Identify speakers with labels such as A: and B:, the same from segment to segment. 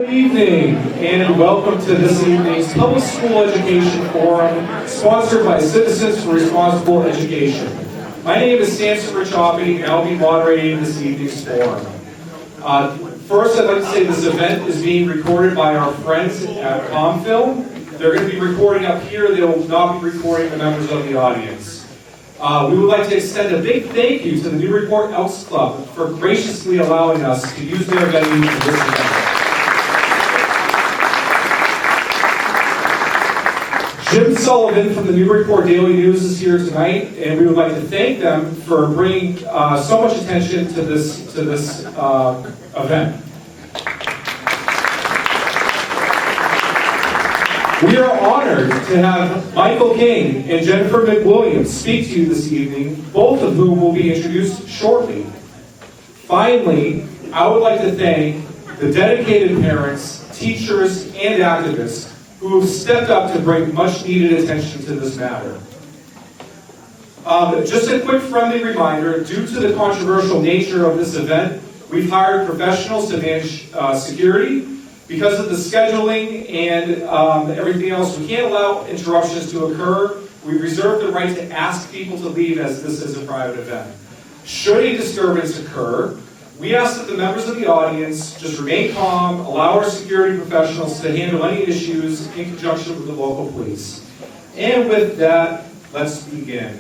A: Good evening and welcome to this evening's Public School Education Forum sponsored by Citizens for Responsible Education. My name is Samson Racioppi and I'll be moderating this evening's forum. First, I'd like to say this event is being recorded by our friends at ComFilm. They're going to be recording up here. They will not be recording the members of the audience. We would like to extend a big thank you to the Newburyport Elks Club for graciously allowing us to use their venue for this event. Jim Sullivan from the Newburyport Daily News is here tonight, and we would like to thank them for bringing so much attention to this event. We are honored to have Michael King and Jennifer McWilliams speak to you this evening, both of whom will be introduced shortly. Finally, I would like to thank the dedicated parents, teachers, and activists who have stepped up to bring much needed attention to this matter. Just a quick friendly reminder, due to the controversial nature of this event, we've hired professionals to manage security. Because of the scheduling and everything else, we can't allow interruptions to occur. We reserve the right to ask people to leave as this is a private event. Should a disturbance occur, we ask that the members of the audience just remain calm, allow our security professionals to handle any issues in conjunction with the local police. And with that, let's begin.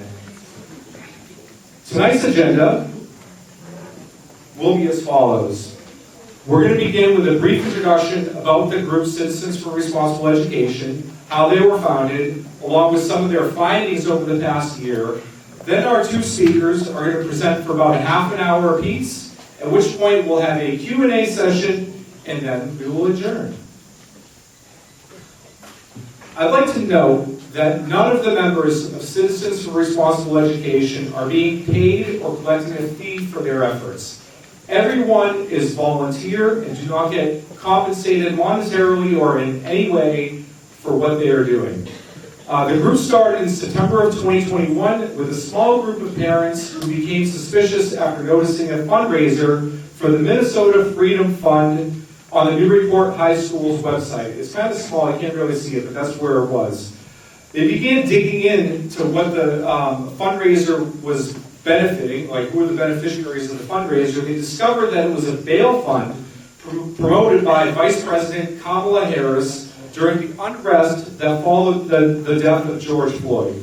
A: Tonight's agenda will be as follows. We're going to begin with a brief introduction about the group Citizens for Responsible Education, how they were founded, along with some of their findings over the past year. Then our two speakers are going to present for about a half an hour apiece, at which point we'll have a Q&A session, and then we will adjourn. I'd like to note that none of the members of Citizens for Responsible Education are being paid or collecting a fee for their efforts. Everyone is volunteer and do not get compensated monetarily or in any way for what they are doing. The group started in September of 2021 with a small group of parents who became suspicious after noticing a fundraiser for the Minnesota Freedom Fund on the Newburyport High School's website. It's kind of small, I can't really see it, but that's where it was. They began digging into what the fundraiser was benefiting, like who were the beneficiaries of the fundraiser. They discovered that it was a bail fund promoted by Vice President Kamala Harris during the unrest that followed the death of George Floyd.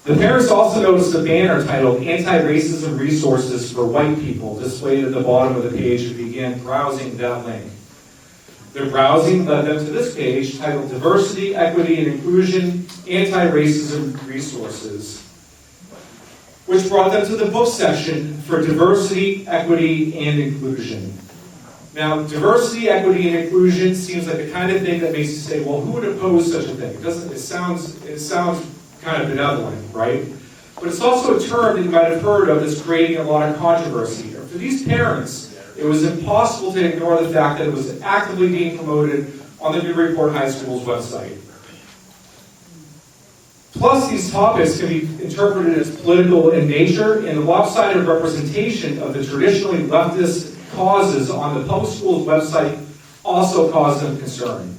A: The parents also noticed a banner titled Anti-Racism Resources for White People displayed at the bottom of the page and began browsing that link. Their browsing led them to this page titled Diversity, Equity, and Inclusion, Anti-Racism Resources, which brought them to the book section for Diversity, Equity, and Inclusion. Now, diversity, equity, and inclusion seems like the kind of thing that makes you say, well, who would oppose such a thing? It sounds kind of benevolent, right? But it's also a term that you might have heard of that's creating a lot of controversy here. For these parents, it was impossible to ignore the fact that it was actively being promoted on the Newburyport High School's website. Plus, these topics can be interpreted as political in nature, and the lopsided representation of the traditionally leftist causes on the public school's website also caused them concern.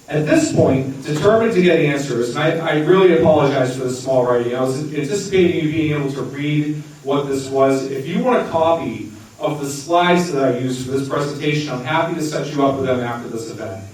A: At this point, determined to get answers, and I really apologize for the small writing. I was anticipating you being able to read what this was. If you want a copy of the slides that I used for this presentation, I'm happy to set you up with them after this event.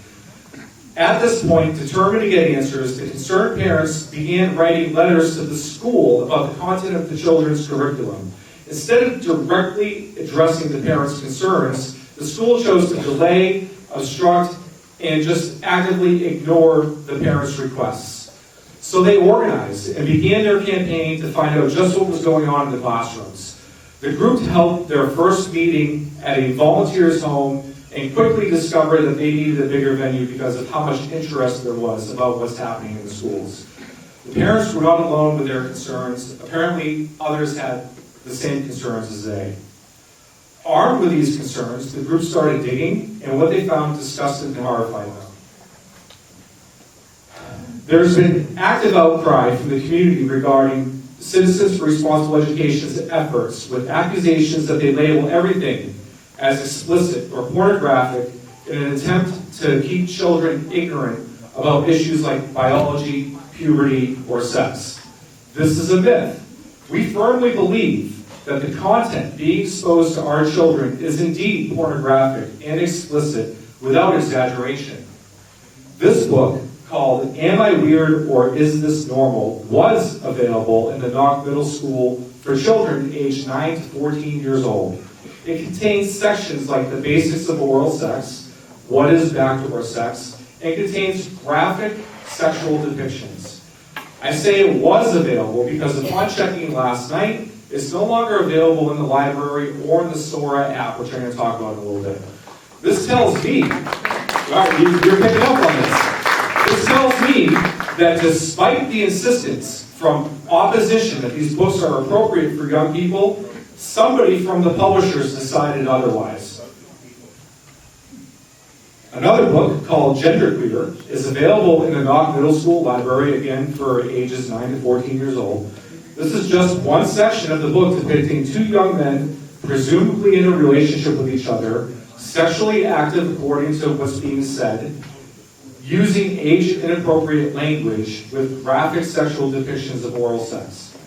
A: At this point, determined to get answers, the concerned parents began writing letters to the school about the content of the children's curriculum. Instead of directly addressing the parents' concerns, the school chose to delay, obstruct, and just actively ignore the parents' requests. So they organized and began their campaign to find out just what was going on in the classrooms. The group held their first meeting at a volunteer's home and quickly discovered that they needed a bigger venue because of how much interest there was about what's happening in the schools. The parents were not alone with their concerns. Apparently, others had the same concerns as they. Armed with these concerns, the group started digging, and what they found disgusted and horrified them. There's been active outcry from the community regarding Citizens for Responsible Education's efforts, with accusations that they label everything as explicit or pornographic in an attempt to keep children ignorant about issues like biology, puberty, or sex. This is a myth. We firmly believe that the content being exposed to our children is indeed pornographic and explicit without exaggeration. This book, called Am I Weird or Is This Normal?, was available in the Knox Middle School for children aged 9 to 14 years old. It contains sections like the basics of oral sex, what is backdoor sex, and contains graphic sexual depictions. I say it was available because upon checking last night, it's no longer available in the library or in the Sora app, which I'm going to talk about in a little bit. This tells me, all right, you're picking up on this. This tells me that despite the insistence from opposition that these books are appropriate for young people, somebody from the publishers decided otherwise. Another book called Genderqueer is available in the Knox Middle School library, again for ages 9 to 14 years old. This is just one section of the book depicting two young men, presumably in a relationship with each other, sexually active according to what's being said, using age-inappropriate language with graphic sexual depictions of oral sex.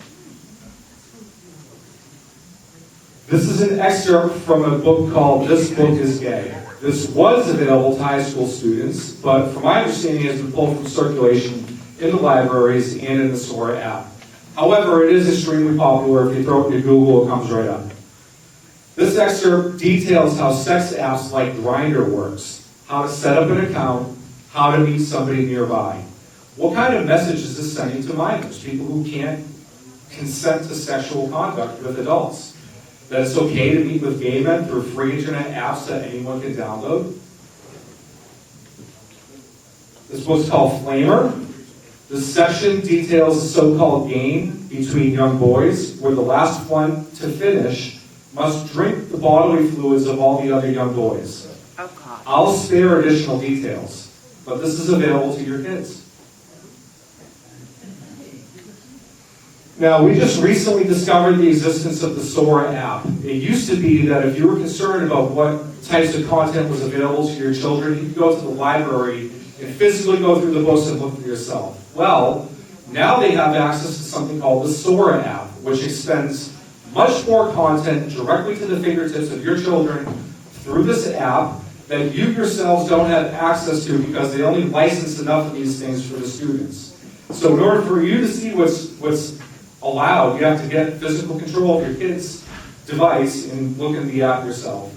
A: This is an excerpt from a book called This Book is Gay. This was available to high school students, but from my understanding has been pulled from circulation in the libraries and in the Sora app. However, it is extremely popular. If you throw it into Google, it comes right up. This excerpt details how sex apps like Grindr works, how to set up an account, how to meet somebody nearby. What kind of message is this sending to minors, people who can't consent to sexual conduct with adults? That it's okay to meet with gay men through free internet apps that anyone can download? This book's called Flamer. This section details a so-called game between young boys where the last one to finish must drink the bodily fluids of all the other young boys. I'll spare additional details, but this is available to your kids. Now, we just recently discovered the existence of the Sora app. It used to be that if you were concerned about what types of content was available to your children, you could go to the library and physically go through the books and look for yourself. Well, now they have access to something called the Sora app, which extends much more content directly to the fingertips of your children through this app that you yourselves don't have access to because they only license enough of these things for the students. So in order for you to see what's allowed, you have to get physical control of your kid's device and look at the app yourself.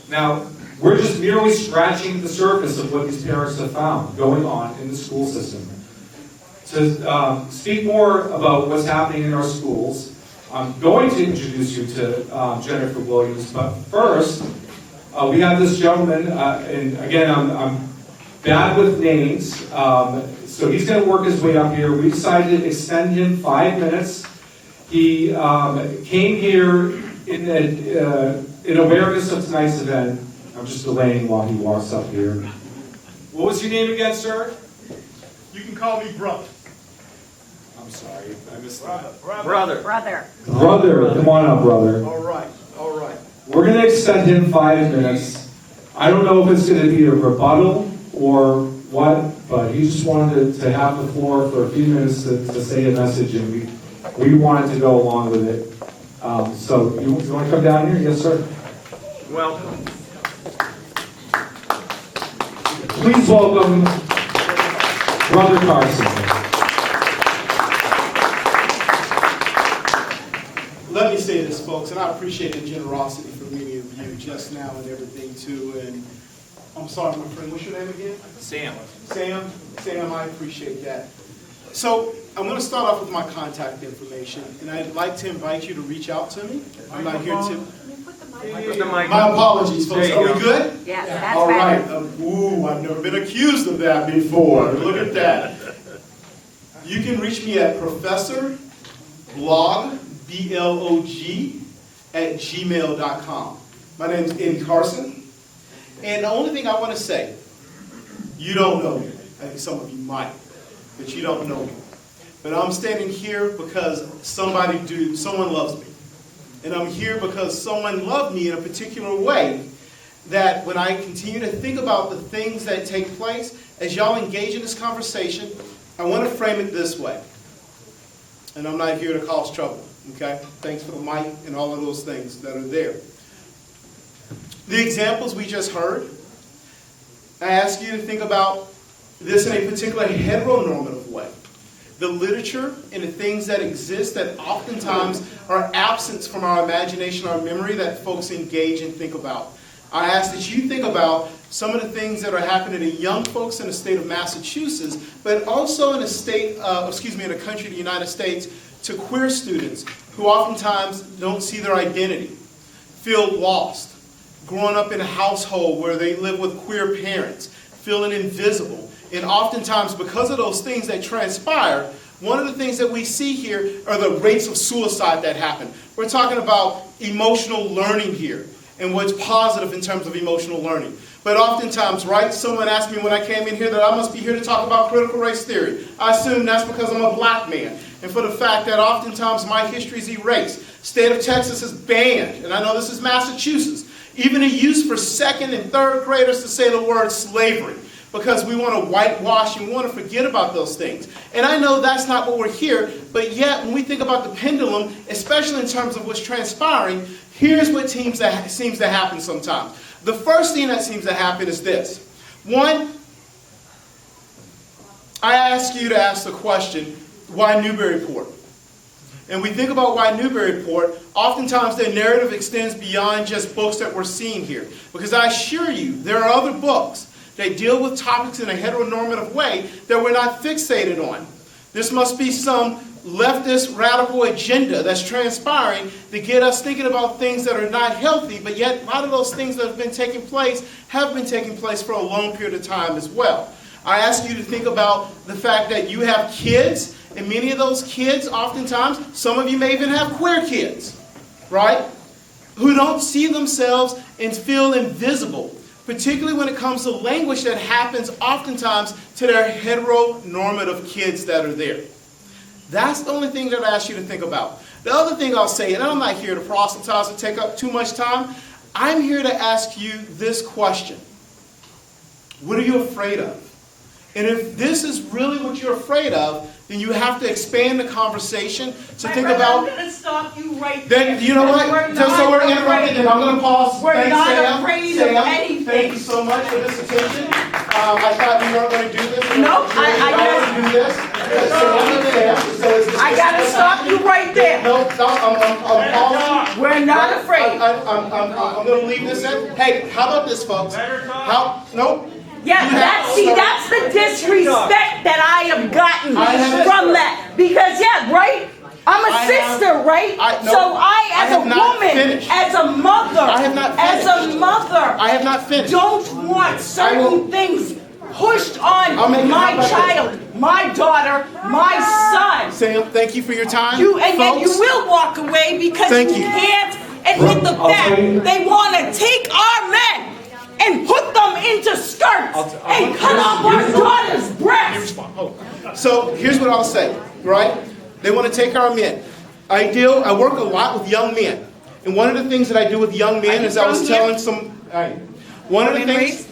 A: Now, we're just merely scratching the surface of what these parents have found going on in the school system. To speak more about what's happening in our schools, I'm going to introduce you to Jennifer Williams, but first, we have this gentleman, and again, I'm bad with names, so he's going to work his way up here. We decided to extend him 5 minutes. He came here in awareness of tonight's event. I'm just delaying while he walks up here. What was your name again, sir?
B: You can call me brother.
A: I'm sorry, I missed that.
B: Brother.
C: Brother.
A: Brother, come on up, brother.
B: All right.
A: We're going to extend him 5 minutes. I don't know if it's going to be a rebuttal or what, but he just wanted to have the floor for a few minutes to say a message, and we wanted to go along with it. So you want to come down here? Yes, sir.
B: Welcome.
A: Please welcome Brother Carson.
B: Let me say this, folks, and I appreciate the generosity from many of you just now and everything, too. And I'm sorry, my friend, what's your name again?
D: Sam,
B: I appreciate that. So I'm going to start off with my contact information, and I'd like to invite you to reach out to me. I'm not here to...
D: put the mic
B: My
D: up.
B: apologies, folks.
D: There you
B: Are we
D: go.
B: good?
C: Yes, that's
B: All right.
C: better.
B: I've never been accused of that before. Look at that. You can reach me at Professor Blog, B-L-O-G, at gmail.com. My name's N. Carson. And the only thing I want to say, you don't know me. I think some of you might, but you don't know me. But I'm standing here because someone loves me. And I'm here because someone loved me in a particular way that when I continue to think about the things that take place, as y'all engage in this conversation, I want to frame it this way. And I'm not here to cause trouble, okay? Thanks for the mic and all of those things that are there. The examples we just heard, I ask you to think about this in a particular heteronormative way. The literature and the things that exist that oftentimes are absent from our imagination, our memory, that folks engage and think about. I ask that you think about some of the things that are happening to young folks in the state of Massachusetts, but also in a state, in a country, the United States, to queer students who oftentimes don't see their identity, feel lost, growing up in a household where they live with queer parents, feeling invisible. And oftentimes, because of those things that transpire, one of the things that we see here are the rates of suicide that happen. We're talking about emotional learning here and what's positive in terms of emotional learning. But oftentimes, right, someone asked me when I came in here that I must be here to talk about critical race theory. I assume that's because I'm a black man. And for the fact that oftentimes my history is erased. State of Texas is banned, and I know this is Massachusetts, even a use for second and third graders to say the word slavery, because we want to whitewash and we want to forget about those things. And I know that's not what we're here, but yet when we think about the pendulum, especially in terms of what's transpiring, here's what seems to happen sometimes. The first thing that seems to happen is this. One, I ask you to ask the question, why Newburyport? And we think about why Newburyport, oftentimes the narrative extends beyond just books that we're seeing here. Because I assure you, there are other books that deal with topics in a heteronormative way that we're not fixated on. This must be some leftist radical agenda that's transpiring to get us thinking about things that are not healthy, but yet a lot of those things that have been taking place for a long period of time as well. I ask you to think about the fact that you have kids, and many of those kids, oftentimes, some of you may even have queer kids, right? Who don't see themselves and feel invisible, particularly when it comes to language that happens oftentimes to their heteronormative kids that are there. That's the only thing that I ask you to think about. The other thing I'll say, and I'm not here to proselytize or take up too much time, I'm here to ask you this question. What are you afraid of? And if this is really what you're afraid of, then you have to expand the conversation to think about.
C: I'm going to stop you right there.
B: Then, you know what? Just so we're interrupted, then I'm going to pause.
C: We're
B: Thanks,
C: not
B: Sam.
C: afraid
B: Sam,
C: of anything.
B: Thank you so much for this attention. I thought you weren't going to do this.
C: Nope, I
B: want to do this.
C: I got to stop you right there.
B: No, I'm pausing.
C: We're not afraid.
B: I'm going to leave this in. Hey, how about this, folks? Nope.
C: Yeah, that's the disrespect that I have gotten from that. Because, yeah, right? I'm a sister, right? So I, as a woman, as a mother,
B: I have not finished.
C: don't want certain things pushed on my child, my daughter, my son.
B: Sam, thank you for your time.
C: And yet you will walk away because you can't admit the fact they want to take our men and put them into skirts and cut off our daughter's breasts.
B: So here's what I'll say, right? They want to take our men. I work a lot with young men. And one of the things that I do with young men is I was telling one of the things.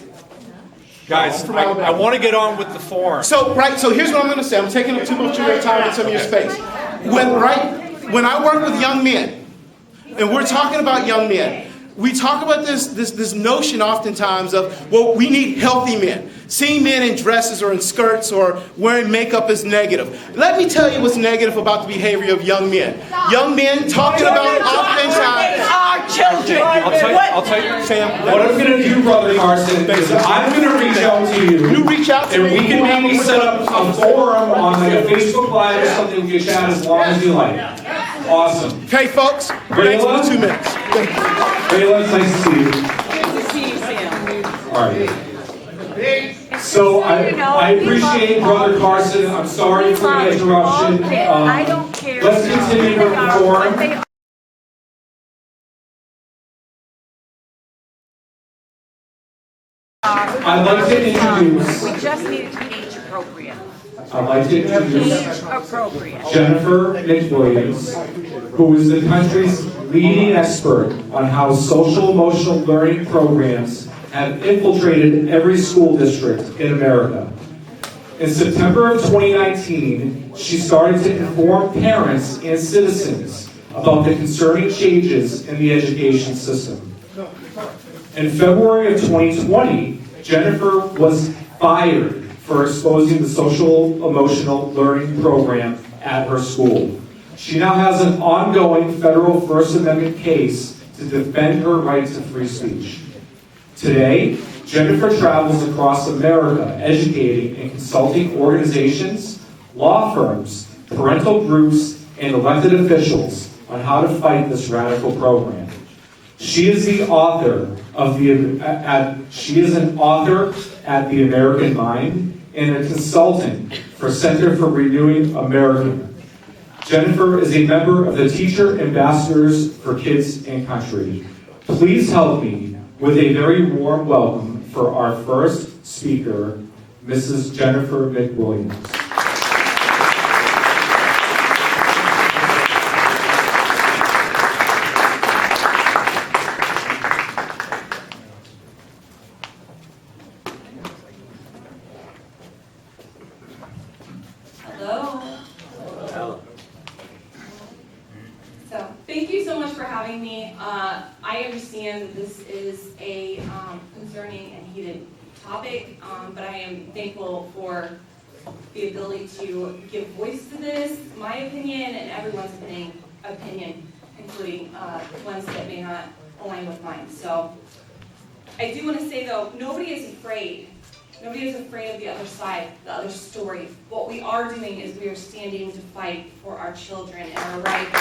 E: Guys, I want to get on with the forum.
B: So here's what I'm going to say. I'm taking up too much of your time and some of your space. When I work with young men, and we're talking about young men, we talk about this notion oftentimes of, well, we need healthy men. Seeing men in dresses or in skirts or wearing makeup is negative. Let me tell you what's negative about the behavior of young men. Young men talking about oftentimes
C: our children.
E: I'll tell you,
B: Sam,
A: What I'm going to do, Brother Carson, is I'm going to reach out to you.
B: You reach out to
A: and
B: me.
A: we can maybe set up a forum on like a Facebook Live or something. We can chat as long as you like. Awesome.
B: Okay, folks. Thanks for the 2 minutes. Thank you.
A: Rayla, it's nice to see you.
C: Good to see you, Sam.
A: All right. So I appreciate Brother Carson. I'm sorry for the interruption.
D: I don't care.
A: Let's continue with the forum. I'd like to introduce.
D: We just need it to be age appropriate.
A: I'd like to introduce
C: Age appropriate.
A: Jennifer McWilliams, who is the country's leading expert on how social emotional learning programs have infiltrated every school district in America. In September of 2019, she started to inform parents and citizens about the concerning changes in the education system. In February of 2020, Jennifer was fired for exposing the social emotional learning program at her school. She now has an ongoing federal First Amendment case to defend her right to free speech. Today, Jennifer travels across America educating and consulting organizations, law firms, parental groups, and elected officials on how to fight this radical program. She is the author of she is an author at The American Mind and a consultant for Center for Renewing America. Jennifer is a member of the Teacher Ambassadors for Kids and Country. Please help me with a very warm welcome for our first speaker, Mrs. Jennifer McWilliams.
F: Hello. So, thank you so much for having me. I understand that this is a concerning and heated topic, but I am thankful for the ability to give voice to this, my opinion, and everyone's opinion, including ones that may not align with mine. So, I do want to say though, nobody is afraid. Nobody is afraid of the other side, the other story. What we are doing is we are standing to fight for our children and our right to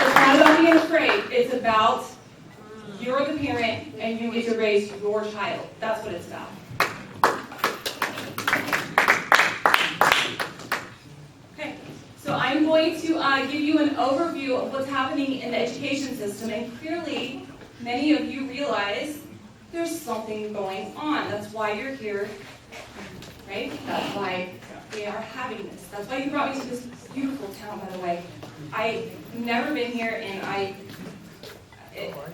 F: It's not about being afraid. It's about you're the parent and you get to raise your child. That's what it's about. Okay, so I'm going to give you an overview of what's happening in the education system, and clearly many of you realize there's something going on. That's why you're here, right? That's why we are having this. That's why you brought me to this beautiful town, by the way. I've never been here, and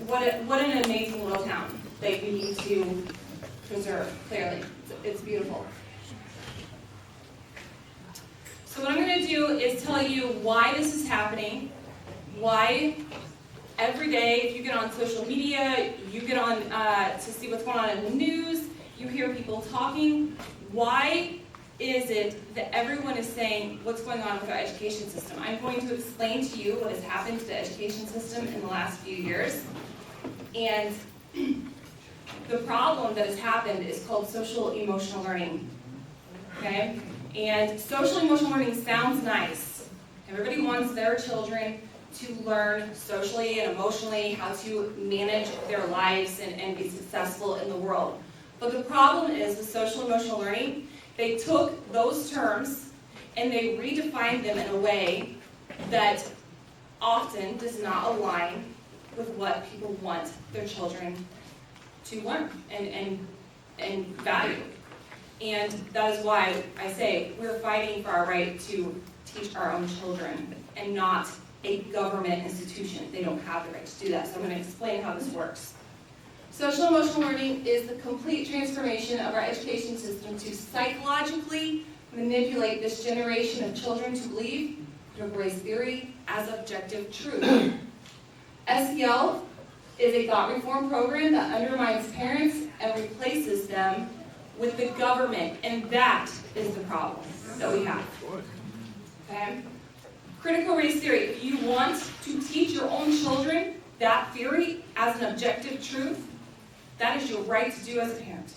F: what an amazing little town that we need to preserve, clearly. It's beautiful. So what I'm going to do is tell you why this is happening, why every day, if you get on social media, you get on to see what's going on in the news, you hear people talking, why is it that everyone is saying what's going on with our education system? I'm going to explain to you what has happened to the education system in the last few years. And the problem that has happened is called social emotional learning. Okay? And social emotional learning sounds nice. Everybody wants their children to learn socially and emotionally how to manage their lives and be successful in the world. But the problem is with social emotional learning, they took those terms and they redefined them in a way that often does not align with what people want their children to learn and value. And that is why I say we're fighting for our right to teach our own children and not a government institution. They don't have the right to do that. So I'm going to explain how this works. Social emotional learning is the complete transformation of our education system to psychologically manipulate this generation of children to believe critical race theory as objective truth. SEL is a thought reform program that undermines parents and replaces them with the government, and that is the problem that we have. Okay? Critical race theory, if you want to teach your own children that theory as an objective truth, that is your right to do as a parent.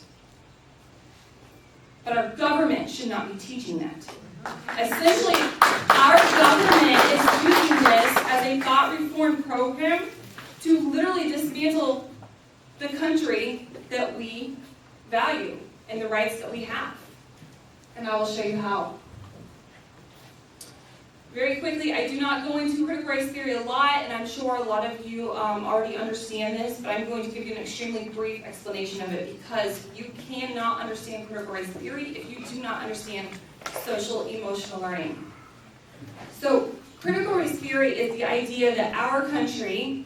F: But our government should not be teaching that. Essentially, our government is using this as a thought reform program to literally dismantle the country that we value and the rights that we have. And I will show you how. Very quickly, I do not go into critical race theory a lot, and I'm sure a lot of you already understand this, but I'm going to give you an extremely brief explanation of it because you cannot understand critical race theory if you do not understand social emotional learning. So, critical race theory is the idea that our country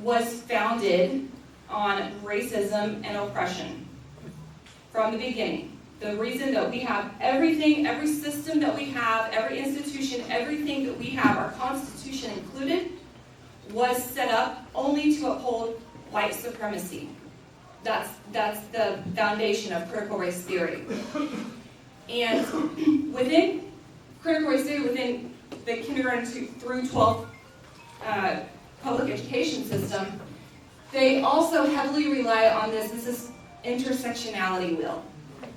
F: was founded on racism and oppression from the beginning. The reason that we have everything, every system that we have, every institution, everything that we have, our Constitution included, was set up only to uphold white supremacy. That's the foundation of critical race theory. And within critical race theory, within the kindergarten through 12th public education system, they also heavily rely on this is intersectionality wheel.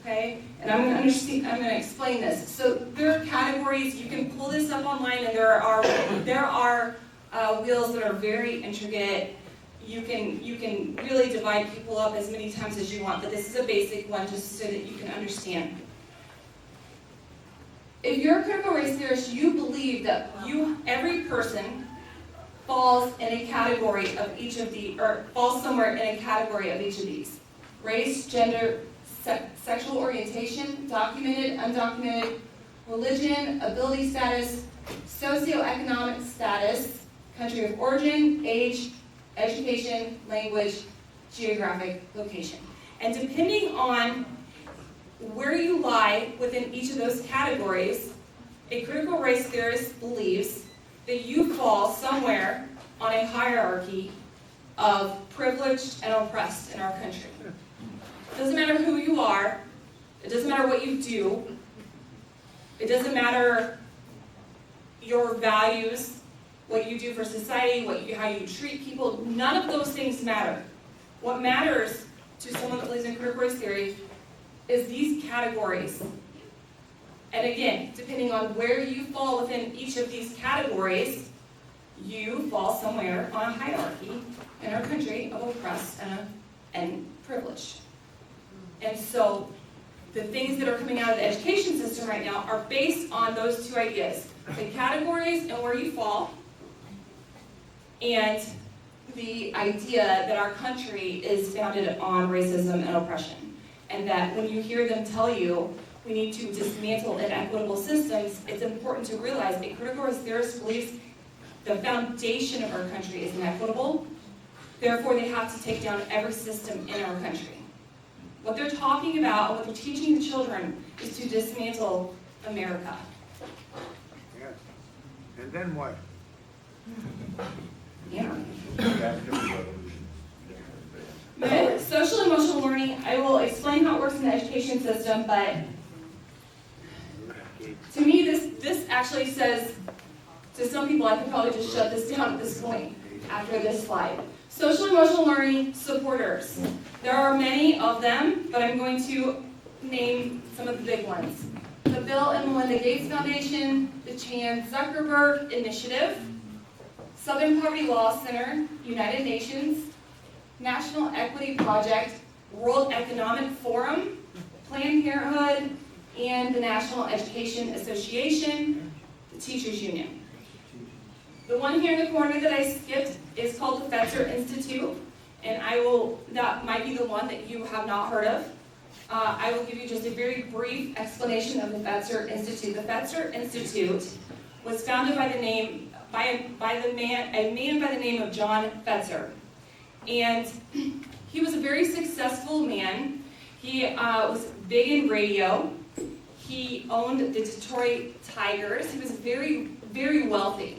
F: Okay, and I'm going to explain this. So there are categories. You can pull this up online, and there are wheels that are very intricate. You can really divide people up as many times as you want, but this is a basic one just so that you can understand. If you're a critical race theorist, you believe that every person falls in a category of each of the, or falls somewhere in a category of each of these: race, gender, sexual orientation, documented, undocumented, religion, ability status, socioeconomic status, country of origin, age, education, language, geographic location. And depending on where you lie within each of those categories, a critical race theorist believes that you fall somewhere on a hierarchy of privileged and oppressed in our country. It doesn't matter who you are. It doesn't matter what you do. It doesn't matter your values, what you do for society, how you treat people. None of those things matter. What matters to someone that believes in critical race theory is these categories. And again, depending on where you fall within each of these categories, you fall somewhere on a hierarchy in our country of oppressed and privileged. And so the things that are coming out of the education system right now are based on those two ideas: the categories and where you fall, and the idea that our country is founded on racism and oppression. And that when you hear them tell you we need to dismantle inequitable systems, it's important to realize a critical race theorist believes the foundation of our country is inequitable. Therefore, they have to take down every system in our country. What they're talking about and what they're teaching the children is to dismantle America.
D: Yes. And then what?
F: Yeah. But social emotional learning, I will explain how it works in the education system, but to me this actually says, to some people, I could probably just shut this down at this point after this slide. Social emotional learning supporters. There are many of them, but I'm going to name some of the big ones. The Bill and Melinda Gates Foundation, the Chan Zuckerberg Initiative, Southern Poverty Law Center, United Nations, National Equity Project, World Economic Forum, Planned Parenthood, and the National Education Association, the Teachers Union. The one here in the corner that I skipped is called the Fetzer Institute, and that might be the one that you have not heard of. I will give you just a very brief explanation of the Fetzer Institute. The Fetzer Institute was founded by a man by the name of John Fetzer. And he was a very successful man. He was big in radio. He owned the Detroit Tigers. He was very, very wealthy.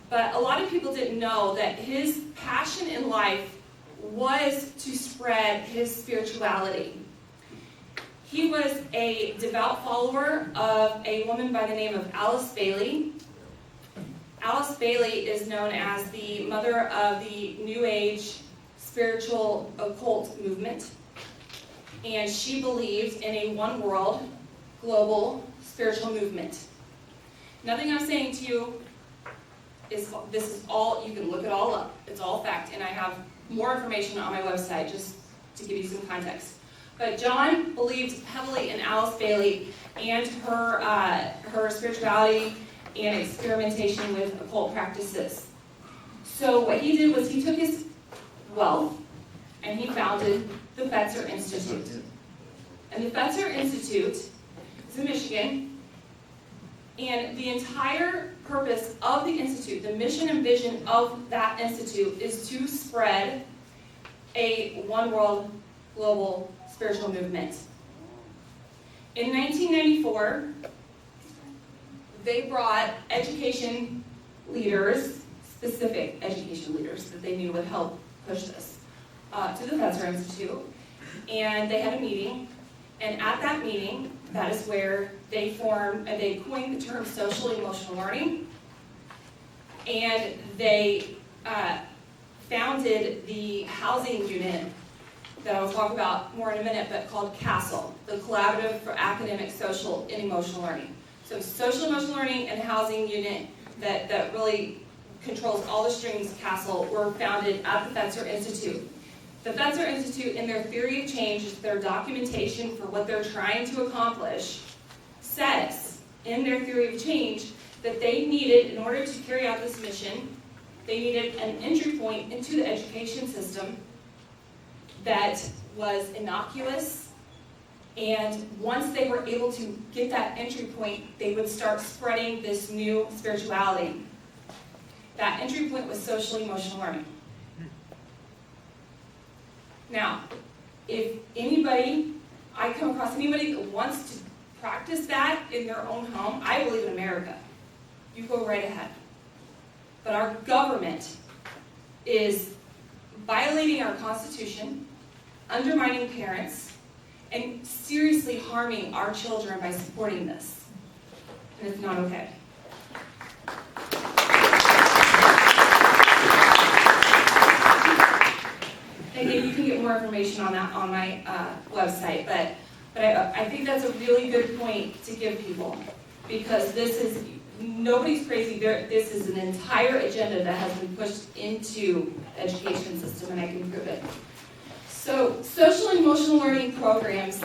F: But a lot of people didn't know that his passion in life was to spread his spirituality. He was a devout follower of a woman by the name of Alice Bailey. Alice Bailey is known as the mother of the New Age spiritual occult movement. And she believed in a one world, global spiritual movement. Nothing I'm saying to you this is all, you can look it all up. It's all fact, and I have more information on my website just to give you some context. But John believed heavily in Alice Bailey and her spirituality and experimentation with occult practices. So what he did was he took his wealth and he founded the Fetzer Institute. And the Fetzer Institute is in Michigan, and the entire purpose of the Institute, the mission and vision of that Institute, is to spread a one world global spiritual movement. In 1994, they brought education leaders, specific education leaders that they knew would help push this, to the Fetzer Institute, and they had a meeting, and at that meeting, that is where they coined the term social emotional learning, and they founded the housing unit that I'll talk about more in a minute, but called CASTLE, the Collaborative for Academic, Social, and Emotional Learning. So social emotional learning and housing unit that really controls all the strings, CASTLE, were founded at the Fetzer Institute. The Fetzer Institute, in their theory of change, their documentation for what they're trying to accomplish, says in their theory of change that they needed, in order to carry out this mission, they needed an entry point into the education system that was innocuous, and once they were able to get that entry point, they would start spreading this new spirituality. That entry point was social emotional learning. Now, if I come across anybody that wants to practice that in their own home, I believe in America. You go right ahead. But our government is violating our Constitution, undermining parents, and seriously harming our children by supporting this. And it's not okay. Again, you can get more information on that on my website, but I think that's a really good point to give people, because nobody's crazy. This is an entire agenda that has been pushed into the education system, and I can prove it. So, social and emotional learning programs,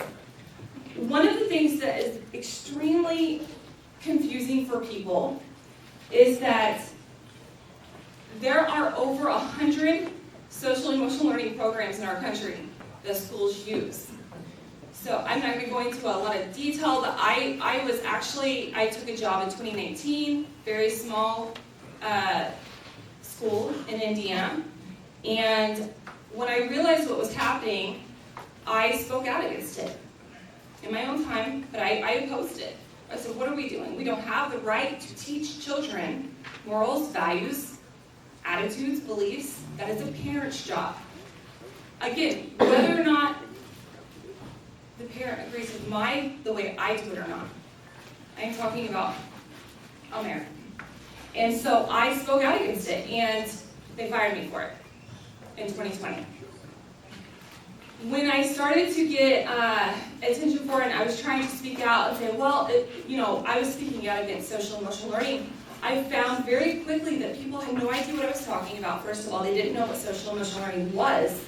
F: one of the things that is extremely confusing for people is that there are over 100 social and emotional learning programs in our country that schools use. So I'm not going to go into a lot of detail, but I took a job in 2019, very small school in Indiana, and when I realized what was happening, I spoke out against it in my own time, but I opposed it. I said, what are we doing? We don't have the right to teach children morals, values, attitudes, beliefs. That is a parent's job. Again, whether or not the parent agrees with the way I do it or not, I'm talking about America. And so I spoke out against it, and they fired me for it in 2020. When I started to get attention for it, and I was trying to speak out and say, I was speaking out against social and emotional learning, I found very quickly that people had no idea what I was talking about. First of all, they didn't know what social and emotional learning was.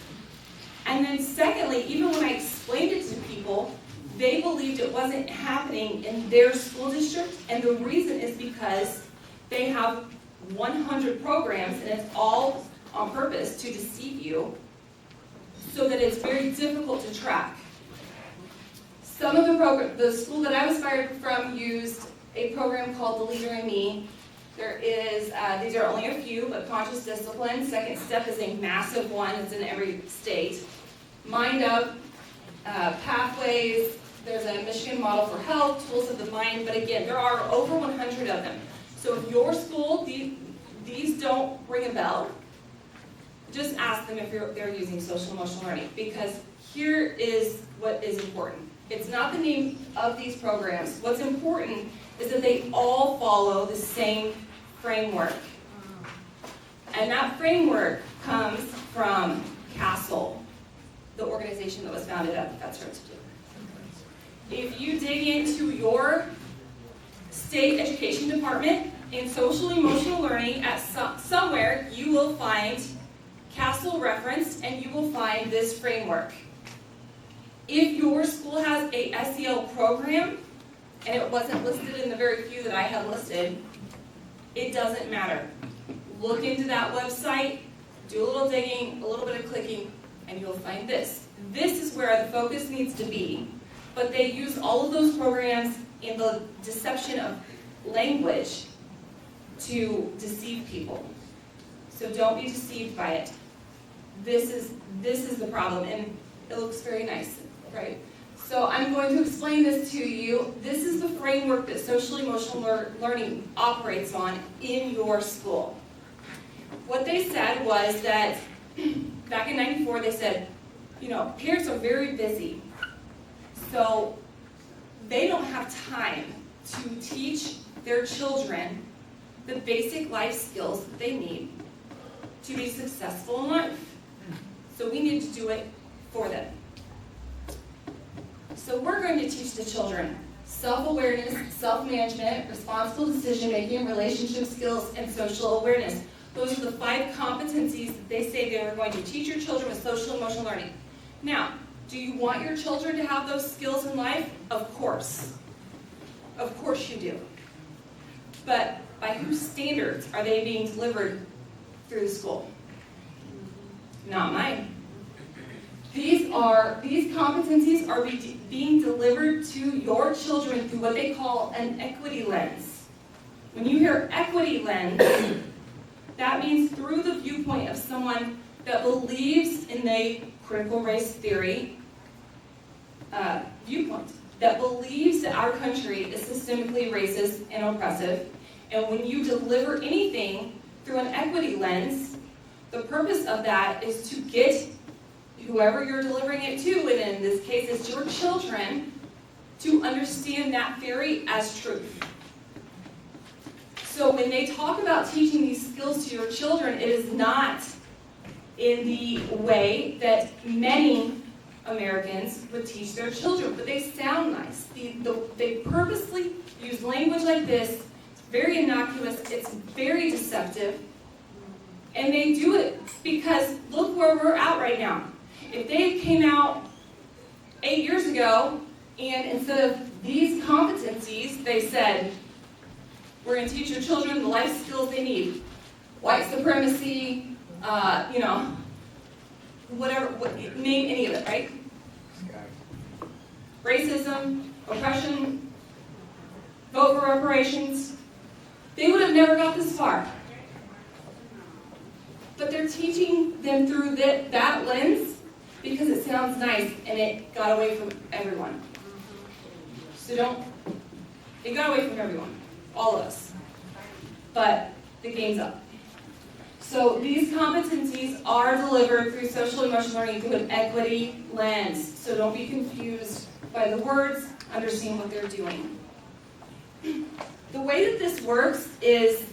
F: And then secondly, even when I explained it to people, they believed it wasn't happening in their school district, and the reason is because they have 100 programs, and it's all on purpose to deceive you, so that it's very difficult to track. Some of the school that I was fired from used a program called The Leader in Me. There is, these are only a few, but conscious discipline. Second step is a massive one. It's in every state. Mind Up, Pathways. There's a Michigan Model for Health, Tools of the Mind. But again, there are over 100 of them. So if your school, these don't ring a bell, just ask them if they're using social emotional learning, because here is what is important. It's not the name of these programs. What's important is that they all follow the same framework. And that framework comes from CASTLE, the organization that was founded at the Fetzer Institute. If you dig into your state education department in social emotional learning, at somewhere you will find CASTLE referenced, and you will find this framework. If your school has a SEL program, and it wasn't listed in the very few that I had listed, It doesn't matter. Look into that website, do a little digging, a little bit of clicking, and you'll find this. This is where the focus needs to be. But they use all of those programs in the deception of language to deceive people. So don't be deceived by it. This is the problem, and it looks very nice, right? So I'm going to explain this to you. This is the framework that social emotional learning operates on in your school. What they said was that back in '94, they said, you know, parents are very busy, so they don't have time to teach their children the basic life skills that they need to be successful in life. So we need to do it for them. So we're going to teach the children self-awareness, self-management, responsible decision-making, relationship skills, and social awareness. Those are the 5 competencies that they say they are going to teach your children with social emotional learning. Now, do you want your children to have those skills in life? Of course. Of course you do. But by whose standards are they being delivered through the school? Not mine. These competencies are being delivered to your children through what they call an equity lens. When you hear equity lens, that means through the viewpoint of someone that believes in the critical race theory viewpoint, that believes that our country is systemically racist and oppressive. And when you deliver anything through an equity lens, the purpose of that is to get whoever you're delivering it to, and in this case it's your children, to understand that theory as truth. So when they talk about teaching these skills to your children, it is not in the way that many Americans would teach their children, but they sound nice. They purposely use language like this. It's very innocuous, it's very deceptive, and they do it because look where we're at right now. If they came out 8 years ago and instead of these competencies, they said, we're going to teach your children the life skills they need. White supremacy, whatever, name any of it, right? Racism, oppression, vote for reparations. They would have never got this far. But they're teaching them through that lens because it sounds nice and it got away from everyone. So it got away from everyone, all of us. But the game's up. So these competencies are delivered through social emotional learning through an equity lens. So don't be confused by the words, understand what they're doing. The way that this works is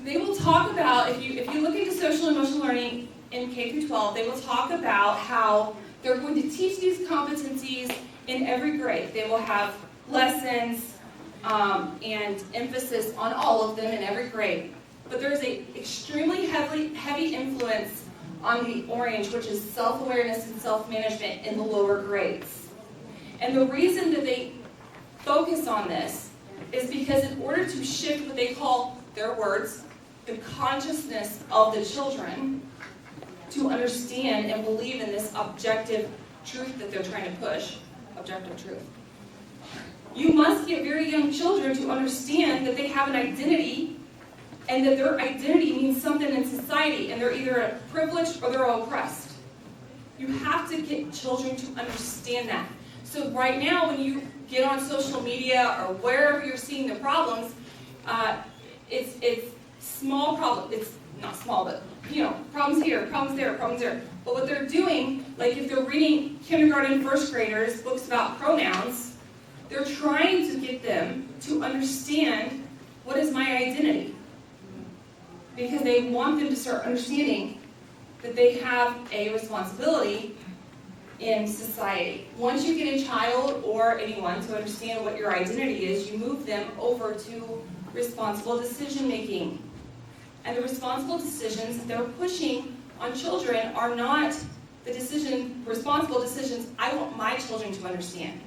F: they will talk about, if you look into social emotional learning in K through 12, they will talk about how they're going to teach these competencies in every grade. They will have lessons and emphasis on all of them in every grade. But there's an extremely heavy influence on the orange, which is self-awareness and self-management in the lower grades. And the reason that they focus on this is because in order to shift what they call, their words, the consciousness of the children to understand and believe in this objective truth that they're trying to push, objective truth. You must get very young children to understand that they have an identity and that their identity means something in society and they're either privileged or they're oppressed. You have to get children to understand that. So right now when you get on social media or wherever you're seeing the problems, it's small problems. It's not small, but problems here, problems there, problems there. But what they're doing, like if they're reading kindergarten, first graders, books about pronouns, they're trying to get them to understand what is my identity. Because they want them to start understanding that they have a responsibility in society. Once you get a child or anyone to understand what your identity is, you move them over to responsible decision making. And the responsible decisions that they're pushing on children are not the responsible decisions I want my children to understand.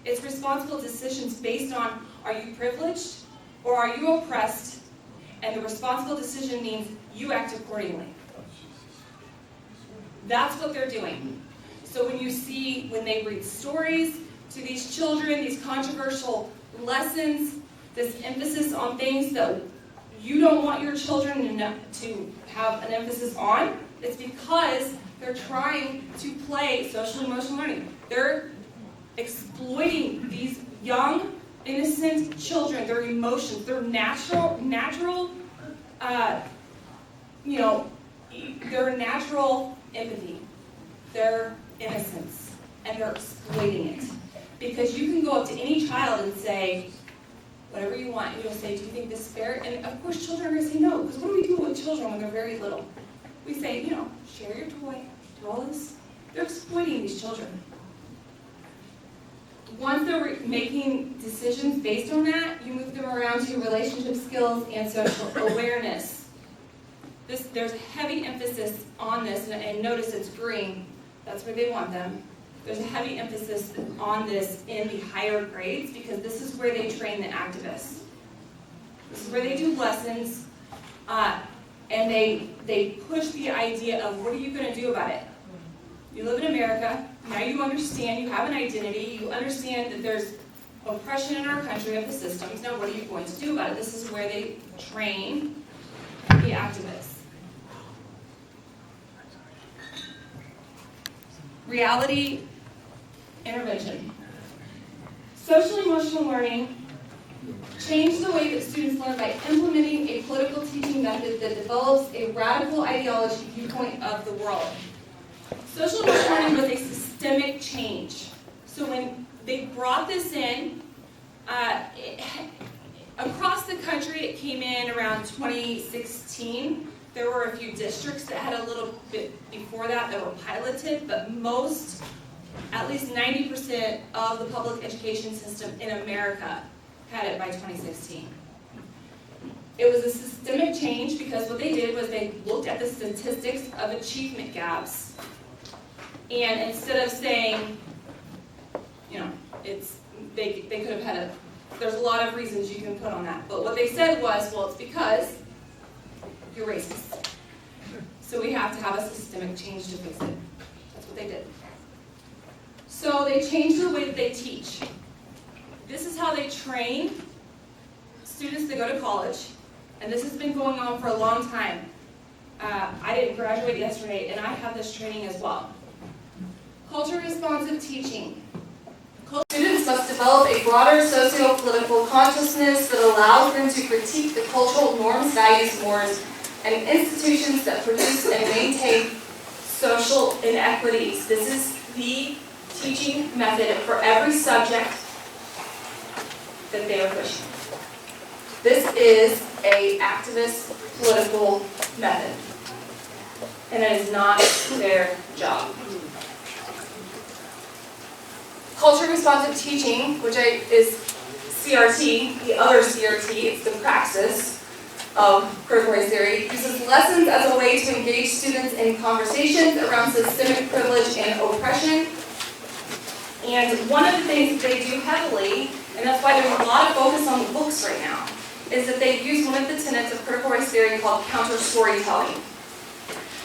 F: It's responsible decisions based on, are you privileged? Or are you oppressed, and the responsible decision means you act accordingly? That's what they're doing. So when they read stories to these children, these controversial lessons, this emphasis on things that you don't want your children to have an emphasis on, it's because they're trying to play social emotional learning. They're exploiting these young, innocent children, their emotions, their natural, their natural empathy, their innocence, and they're exploiting it. Because you can go up to any child and say, whatever you want, and you'll say, do you think this is fair? And of course children are going to say no, because what do we do with children when they're very little? We say, share your toy, do all this. They're exploiting these children. Once they're making decisions based on that, you move them around to relationship skills and social awareness. There's heavy emphasis on this, and notice it's green. That's where they want them. There's a heavy emphasis on this in the higher grades because this is where they train the activists. This is where they do lessons, and they push the idea of what are you going to do about it? You live in America, now you understand, you have an identity, you understand that there's oppression in our country of the systems, now what are you going to do about it? This is where they train the activists. Reality intervention. Social emotional learning changed the way that students learn by implementing a political teaching method that develops a radical ideology viewpoint of the world. Social emotional learning was a systemic change. So when they brought this in, across the country, it came in around 2016. There were a few districts that had a little bit before that were piloted, but most, at least 90% of the public education system in America had it by 2016. It was a systemic change because what they did was they looked at the statistics of achievement gaps, and instead of saying, they could have had there's a lot of reasons you can put on that, but what they said was, well, it's because you're racist. So we have to have a systemic change to fix it. That's what they did. So they changed the way that they teach. This is how they train students that go to college, and this has been going on for a long time. I didn't graduate yesterday, and I have this training as well. Culture responsive teaching. Students must develop a broader socio-political consciousness that allows them to critique the cultural norms, values, mores, and institutions that produce and maintain social inequities. This is the teaching method for every subject that they are pushing. This is an activist political method, and it is not their job. Culture responsive teaching, which is CRT, the other CRT, it's the praxis of critical race theory, uses lessons as a way to engage students in conversations around systemic privilege and oppression. And one of the things that they do heavily, and that's why there's a lot of focus on the books right now, is that they use one of the tenets of critical race theory called counter storytelling.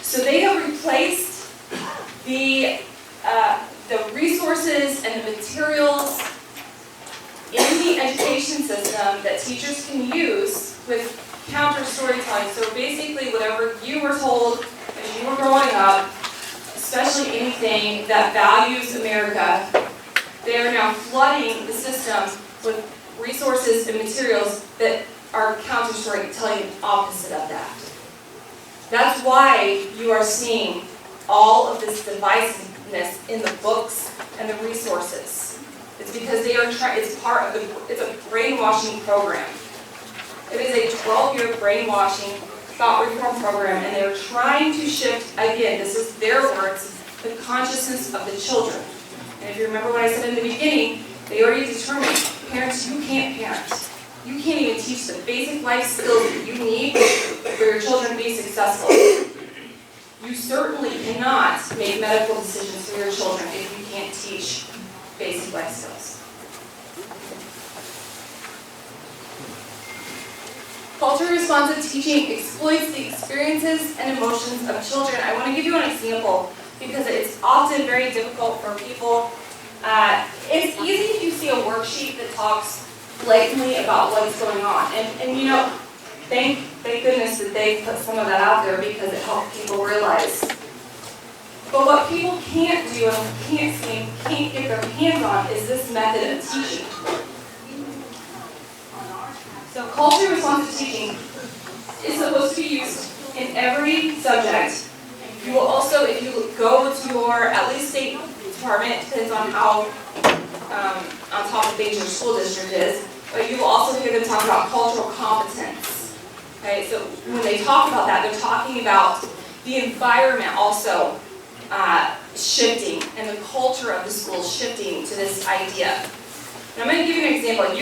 F: So they have replaced the resources and the materials in the education system that teachers can use with counter storytelling. So basically whatever you were told as you were growing up, especially anything that values America, they are now flooding the system with resources and materials that are counter storytelling the opposite of that. That's why you are seeing all of this divisiveness in the books and the resources. It's because they are it's a brainwashing program. It is a 12-year brainwashing thought reform program, and they're trying to shift, again, this is their words, the consciousness of the children. And if you remember what I said in the beginning, they already determined, parents, you can't parent. You can't even teach the basic life skills that you need for your children to be successful. You certainly cannot make medical decisions for your children if you can't teach basic life skills. Culturally responsive teaching exploits the experiences and emotions of children. I want to give you an example because it's often very difficult for people. It's easy if you see a worksheet that talks blatantly about what's going on. And you know, thank goodness that they put some of that out there because it helps people realize. But what people can't do and can't see and can't get their hands on is this method of teaching. So culturally responsive teaching is supposed to be used in every subject. You will also, if you go to your, at least state department, depends on how on top of things your school district is, but you will also hear them talk about cultural competence. Okay, so when they talk about that, they're talking about the environment also shifting and the culture of the school shifting to this idea. And I'm going to give you an example.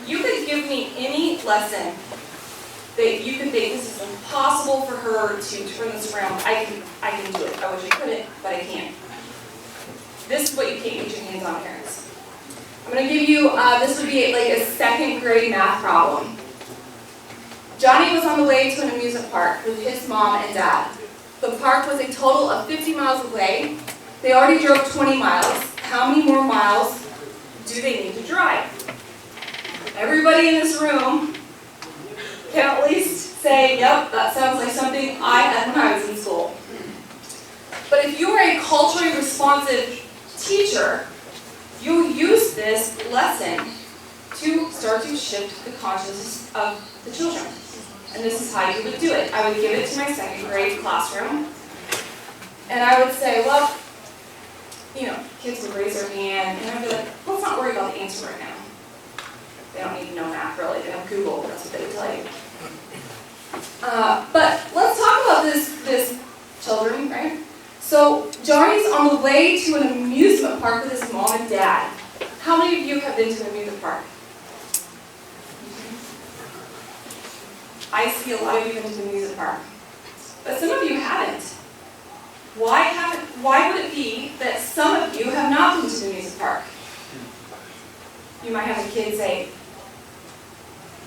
F: You could give me any lesson that you can think this is impossible for her to turn this around. I can do it. I wish I couldn't, but I can. This is what you can't get your hands on, parents. I'm going to give you, this would be like a second grade math problem. Johnny was on the way to an amusement park with his mom and dad. The park was a total of 50 miles away. They already drove 20 miles. How many more miles do they need to drive? Everybody in this room can at least say, yep, that sounds like something I had when I was in school. But if you are a culturally responsive teacher, you'll use this lesson to start to shift the consciousness of the children. And this is how you would do it. I would give it to my second grade classroom, and I would say, well, you know, kids would raise their hand, and I'd be like, let's not worry about the answer right now. They don't need to know math, really. They have Google. That's what they would tell you. But let's talk about this children, right? So Johnny's on the way to an amusement park with his mom and dad. How many of you have been to an amusement park? I see a lot of you have been to an amusement park. But some of you haven't. Why would it be that some of you have not been to the amusement park? You might have a kid say,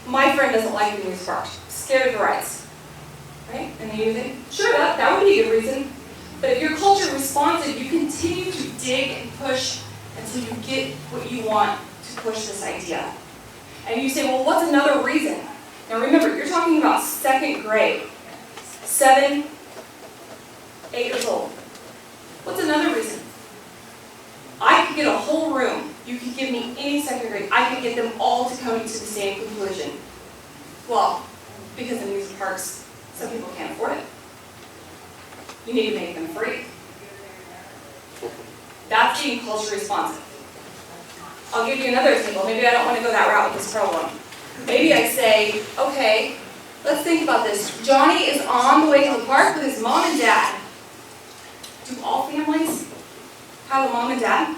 F: my friend doesn't like the amusement park, scared of the rides. Right? And then you think, sure, that would be a good reason. But if you're culture responsive, you continue to dig and push until you get what you want to push this idea. And you say, well, what's another reason? Now remember, you're talking about second grade, 7, 8 years old. What's another reason? I could get a whole room. You could give me any second grade. I could get them all to come to the same conclusion. Well, because in amusement parks, some people can't afford it. You need to make them free. That's being culturally responsive. I'll give you another example. Maybe I don't want to go that route with this problem. Maybe I say, okay, let's think about this. Johnny is on the way to the park with his mom and dad. Do all families have a mom and dad?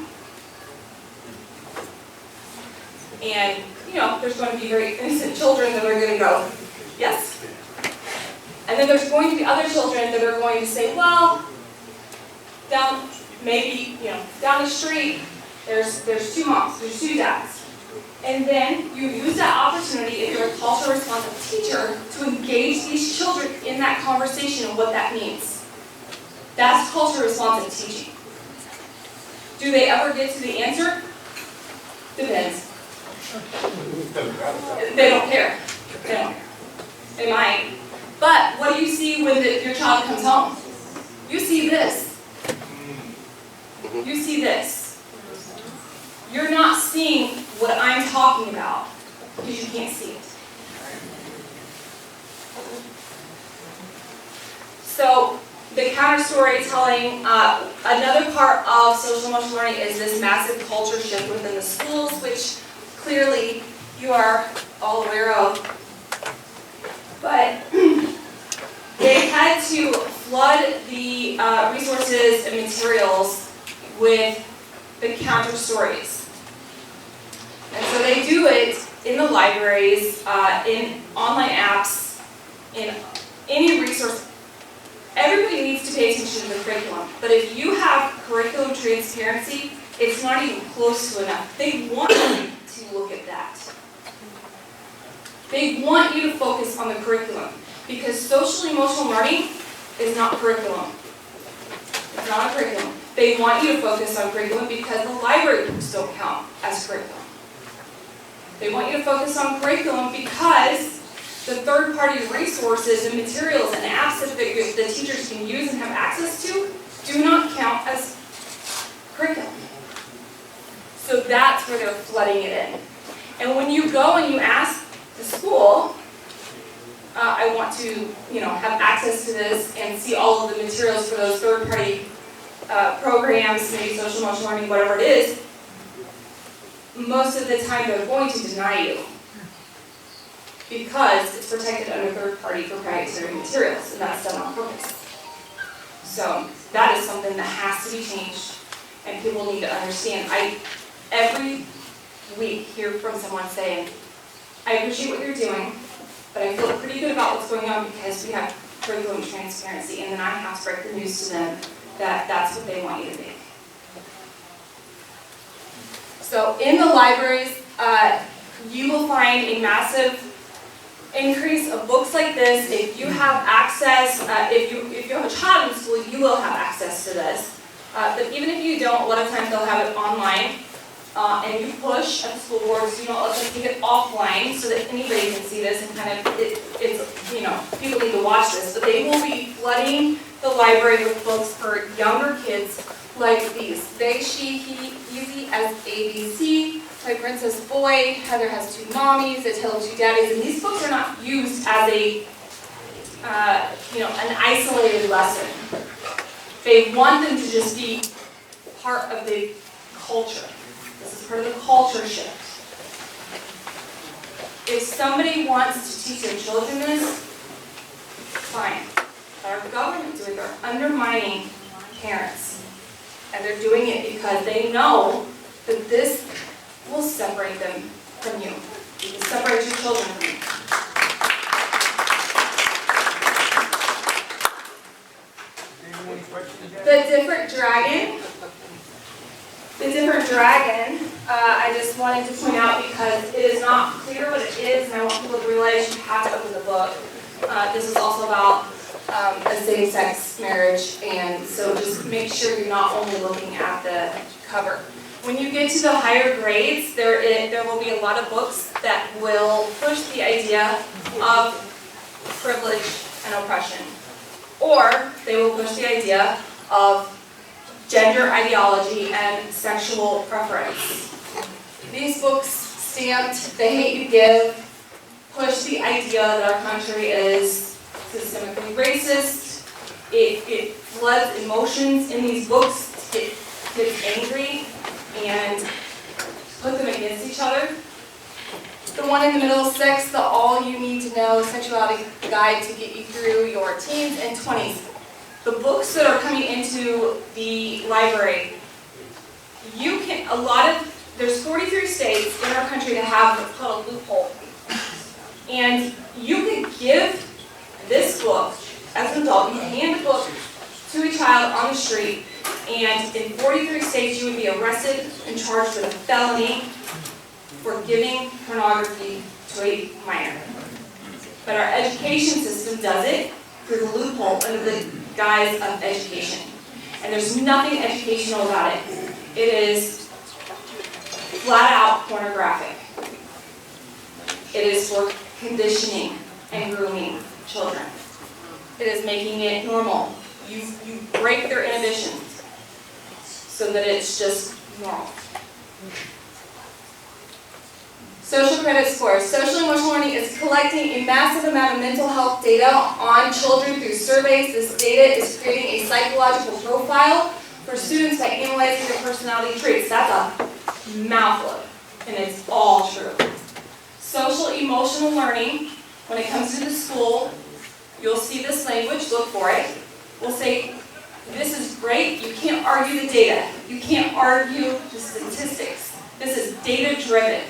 F: And, you know, there's going to be very innocent children that are going to go, yes. And then there's going to be other children that are going to say, well, down the street, there's 2 moms, there's 2 dads. And then you use that opportunity, if you're a culturally responsive teacher, to engage these children in that conversation and what that means. That's culturally responsive teaching. Do they ever get to the answer? Depends. They don't care. They don't care. They might. But what do you see when your child comes home? You see this. You see this. You're not seeing what I'm talking about because you can't see it. So the counter storytelling, another part of social emotional learning is this massive culture shift within the schools, which clearly you are all aware of. But they had to flood the resources and materials with the counter stories. And so they do it in the libraries, in online apps, in any resource. Everybody needs to pay attention to the curriculum. But if you have curriculum transparency, it's not even close to enough. They want you to look at that. They want you to focus on the curriculum because social emotional learning is not curriculum. It's not a curriculum. They want you to focus on curriculum because the library books don't count as curriculum. They want you to focus on curriculum because the third-party resources and materials and apps that the teachers can use and have access to do not count as curriculum. So that's where they're flooding it in. And when you go and you ask the school, I want to, have access to this and see all of the materials for those third-party programs, maybe social emotional learning, whatever it is, most of the time they're going to deny you because it's protected under third-party proprietary materials, and that's done on purpose. So that is something that has to be changed, and people need to understand. I every week hear from someone saying, I appreciate what you're doing, but I feel pretty good about what's going on because we have curriculum transparency, and then I have to break the news to them that that's what they want you to think. So in the libraries, you will find a massive increase of books like this. If you have access, if you have a child in school, you will have access to this. But even if you don't, a lot of times they'll have it online. And you push at the school boards, you don't let them take it offline so that anybody can see this and kind of, people need to watch this. But they will be flooding the library with books for younger kids like these. They, she, he, easy as ABC, My Princess Boy, Heather Has Two Mommies, A Tale of Two Daddies. And these books are not used as an isolated lesson. They want them to just be part of the culture. This is part of the culture shift. If somebody wants to teach their children this, fine. But our government doing it. They're undermining parents. And they're doing it because they know that this will separate them from you. It will separate your children from you. The different dragon. I just wanted to point out because it is not clear what it is, and I want people to realize you have to open the book. This is also about a same-sex marriage, and so just make sure you're not only looking at the cover. When you get to the higher grades, there will be a lot of books that will push the idea of privilege and oppression, or they will push the idea of gender ideology and sexual preference. These books stamped The Hate You Give push the idea that our country is systemically racist. It floods emotions in these books to get kids angry and put them against each other. The one in the middle, 6, the All You Need to Know Sexuality Guide to Get You Through Your Teens and 20s. The books that are coming into the library, there's 43 states in our country that have what's called a loophole. And you could give this book, as an adult, you can hand a book to a child on the street, and in 43 states you would be arrested and charged with a felony for giving pornography to a minor. But our education system does it through the loophole under the guise of education. And there's nothing educational about it. It is flat out pornographic. It is for conditioning and grooming children. It is making it normal. You break their inhibitions so that it's just normal. Social credit scores. Social emotional learning is collecting a massive amount of mental health data on children through surveys. This data is creating a psychological profile for students by analyzing their personality traits. That's a mouthful, and it's all true. Social emotional learning, when it comes to the school, you'll see this language, look for it. We'll say, this is great, you can't argue the data. You can't argue the statistics. This is data-driven.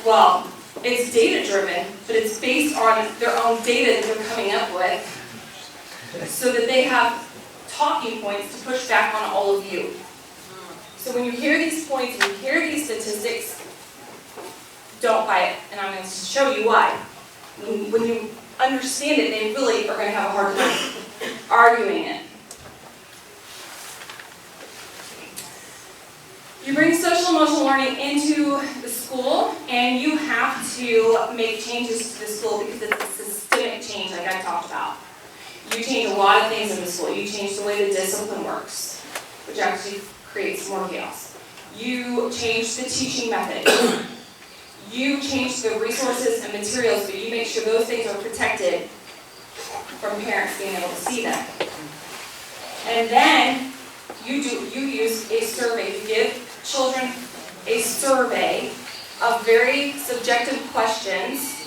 F: Well, it's data-driven, but it's based on their own data that they're coming up with so that they have talking points to push back on all of you. So when you hear these points and you hear these statistics, don't buy it, and I'm going to show you why. When you understand it, they really are going to have a hard time arguing it. You bring social emotional learning into the school, and you have to make changes to the school because it's a systemic change like I talked about. You change a lot of things in the school. You change the way the discipline works, which actually creates more chaos. You change the teaching method. You change the resources and materials, but you make sure those things are protected from parents being able to see them. And then you use a survey. You give children a survey of very subjective questions,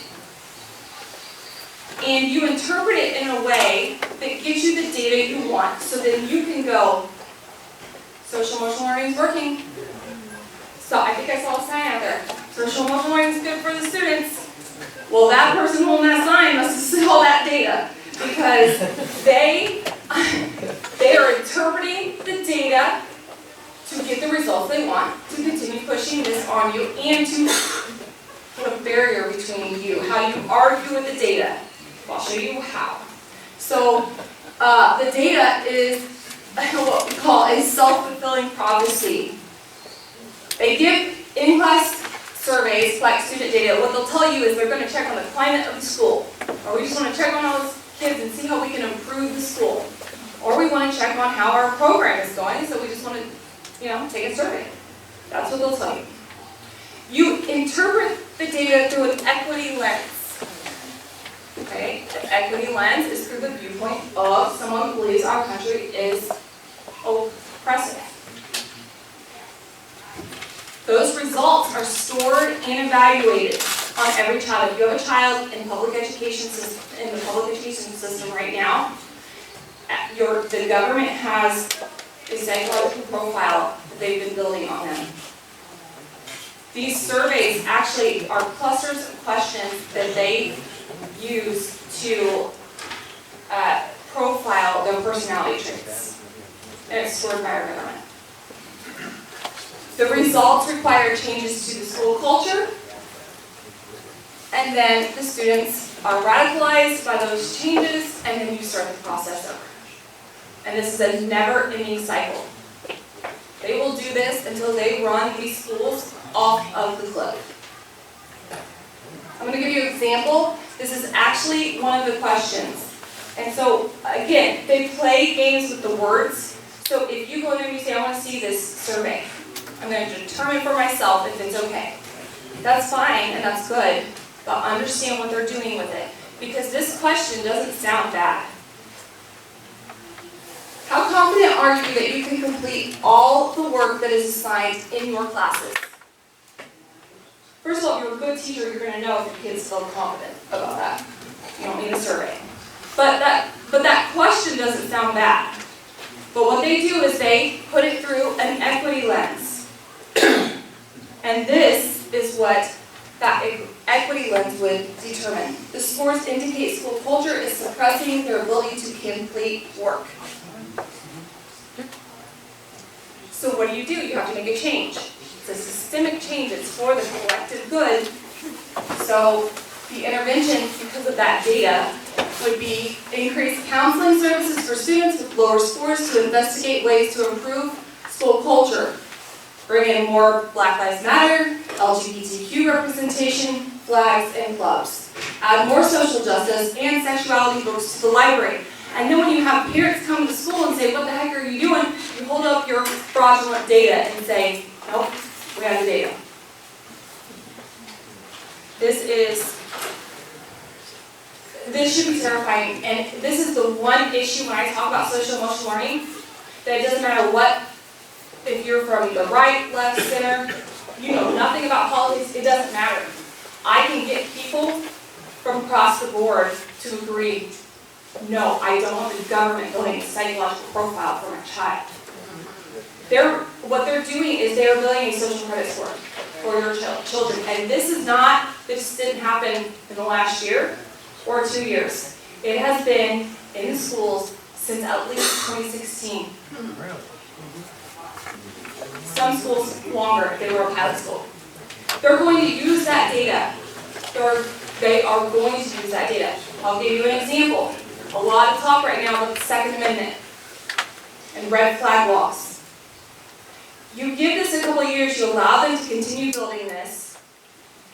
F: and you interpret it in a way that gives you the data you want, so then you can go, social emotional learning is working. So I think I saw a sign out there. Social emotional learning is good for the students. Well, that person holding that sign must have saw that data, because they are interpreting the data to get the results they want, to continue pushing this on you, and to put a barrier between you, how you argue with the data. I'll show you how. So the data is what we call a self-fulfilling prophecy. They give in-class surveys, like student data. What they'll tell you is they're going to check on the climate of the school. Or we just want to check on all those kids and see how we can improve the school. Or we want to check on how our program is going, so we just want to, take a survey. That's what they'll tell you. You interpret the data through an equity lens. Okay? The equity lens is through the viewpoint of someone who believes our country is oppressive. Those results are stored and evaluated on every child. If you have a child in public education in the public education system right now, the government has a psychological profile that they've been building on them. These surveys actually are clusters of questions that they use to profile their personality traits, and it's stored by our government. The results require changes to the school culture, and then the students are radicalized by those changes, and then you start the process over. And this is a never-ending cycle. They will do this until they run these schools off of the cliff. I'm going to give you an example. This is actually one of the questions. And so, again, they play games with the words. So if you go in there and you say, I want to see this survey, I'm going to determine for myself if it's okay. That's fine and that's good, but understand what they're doing with it. Because this question doesn't sound bad. How confident are you that you can complete all the work that is assigned in your classes? First of all, if you're a good teacher, you're going to know if your kid's still confident about that. You don't need a survey. But that question doesn't sound bad. But what they do is they put it through an equity lens. And this is what that equity lens would determine. The scores indicate school culture is suppressing their ability to complete work. So what do? You have to make a change. It's a systemic change. It's for the collective good. So the intervention, because of that data, would be increase counseling services for students with lower scores to investigate ways to improve school culture. Bring in more Black Lives Matter, LGBTQ representation, flags, and clubs. Add more social justice and sexuality books to the library. And then when you have parents come to school and say, what the heck are you doing? You hold up your fraudulent data and say, nope, we have the data. This should be terrifying. And this is the one issue when I talk about social emotional learning, that it doesn't matter what, if you're from the right, left, center, you know nothing about politics, it doesn't matter. I can get people from across the board to agree, no, I don't want the government building a psychological profile for my child. What they're doing is they're building a social credit score for your children. And this didn't happen in the last year or 2 years. It has been in the schools since at least 2016. Some schools longer, they were a pilot school. They're going to use that data. They are going to use that data. I'll give you an example. A lot of talk right now about the Second Amendment and red flag laws. You give this a couple of years, you allow them to continue building this,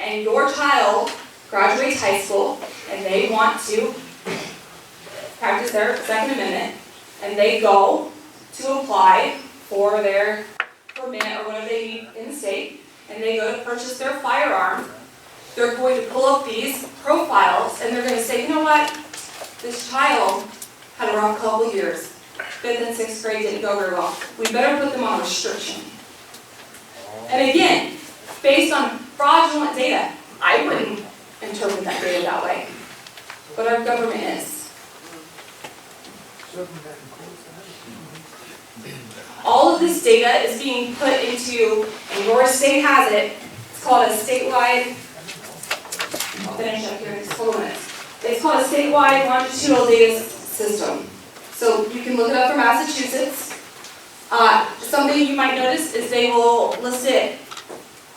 F: and your child graduates high school, and they want to practice their Second Amendment, and they go to apply for their permit or whatever they need in the state, and they go to purchase their firearm. They're going to pull up these profiles, and they're going to say, you know what, this child had a rough couple of years. 5th and 6th grade didn't go very well. We better put them on restriction. And again, based on fraudulent data, I wouldn't interpret that data that way. But our government is. All of this data is being put into, and your state has it, it's called a statewide, I'll finish up here in just a couple minutes. It's called a statewide longitudinal data system. So you can look it up for Massachusetts. Something you might notice is they will list it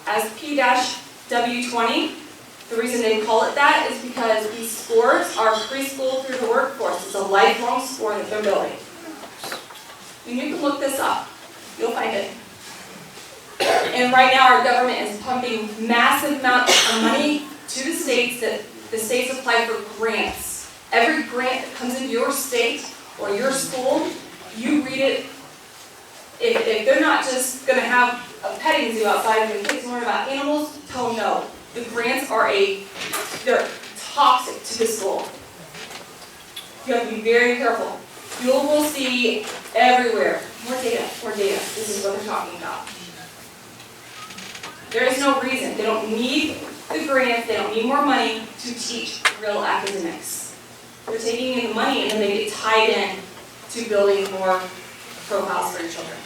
F: as P-W20. The reason they call it that is because these scores are preschool through the workforce. It's a lifelong score that they're building. And you can look this up. You'll find it. And right now our government is pumping massive amounts of money to the states that the states apply for grants. Every grant that comes into your state or your school, you read it. If they're not just going to have a petting zoo outside and the kids learn about animals, tell them no. The grants are they're toxic to the school. You have to be very careful. You will see everywhere, more data, more data. This is what they're talking about. There is no reason. They don't need the grants, they don't need more money to teach real academics. They're taking in the money and then they get tied in to building more profiles for your children.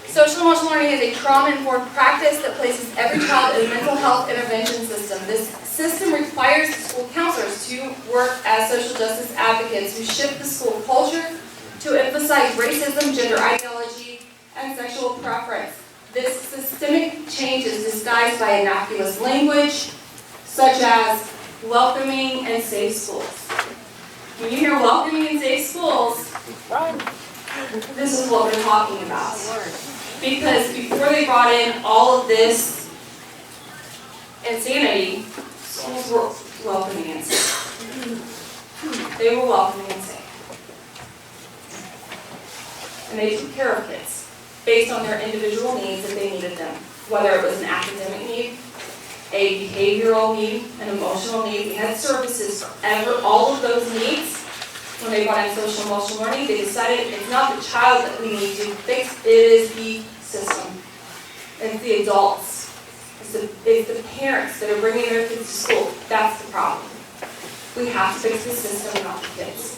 F: Social emotional learning is a trauma-informed practice that places every child in a mental health intervention system. This system requires school counselors to work as social justice advocates who shift the school culture to emphasize racism, gender ideology, and sexual preference. This systemic change is disguised by innocuous language, such as welcoming and safe schools. When you hear welcoming and safe schools, this is what we're talking about. Because before they brought in all of this insanity, schools were welcoming and safe. They were welcoming and safe. And they took care of kids based on their individual needs if they needed them. Whether it was an academic need, a behavioral need, an emotional need. We had services for all of those needs. When they brought in social emotional learning, they decided it's not the child that we need to fix, it is the system. It's the adults. It's the parents that are bringing their kids to school. That's the problem. We have to fix the system, not the kids.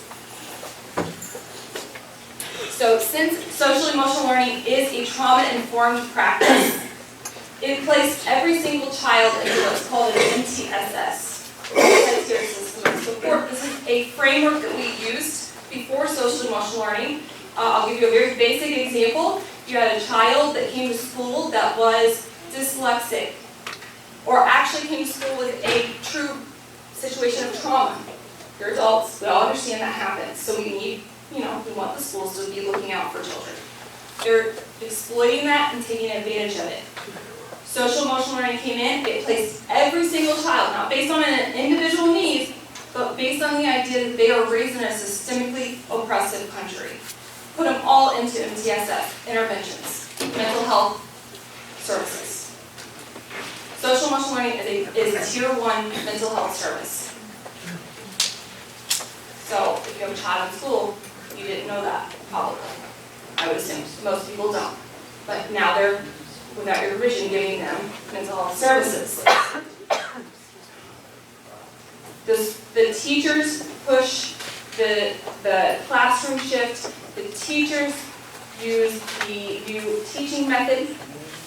F: So since social emotional learning is a trauma-informed practice, it placed every single child into what's called an MTSS. Support. This is a framework that we used before social emotional learning. I'll give you a very basic example. You had a child that came to school that was dyslexic, or actually came to school with a true situation of trauma. You're adults, we all understand that happens. So we need, we want the schools to be looking out for children. They're exploiting that and taking advantage of it. Social emotional learning came in, it placed every single child, not based on an individual need, but based on the idea that they are raised in a systemically oppressive country. Put them all into MTSS, interventions, mental health services. Social emotional learning is a tier 1 mental health service. So if you have a child in school, you didn't know that, probably. I would assume most people don't. But now they're, without your revision, giving them mental health services. The teachers push the classroom shift. The teachers use the new teaching method.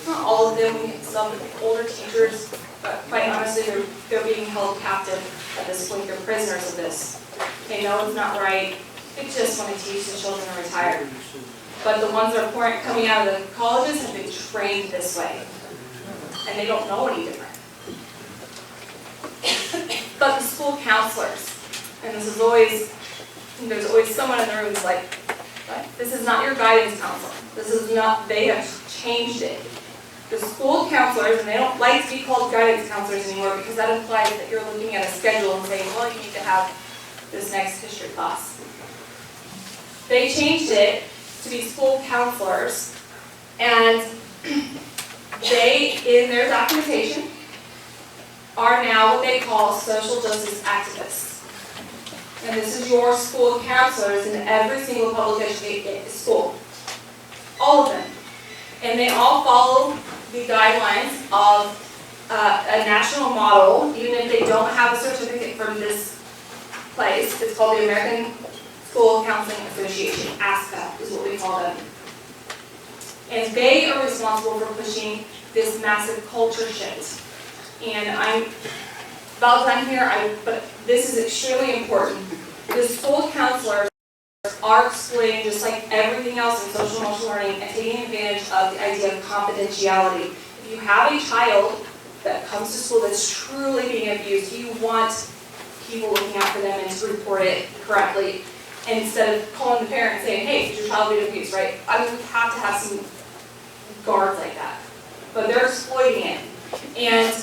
F: Not all of them, some older teachers, but quite honestly, they're being held captive at this point. They're prisoners of this. They know it's not right. They just want to teach the children to retire. But the ones that are coming out of the colleges have been trained this way. And they don't know any different. But the school counselors, and there's always someone in the room who's like, this is not your guidance counselor. This is not, they have changed it. The school counselors, and they don't like to be called guidance counselors anymore because that implies that you're looking at a schedule and saying, well, you need to have this next history class. They changed it to be school counselors, and they, in their documentation, are now what they call social justice activists. And this is your school counselors in every single public education school. All of them. And they all follow the guidelines of a national model, even if they don't have a certificate from this place. It's called the American School Counseling Association, ASCA is what we call them. And they are responsible for pushing this massive culture shift. And I'm about done here, but this is extremely important. The school counselors are exploiting, just like everything else in social emotional learning, and taking advantage of the idea of confidentiality. If you have a child that comes to school that's truly being abused, you want people looking out for them and to report it correctly, instead of calling the parent and saying, hey, did your child be abused, right? I mean, we have to have some guards like that. But they're exploiting it. And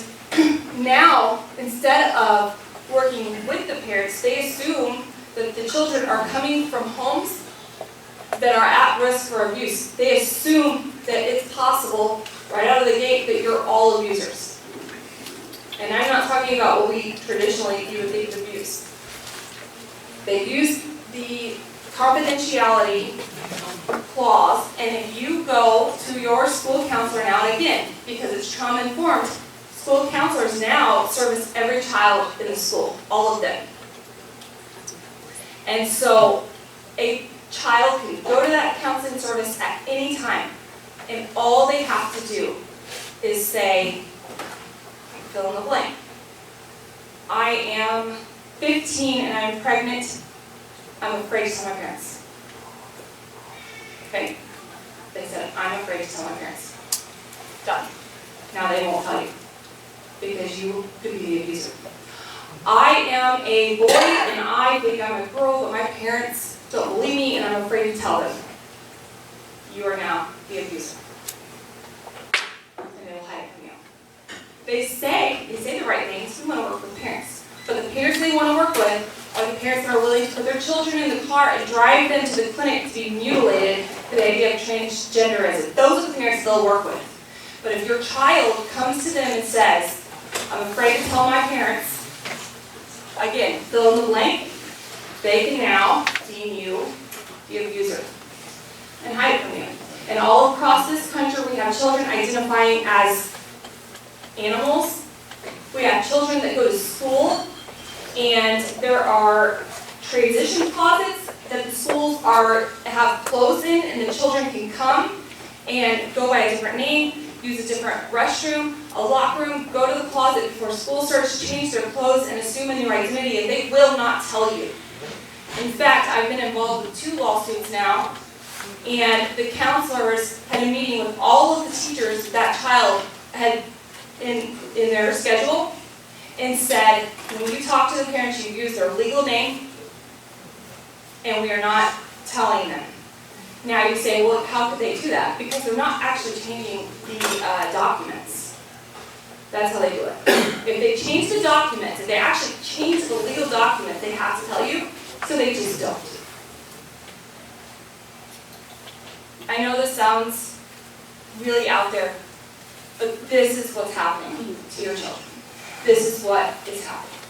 F: now, instead of working with the parents, they assume that the children are coming from homes that are at risk for abuse. They assume that it's possible, right out of the gate, that you're all abusers. And I'm not talking about what we traditionally you would think of abuse. They use the confidentiality clause, and if you go to your school counselor now, and again, because it's trauma-informed, school counselors now service every child in the school, all of them. And so a child can go to that counseling service at any time, and all they have to do is say, fill in the blank. I am 15 and I'm pregnant. I'm afraid to tell my parents. Okay? They said, I'm afraid to tell my parents. Done. Now they won't tell you, because you could be the abuser. I am a boy and I think I'm a girl, but my parents don't believe me and I'm afraid to tell them. You are now the abuser. And they'll hide it from you. They say the right things. We want to work with parents. But the parents they want to work with are the parents that are willing to put their children in the car and drive them to the clinic to be mutilated for the idea of transgenderism. Those are the parents they'll work with. But if your child comes to them and says, I'm afraid to tell my parents, again, fill in the blank, they can now deem you the abuser and hide it from you. And all across this country, we have children identifying as animals. We have children that go to school, and there are transition closets that the schools have clothes in, and the children can come and go by a different name, use a different restroom, a locker room, go to the closet before school starts, change their clothes, and assume a new identity, and they will not tell you. In fact, I've been involved with 2 lawsuits now, and the counselors had a meeting with all of the teachers that child had in their schedule, and said, when you talk to the parents, you use their legal name, and we are not telling them. Now you say, well, how could they do that? Because they're not actually changing the documents. That's how they do it. If they change the documents, if they actually change the legal document, they have to tell you, so they just don't. I know this sounds really out there, but this is what's happening to your children. This is what is happening.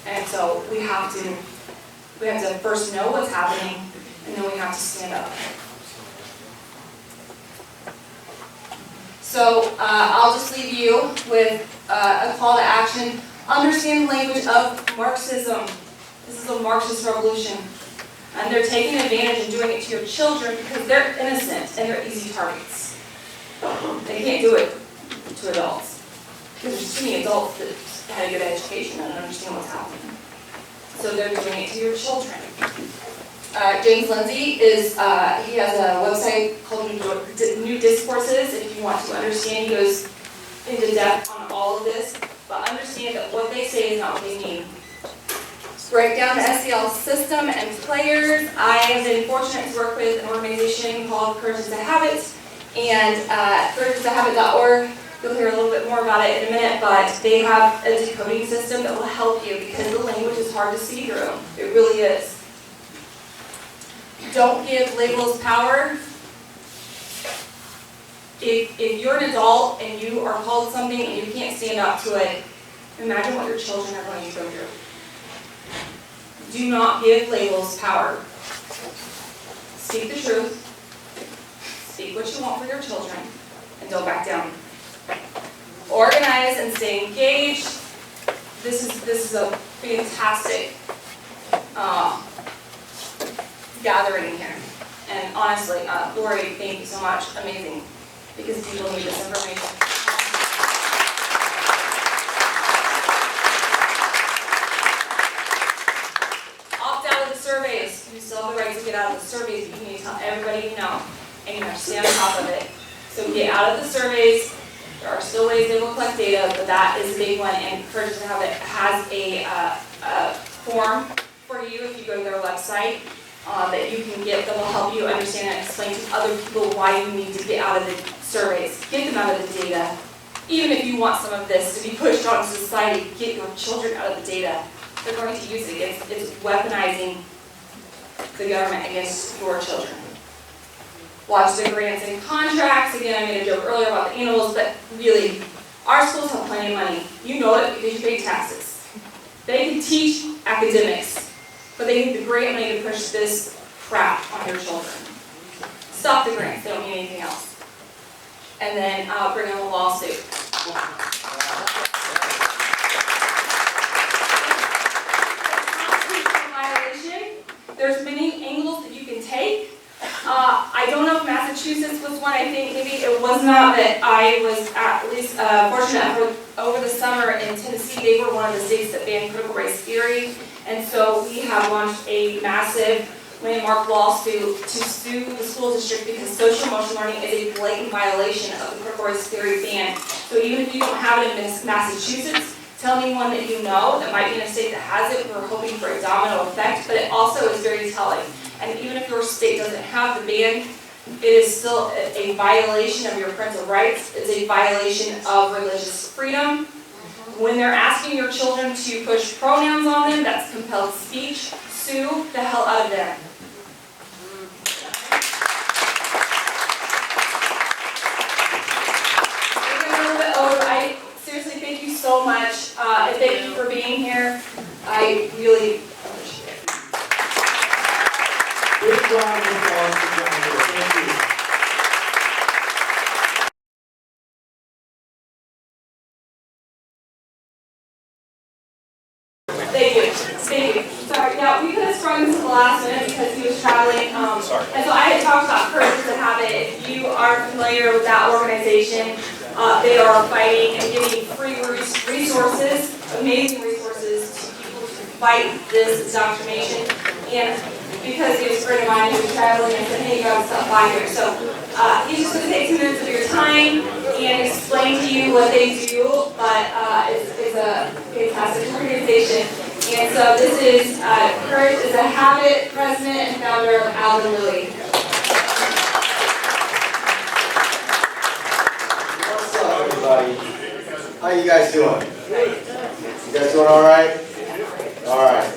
F: And so we have to first know what's happening, and then we have to stand up. So I'll just leave you with a call to action. Understand the language of Marxism. This is a Marxist revolution. And they're taking advantage and doing it to your children because they're innocent and they're easy targets. They can't do it to adults. Because there's too many adults that had a good education and understand what's happening. So they're doing it to your children. James Lindsay is, he has a website called New Discourses. If you want to understand, he goes into depth on all of this, but understand that what they say is not what they mean. Break down the SEL system and players. I have been fortunate to work with an organization called Courage is a Habit, and courageisahabit.org. You'll hear a little bit more about it in a minute, but they have a decoding system that will help you because the language is hard to see through. It really is. Don't give labels power. If you're an adult and you are called something and you can't stand up to it, imagine what your children are going to go through. Do not give labels power. Speak the truth. Speak what you want for your children, and don't back down. Organize and stay engaged. This is a fantastic gathering here. And honestly, Lori, thank you so much. Amazing. Because people need this information. Opt out of the surveys. You still have the right to get out of the surveys, but you need to tell everybody you know. And you have to stay on top of it. So get out of the surveys. There are still ways they will collect data, but that is a big one. And Courage to Have It has a form for you if you go to their website that you can get that will help you understand and explain to other people why you need to get out of the surveys. Get them out of the data. Even if you want some of this to be pushed on society, get your children out of the data. They're going to use it. It's weaponizing the government against your children. Watch the grants and contracts. Again, I made a joke earlier about the animals, but really, our schools have plenty of money. You know it because you pay taxes. They can teach academics, but they need the grant money to push this crap on your children. Stop the grants. They don't need anything else. And then bring in a lawsuit. There's many angles that you can take. I don't know if Massachusetts was one. I think maybe it was not, but I was at least fortunate over the summer in Tennessee. They were one of the states that banned critical race theory. And so we have launched a massive landmark lawsuit to sue the school district because social emotional learning is a blatant violation of the critical race theory ban. So even if you don't have it in Massachusetts, tell me one that you know that might be in a state that has it. We're hoping for a domino effect, but it also is very telling. And even if your state doesn't have the ban, it is still a violation of your parental rights. It's a violation of religious freedom. When they're asking your children to push pronouns on them, that's compelled speech. Sue the hell out of them. I seriously thank you so much. And thank you for being here. I really appreciate it.
A: Good job, Ms. Lawrence. Thank you.
F: Thank you. Thank you. Sorry. Now, we could have sprung this to the last minute because he was traveling.
E: Sorry.
F: And so I had talked about Courage is a Habit. If you are familiar with that organization, they are fighting and giving free resources, amazing resources to people to fight this indoctrination. And because he was a friend of mine who was traveling, I said, hey, you gotta stop by here. So he's just going to take 2 minutes of your time and explain to you what they do, but it's a fantastic organization. And so this is Courage is a Habit president and founder of Alvin.
G: What's up, everybody? How you guys doing? You guys doing all right? All right.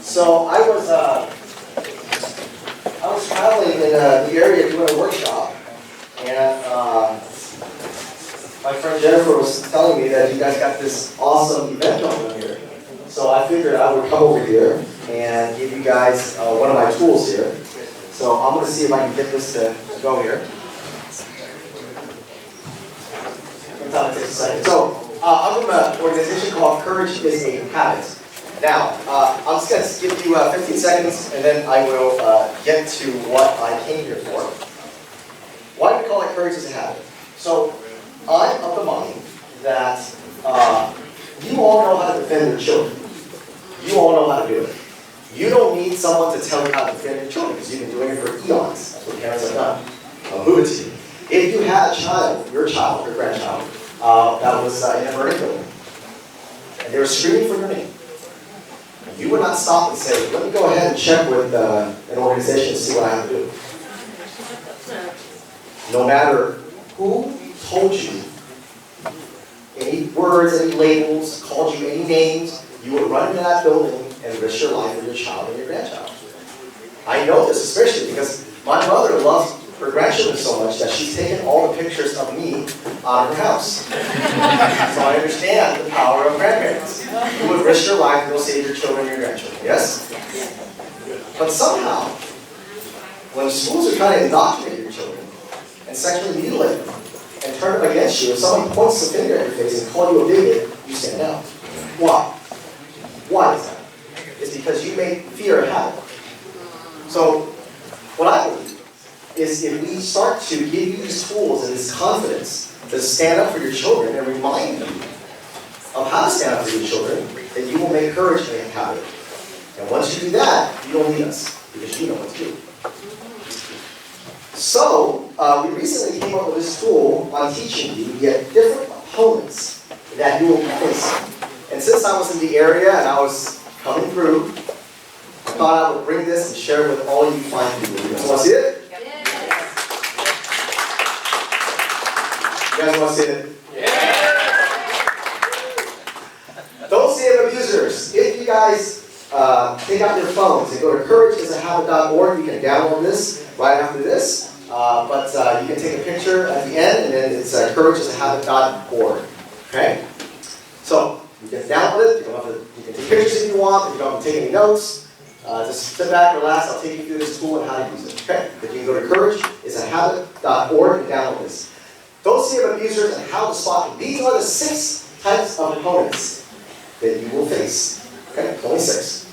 G: So I was traveling in the area doing a workshop, and my friend Jennifer was telling me that you guys got this awesome event going here. So I figured I would come over here and give you guys one of my tools here. So I'm going to see if I can get this to go here. It takes a second. So I'm from an organization called Courage is a Habit. Now, I'm just going to give you 15 seconds, and then I will get to what I came here for. Why do we call it Courage is a Habit? So, I'm of the mind that you all know how to defend your children. You all know how to do it. You don't need someone to tell you how to defend your children because you've been doing it for eons. That's what parents have done. I'll move it to you. If you had a child, your grandchild, that was in a burning building, and they were screaming for your name, you would not stop and say, let me go ahead and check with an organization to see what I have to do. No matter who told you any words, any labels, called you any names, you would run into that building and risk your life for your child and your grandchild. I know this especially because my mother loves her grandchildren so much that she's taken all the pictures of me out of her house. So I understand the power of grandparents. You would risk your life and go save your children and your grandchildren, yes? But somehow, when schools are trying to indoctrinate your children and sexually mutilate them and turn them against you, if someone points a finger at your face and calls you a bigot, you stand down. Why? Why is that? It's because you made fear a habit. So, what I believe is if we start to give you these tools and this confidence to stand up for your children and remind them of how to stand up for your children, then you will make courage a habit. And once you do that, you don't need us because you know what to do. So, we recently came up with this tool on teaching you yet different opponents that you will be facing. And since I was in the area and I was coming through, I thought I would bring this and share it with all you fine people. You guys want to see it? You guys want to see it? Yeah. Don't see it, abusers. If you guys take out your phones and go to courageisahabit.org, you can download this right after this. But you can take a picture at the end, and then it's courageisahabit.org. Okay? So, you can download it. You can take pictures if you want. If you don't have to take any notes, just sit back, relax. I'll take you through this tool and how to use it. Okay? But you can go to courageisahabit.org and download this. Don't see of abusers and how to spot them. These are the 6 types of opponents that you will face. Okay, only 6.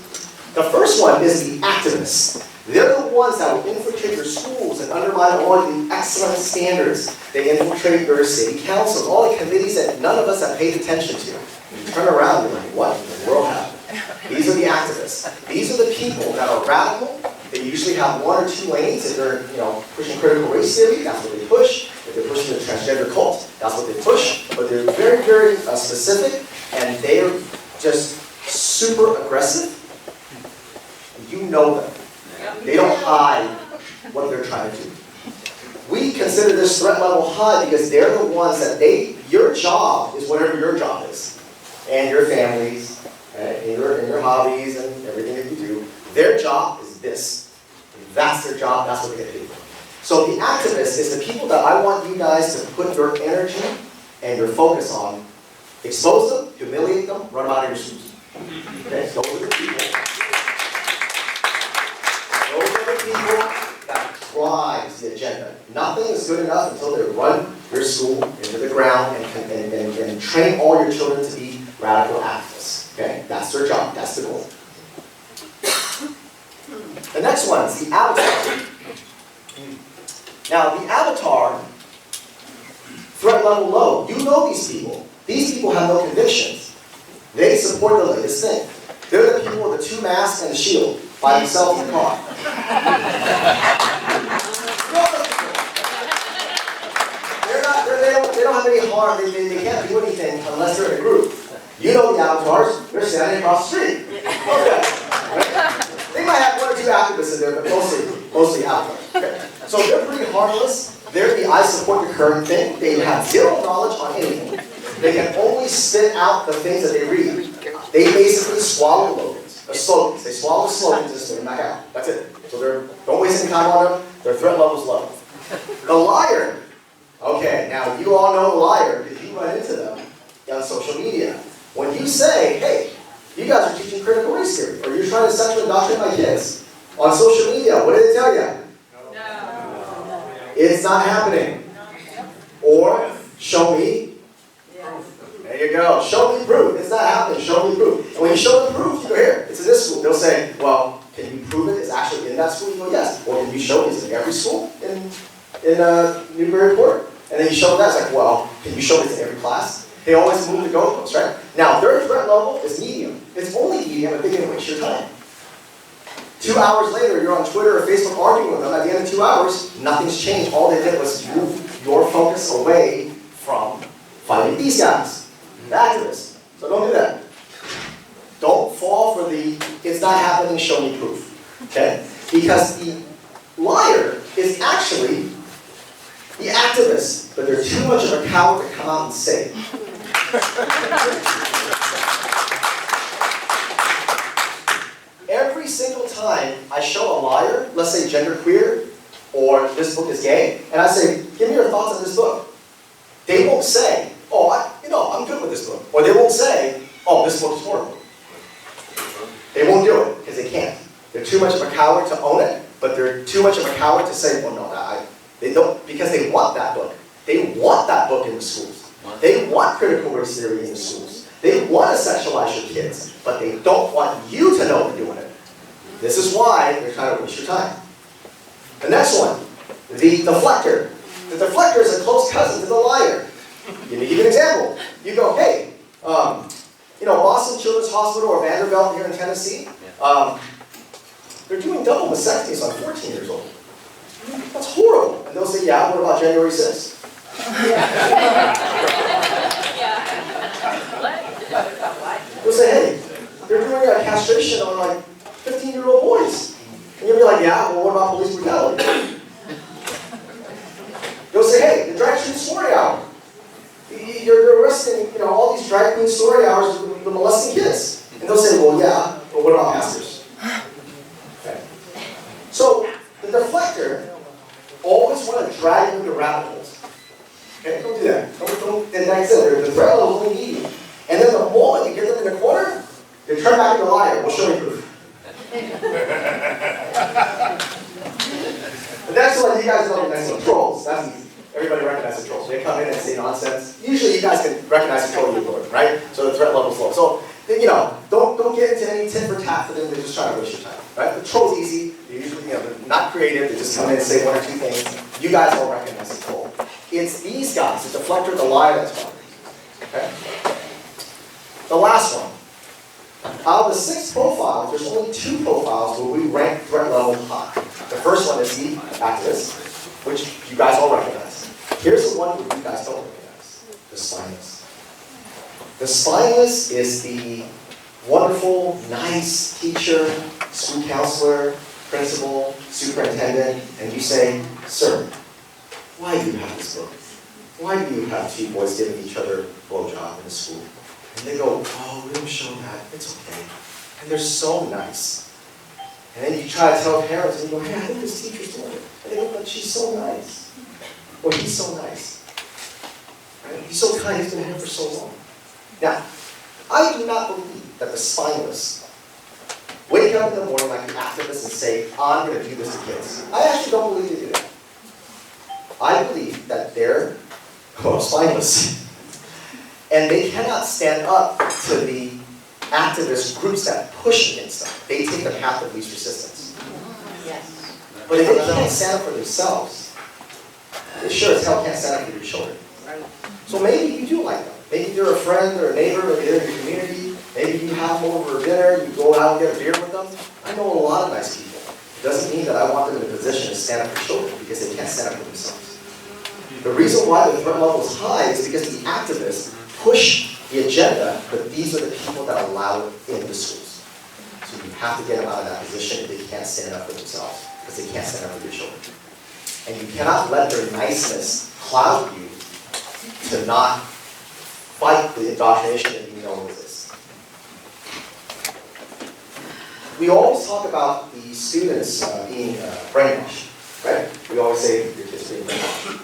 G: The first one is the activists. They're the ones that will infiltrate your schools and undermine all the excellent standards. They infiltrate your city councils, all the committees that none of us have paid attention to. You turn around and you're like, what in the world happened? These are the activists. These are the people that are radical. They usually have 1 or 2 lanes. If they're pushing critical race theory, that's what they push. If they're pushing the transgender cult, that's what they push. But they're very, very specific, and they're just super aggressive. You know them. They don't hide what they're trying to do. We consider this threat level high because they're the ones that your job is whatever your job is. And your families, and your hobbies, and everything that you do. Their job is this. That's their job, that's what they get paid for. So the activist is the people that I want you guys to put your energy and your focus on. Expose them, humiliate them, run them out of your schools. Okay, those are the people. Those are the people that drives the agenda. Nothing is good enough until they run your school into the ground and train all your children to be radical activists. Okay, that's their job, that's the goal. The next one is the avatar. Now, the avatar, threat level low. You know these people. These people have no convictions. They support the latest thing. They're the people with the 2 masks and the shield by themselves in the car. They don't have any harm. They can't do anything unless they're in a group. You know the avatars. They're standing across the street. Okay. They might have 1 or 2 activists in there, but mostly avatars. Okay. So they're pretty harmless. They're the I support the current thing. They have 0 knowledge on anything. They can only spit out the things that they read. They basically swallow slogans. They swallow slogans and spit them back out. That's it. So don't waste any time on them. Their threat level is low. The liar. Okay, now you all know the liar because you run into them on social media. When you say, hey, you guys are teaching critical race theory, or you're trying to sexually indoctrinate my kids on social media, what did they tell you? No. It's not happening. Or, show me. There you go. Show me proof. It's not happening. Show me proof. And when you show them proof, you go here. It's in this school. They'll say, well, can you prove it? It's actually in that school? You go, yes. Or can you show it? It's in every school in Newburyport? And then you show them that. It's like, well, can you show it in every class? They always move the goalposts, right? Now, their threat level is medium. It's only medium if they can waste your time. 2 hours later, you're on Twitter or Facebook arguing with them. At the end of 2 hours, nothing's changed. All they did was move your focus away from fighting these guys, the activists. So don't do that. Don't fall for the, it's not happening, show me proof. Okay? Because the liar is actually the activist, but they're too much of a coward to come out and say it. Every single time I show a liar, let's say genderqueer, or this book is gay, and I say, give me your thoughts on this book. They won't say, oh, I'm good with this book. Or they won't say, oh, this book is horrible. They won't do it, because they can't. They're too much of a coward to own it, but they're too much of a coward to say, well, no, they don't, because they want that book. They want that book in the schools. They want critical race theory in the schools. They want to sexualize your kids, but they don't want you to know they're doing it. This is why they're trying to waste your time. The next one, the deflector. The deflector is a close cousin to the liar. Give me an example. You go, hey, Boston Children's Hospital or Vanderbilt here in Tennessee, they're doing double mastectomies on 14 years old. That's horrible. And they'll say, yeah, what about January 6th? They'll say, hey, they're doing a castration on like 15-year-old boys. And you'll be like, yeah, well, what about police brutality? They'll say, hey, the drag queen story hour. You're arresting, all these drag queen story hours with molesting kids. And they'll say, well, yeah, but what about pastors? Okay. So, the deflector always want to drag you into rabbit holes. Okay, don't do that. Don't, and like I said, the threat level is only medium. And then the moment you get them in the corner, they turn back into a liar. We'll show you proof. The next one, you guys know the next one, trolls. That's easy. Everybody recognizes trolls. They come in and say nonsense. Usually you guys can recognize a troll you ignore, right? So the threat level is low. So, don't get into any tit for tat for them. They're just trying to waste your time, right? The troll's easy. They're usually, they're not creative. They just come in and say one or two things. You guys all recognize the troll. It's these guys, the deflector, the liar, that's talking. Okay? The last one. Out of the 6 profiles, there's only 2 profiles where we rank threat level high. The first one is the activist, which you guys all recognize. Here's the one that you guys don't recognize, the spineless. The spineless is the wonderful, nice teacher, school counselor, principal, superintendent, and you say, sir, why do you have this book? Why do you have 2 boys giving each other a blowjob in the school? And they go, oh, we don't show that, it's okay. And they're so nice. And then you try to tell parents, and you go, hey, I think this teacher's doing it. And they go, but she's so nice. Or he's so nice. Right? He's so kind, he's been here for so long. Now, I do not believe that the spineless wake up in the morning like the activists and say, I'm going to do this to kids. I actually don't believe they do that. I believe that they're spineless. And they cannot stand up to the activist groups that push against them. They take the path of least resistance.
C: Yes.
G: But if they can't stand up for themselves, they sure as hell can't stand up for your children. So maybe you do like them. Maybe they're a friend or a neighbor or they're in your community. Maybe you have them over for dinner, you go out and get a beer with them. I know a lot of nice people. It doesn't mean that I want them in a position to stand up for children because they can't stand up for themselves. The reason why the threat level is high is because the activists push the agenda, but these are the people that allow it in the schools. So you have to get them out of that position if they can't stand up for themselves, because they can't stand up for their children. And you cannot let their niceness cloud you to not fight the indoctrination that you know exists. We always talk about the students being brainwashed, right? We always say your kids are being brainwashed.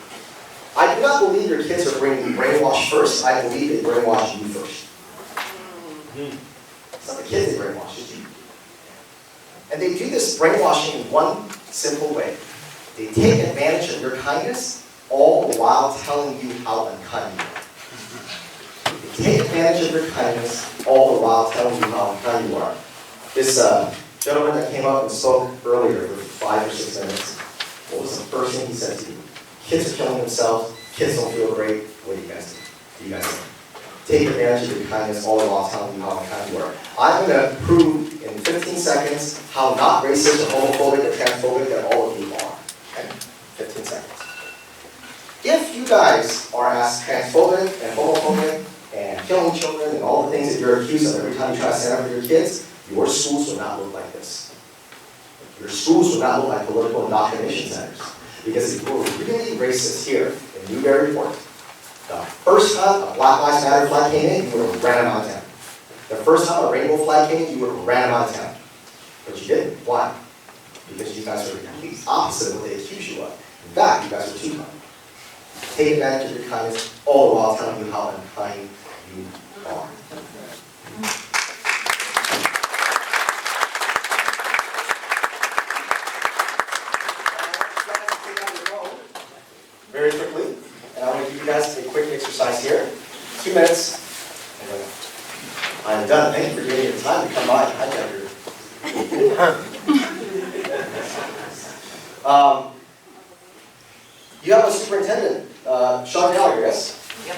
G: I do not believe your kids are being brainwashed first. I believe they brainwash you first. It's not the kids they brainwash, it's you. And they do this brainwashing in one simple way. They take advantage of your kindness, all the while telling you how unkind you are. They take advantage of your kindness, all the while telling you how unkind you are. This gentleman that came up and spoke earlier for 5 or 6 minutes, what was the first thing he said to you? Kids are killing themselves, kids don't feel great, what do you guys do? take advantage of your kindness all along telling you how kind you are. I'm going to prove in 15 seconds how not racist or homophobic or transphobic that all of you are. Okay? 15 seconds. If you guys are as transphobic and homophobic and killing children and all the things that you're accused of every time you try to stand up for your kids, your schools will not look like this. Your schools will not look like political indoctrination centers. Because if you were really racist here in Newburyport, the first time a Black Lives Matter flag came in, you would have ran them out of town. The first time a rainbow flag came in, you would have ran them out of town. But you didn't. Why? Because you guys are the complete opposite of what they accuse you of. In fact, you guys are too kind. Take advantage of your kindness all the while telling you how unkind you are. Very quickly, and I'm going to give you guys a quick exercise here. 2 minutes, and then I'm done. Thank you for giving me the time to come by and hijack your. You have a superintendent, Sean Gallagher, yes? Yep.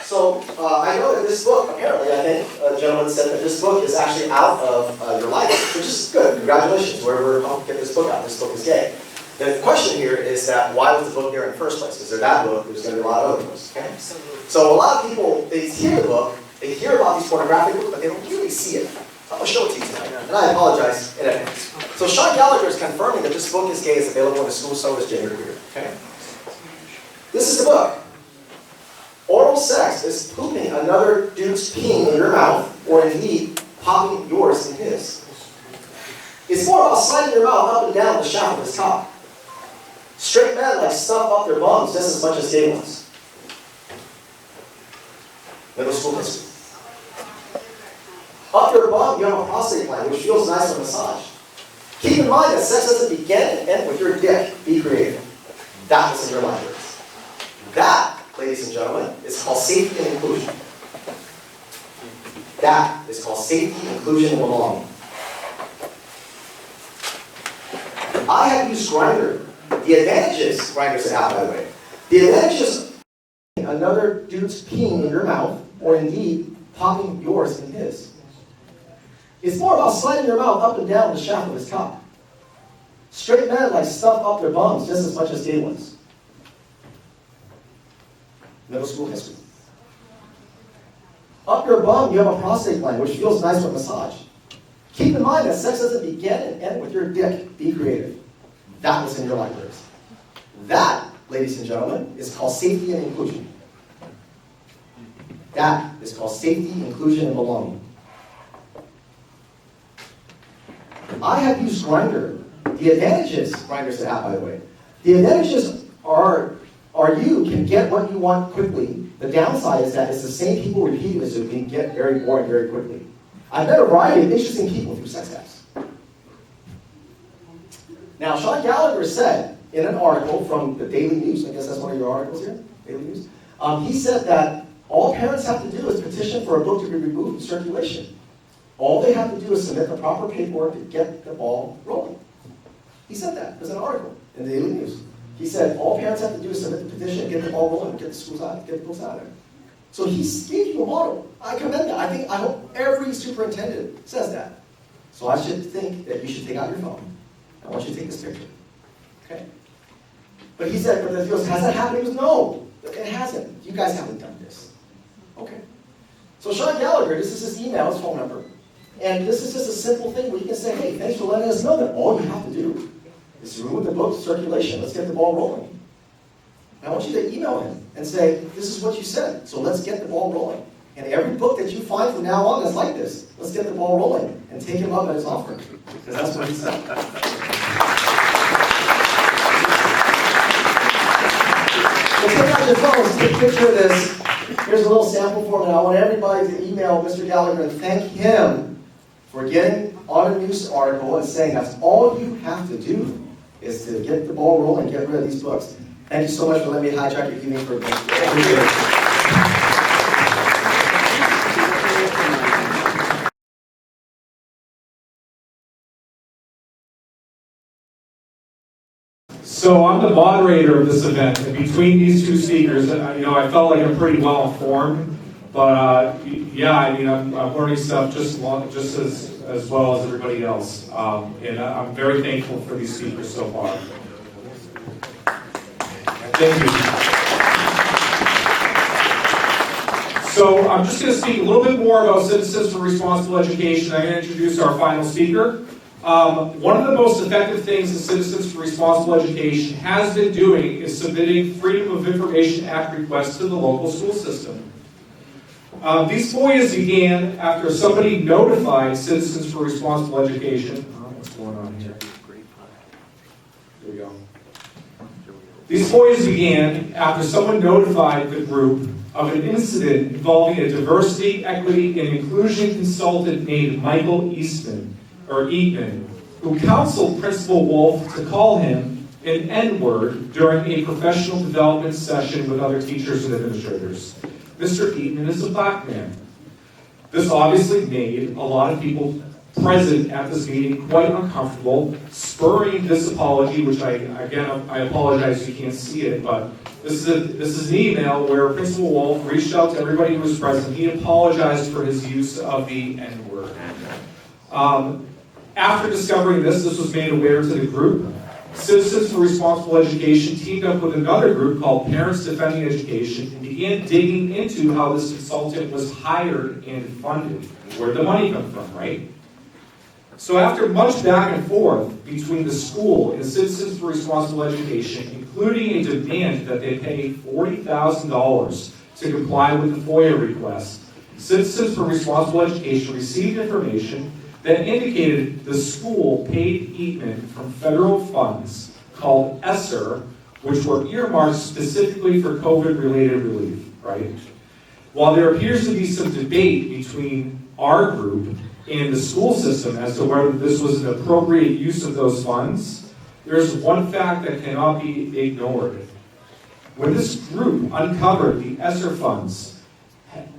G: So I know that this book, apparently, I think a gentleman said that this book is actually out of your library, which is good. Congratulations, whoever helped get this book out. This book is gay. The question here is that why was the book there in the first place? Because there's that book, there's going to be a lot of other books, okay? So a lot of people, they hear the book, they hear about these pornographic books, but they don't really see it. I'm going to show it to you tonight, and I apologize in advance. So Sean Gallagher is confirming that this book is gay, it's available in the school, so is genderqueer, okay? This is the book. Oral sex is pooping another dude's peen in your mouth, or indeed, popping yours in his. It's more about sliding your mouth up and down the shaft of his cock. Straight men like stuff up their bums just as much as gay ones. Middle school history. Up your bum, you have a prostate gland, which feels nice on massage. Keep in mind that sex doesn't begin and end with your dick. Be creative. That was in your libraries. That, ladies and gentlemen, is called safety and inclusion. That is called safety, inclusion, and belonging. I have used Grindr. The advantages, Grindr's an app, by the way. The advantages, another dude's peeing in your mouth, or indeed, popping yours in his. It's more about sliding your mouth up and down the shaft of his cock. Straight men like stuff up their bums just as much as gay ones. Middle school history. Up your bum, you have a prostate gland, which feels nice with massage. Keep in mind that sex doesn't begin and end with your dick. Be creative. That was in your libraries. That, ladies and gentlemen, is called safety and inclusion. That is called safety, inclusion, and belonging. I have used Grindr. The advantages, Grindr's an app, by the way. The advantages are you can get what you want quickly. The downside is that it's the same people repeating this, so you can get very boring very quickly. I've met a variety of interesting people through sex apps. Now, Sean Gallagher said in an article from the Daily News, I guess that's one of your articles here, Daily News, he said that all parents have to do is petition for a book to be removed from circulation. All they have to do is submit the proper paperwork to get the ball rolling. He said that. There's an article in the Daily News. He said all parents have to do is submit the petition and get the ball rolling, get the schools out, get the books out of there. So he gave you a model. I commend that. I hope every superintendent says that. So I should think that you should take out your phone. I want you to take this picture. Okay? But he said, but he goes, has that happened? He goes, no, it hasn't. You guys haven't done this. Okay. So Sean Gallagher, this is his email, his phone number. And this is just a simple thing where you can say, hey, thanks for letting us know that all you have to do is to remove the book to circulation. Let's get the ball rolling. I want you to email him and say, this is what you said, so let's get the ball rolling. And every book that you find from now on that's like this, let's get the ball rolling and take him up at his offer. Because that's what he said. So take out your phones, take a picture of this. Here's a little sample form, and I want everybody to email Mr. Gallagher and thank him for getting on a news article and saying that's all you have to do is to get the ball rolling, get rid of these books. Thank you so much for letting me hijack your evening for a minute.
A: So I'm the moderator of this event, and between these two speakers, I felt like I'm pretty well informed. But yeah, I'm learning stuff just as well as everybody else, and I'm very thankful for these speakers so far. Thank you. So I'm just going to speak a little bit more about Citizens for Responsible Education. I'm going to introduce our final speaker. One of the most effective things that Citizens for Responsible Education has been doing is submitting Freedom of Information Act requests to the local school system. These FOIAs began after somebody notified Citizens for Responsible Education. What's going on here? There we go. These FOIAs began after someone notified the group of an incident involving a diversity, equity, and inclusion consultant named Michael Eastman, who counseled Principal Wolf to call him an N-word during a professional development session with other teachers and administrators. Mr. Eastman is a black man. This obviously made a lot of people present at this meeting quite uncomfortable, spurring this apology, which I apologize if you can't see it, but this is an email where Principal Wolf reached out to everybody who was present. He apologized for his use of the N-word. After discovering this was made aware to the group. Citizens for Responsible Education teamed up with another group called Parents Defending Education and began digging into how this consultant was hired and funded. Where'd the money come from, right? So after much back and forth between the school and Citizens for Responsible Education, including a demand that they pay $40,000 to comply with the FOIA request, Citizens for Responsible Education received information that indicated the school paid Eatman from federal funds called ESSER, which were earmarked specifically for COVID-related relief, right? While there appears to be some debate between our group and the school system as to whether this was an appropriate use of those funds, there's one fact that cannot be ignored. When this group uncovered the ESSER funds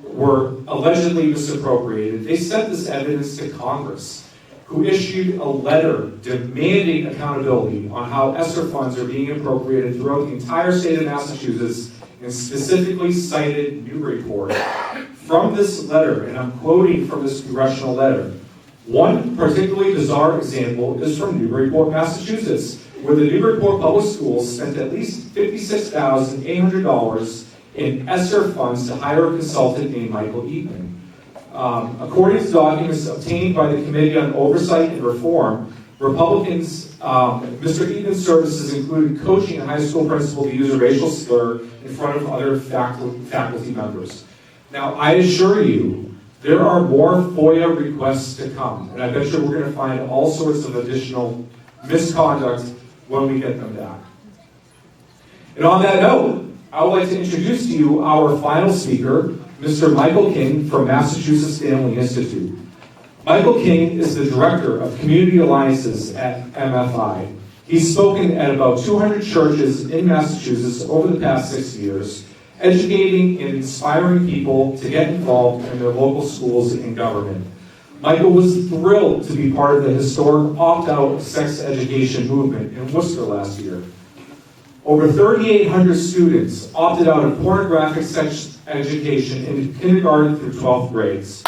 A: were allegedly misappropriated, they sent this evidence to Congress, who issued a letter demanding accountability on how ESSER funds are being appropriated throughout the entire state of Massachusetts, and specifically cited Newburyport. From this letter, and I'm quoting from this congressional letter, one particularly bizarre example is from Newburyport, Massachusetts, where the Newburyport Public Schools spent at least $56,800 in ESSER funds to hire a consultant named Michael Eastman. According to documents obtained by the Committee on Oversight and Reform, Republicans, Mr. Eastman's services included coaching a high school principal to use a racial slur in front of other faculty members. Now, I assure you, there are more FOIA requests to come, and I bet you we're going to find all sorts of additional misconduct when we get them back. And on that note, I would like to introduce to you our final speaker, Mr. Michael King from Massachusetts Family Institute. Michael King is the Director of Community Alliances at MFI. He's spoken at about 200 churches in Massachusetts over the past 6 years, educating and inspiring people to get involved in their local schools and government. Michael was thrilled to be part of the historic opt-out sex education movement in Worcester last year. Over 3,800 students opted out of pornographic sex education in kindergarten through 12th grades.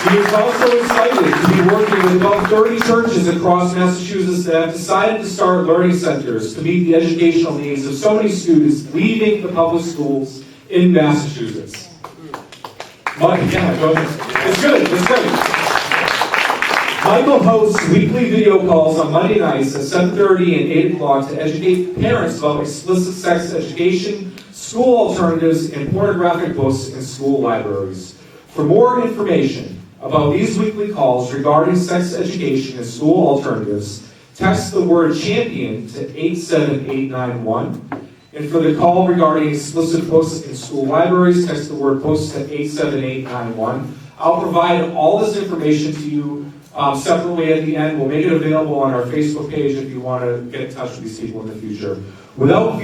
A: He is also excited to be working with about 30 churches across Massachusetts that have decided to start learning centers to meet the educational needs of so many students leaving the public schools in Massachusetts. Yeah, go ahead. It's good, it's great. Michael hosts weekly video calls on Monday nights at 7:30 and 8 o'clock to educate parents about explicit sex education, school alternatives, and pornographic books in school libraries. For more information about these weekly calls regarding sex education and school alternatives, text the word champion to 87891. And for the call regarding explicit books in school libraries, text the word books to 87891. I'll provide all this information to you separately at the end. We'll make it available on our Facebook page if you want to get in touch with these people in the future. Without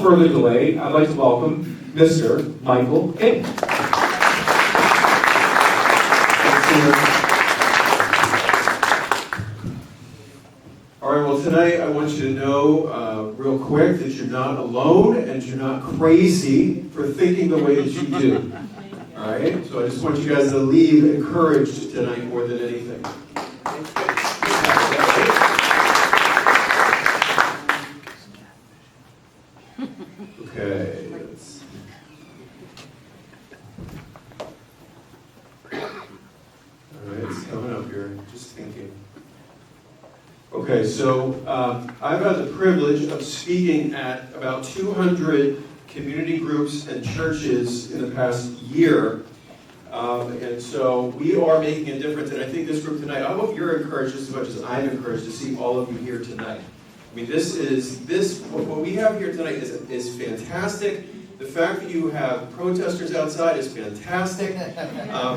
A: further delay, I'd like to welcome Mr. Michael King.
H: tonight I want you to know real quick that you're not alone and you're not crazy for thinking the way that you do. All right? So I just want you guys to leave encouraged tonight more than anything. Okay. All right, it's coming up here. Just thinking. Okay, so I've had the privilege of speaking at about 200 community groups and churches in the past year. And so we are making a difference, and I think this group tonight, I hope you're encouraged just as much as I'm encouraged to see all of you here tonight. I mean, what we have here tonight is fantastic. The fact that you have protesters outside is fantastic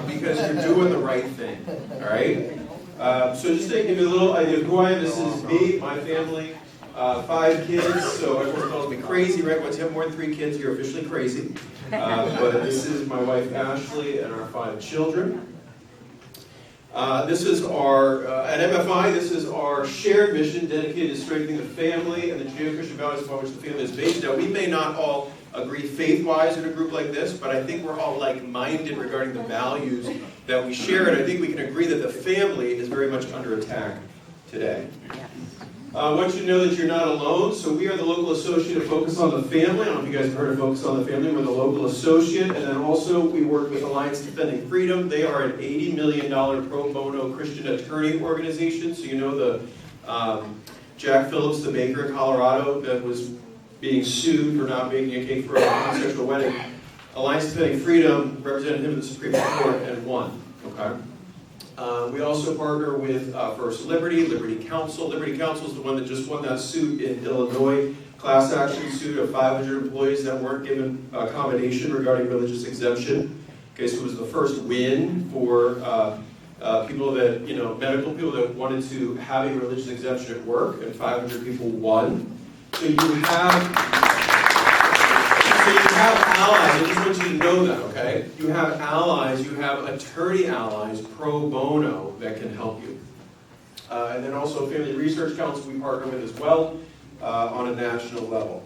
H: because you're doing the right thing, all right? So just to give you a little idea of who I am, this is me, my family, 5 kids, so everyone calls me crazy, right? Once you have more than 3 kids, you're officially crazy. But this is my wife Ashley and our 5 children. This is our, at MFI, this is our shared mission dedicated to strengthening the family and the Judeo-Christian values upon which the family is based. Now, we may not all agree faith-wise in a group like this, but I think we're all like-minded regarding the values that we share, and I think we can agree that the family is very much under attack today. I want you to know that you're not alone. So we are the local associate of Focus on the Family. I don't know if you guys have heard of Focus on the Family. We're the local associate. And then also we work with Alliance Defending Freedom. They are an $80 million pro bono Christian attorney organization. So you know the Jack Phillips, the baker in Colorado that was being sued for not baking a cake for a homosexual wedding. Alliance Defending Freedom represented him in the Supreme Court and won. Okay. We also partner with First Liberty, Liberty Counsel. Liberty Counsel is the one that just won that suit in Illinois, class action suit of 500 employees that weren't given accommodation regarding religious exemption. Okay, so it was the first win for people that, medical people that wanted to have a religious exemption at work, and 500 people won. So you have allies. I just want you to know that, okay? You have allies, you have attorney allies pro bono that can help you. And then also Family Research Council we partner with as well on a national level.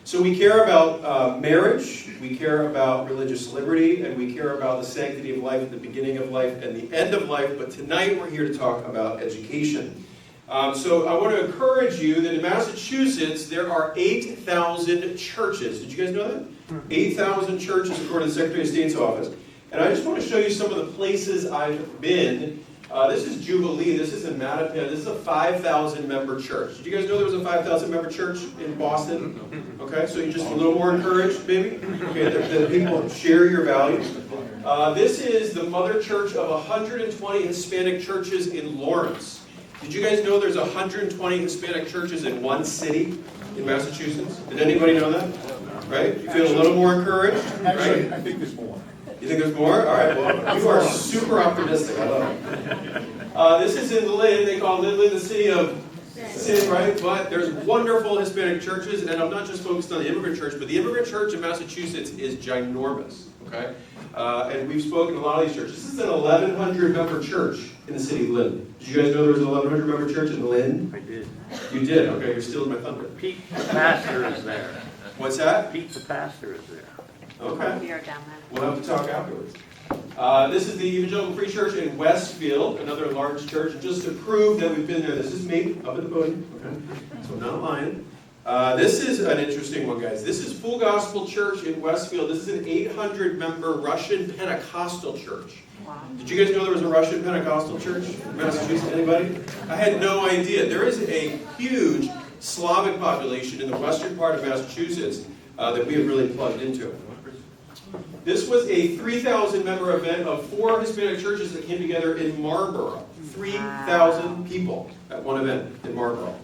H: So we care about marriage, we care about religious liberty, and we care about the sanctity of life at the beginning of life and the end of life. But tonight we're here to talk about education. So I want to encourage you that in Massachusetts there are 8,000 churches. Did you guys know that? 8,000 churches according to the Secretary of State's office. And I just want to show you some of the places I've been. This is Jubilee. This is in Mattapan. This is a 5,000 member church. Did you guys know there was a 5,000 member church in Boston? Okay, so you're just a little more encouraged, maybe? Okay, that people share your values. This is the mother church of 120 Hispanic churches in Lawrence. Did you guys know there's 120 Hispanic churches in one city in Massachusetts? Did anybody know that? Right? You feel a little more encouraged? Right?
B: I think there's more.
H: You think there's more? All right, well, you are super optimistic. I love it. This is in Lynn. They call Lynn the city of sin, right? But there's wonderful Hispanic churches, and I'm not just focused on the immigrant church, but the immigrant church in Massachusetts is ginormous, okay? And we've spoken to a lot of these churches. This is an 1,100 member church in the city of Lynn. Did you guys know there was an 1,100 member church in Lynn?
D: I did.
H: You did? Okay, you're stealing my thunder.
D: Pete the pastor is there.
H: What's that?
D: Pete the pastor is there.
H: Okay.
I: We are down there.
H: We'll have to talk afterwards. This is the Evangelical Free Church in Westfield, another large church. And just to prove that we've been there, this is me up at the podium. Okay. So I'm not lying. This is an interesting one, guys. This is Full Gospel Church in Westfield. This is an 800-member Russian Pentecostal church.
I: Wow.
H: Did you guys know there was a Russian Pentecostal church in Massachusetts? Anybody? I had no idea. There is a huge Slavic population in the western part of Massachusetts that we have really plugged into. This was a 3,000-member event of 4 Hispanic churches that came together in Marlborough. 3,000 people at one event in Marlborough.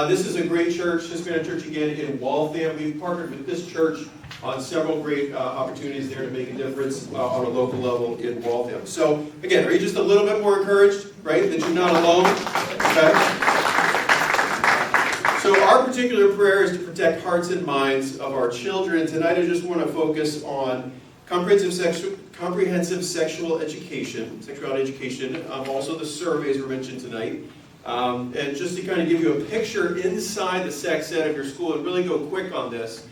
H: This is a great church, Hispanic church again in Waltham. We've partnered with this church on several great opportunities there to make a difference on a local level in Waltham. So again, are you just a little bit more encouraged, right, that you're not alone? Okay. So our particular prayer is to protect hearts and minds of our children. Tonight I just want to focus on comprehensive sexual education, sexuality education. Also the surveys were mentioned tonight. And just to kind of give you a picture inside the sex ed of your school and really go quick on this.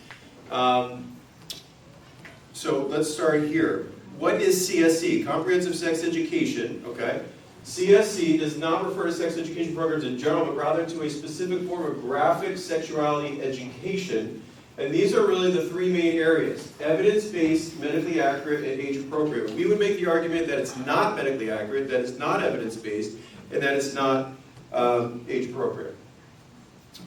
H: So let's start here. What is CSE? Comprehensive Sex Education, okay? CSE does not refer to sex education programs in general, but rather to a specific form of graphic sexuality education. And these are really the three main areas: evidence-based, medically accurate, and age-appropriate. We would make the argument that it's not medically accurate, that it's not evidence-based, and that it's not age-appropriate.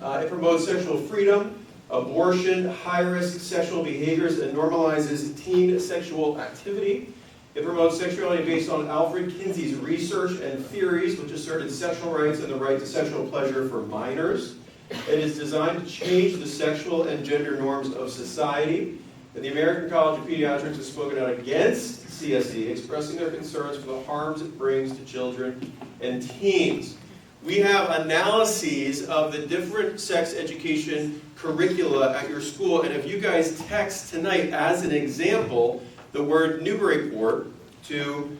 H: It promotes sexual freedom, abortion, high-risk sexual behaviors, and normalizes teen sexual activity. It promotes sexuality based on Alfred Kinsey's research and theories, which asserted sexual rights and the right to sexual pleasure for minors. It is designed to change the sexual and gender norms of society. And the American College of Pediatrics has spoken out against CSE, expressing their concerns for the harms it brings to children and teens. We have analyses of the different sex education curricula at your school, and if you guys text tonight as an example the word Newburyport to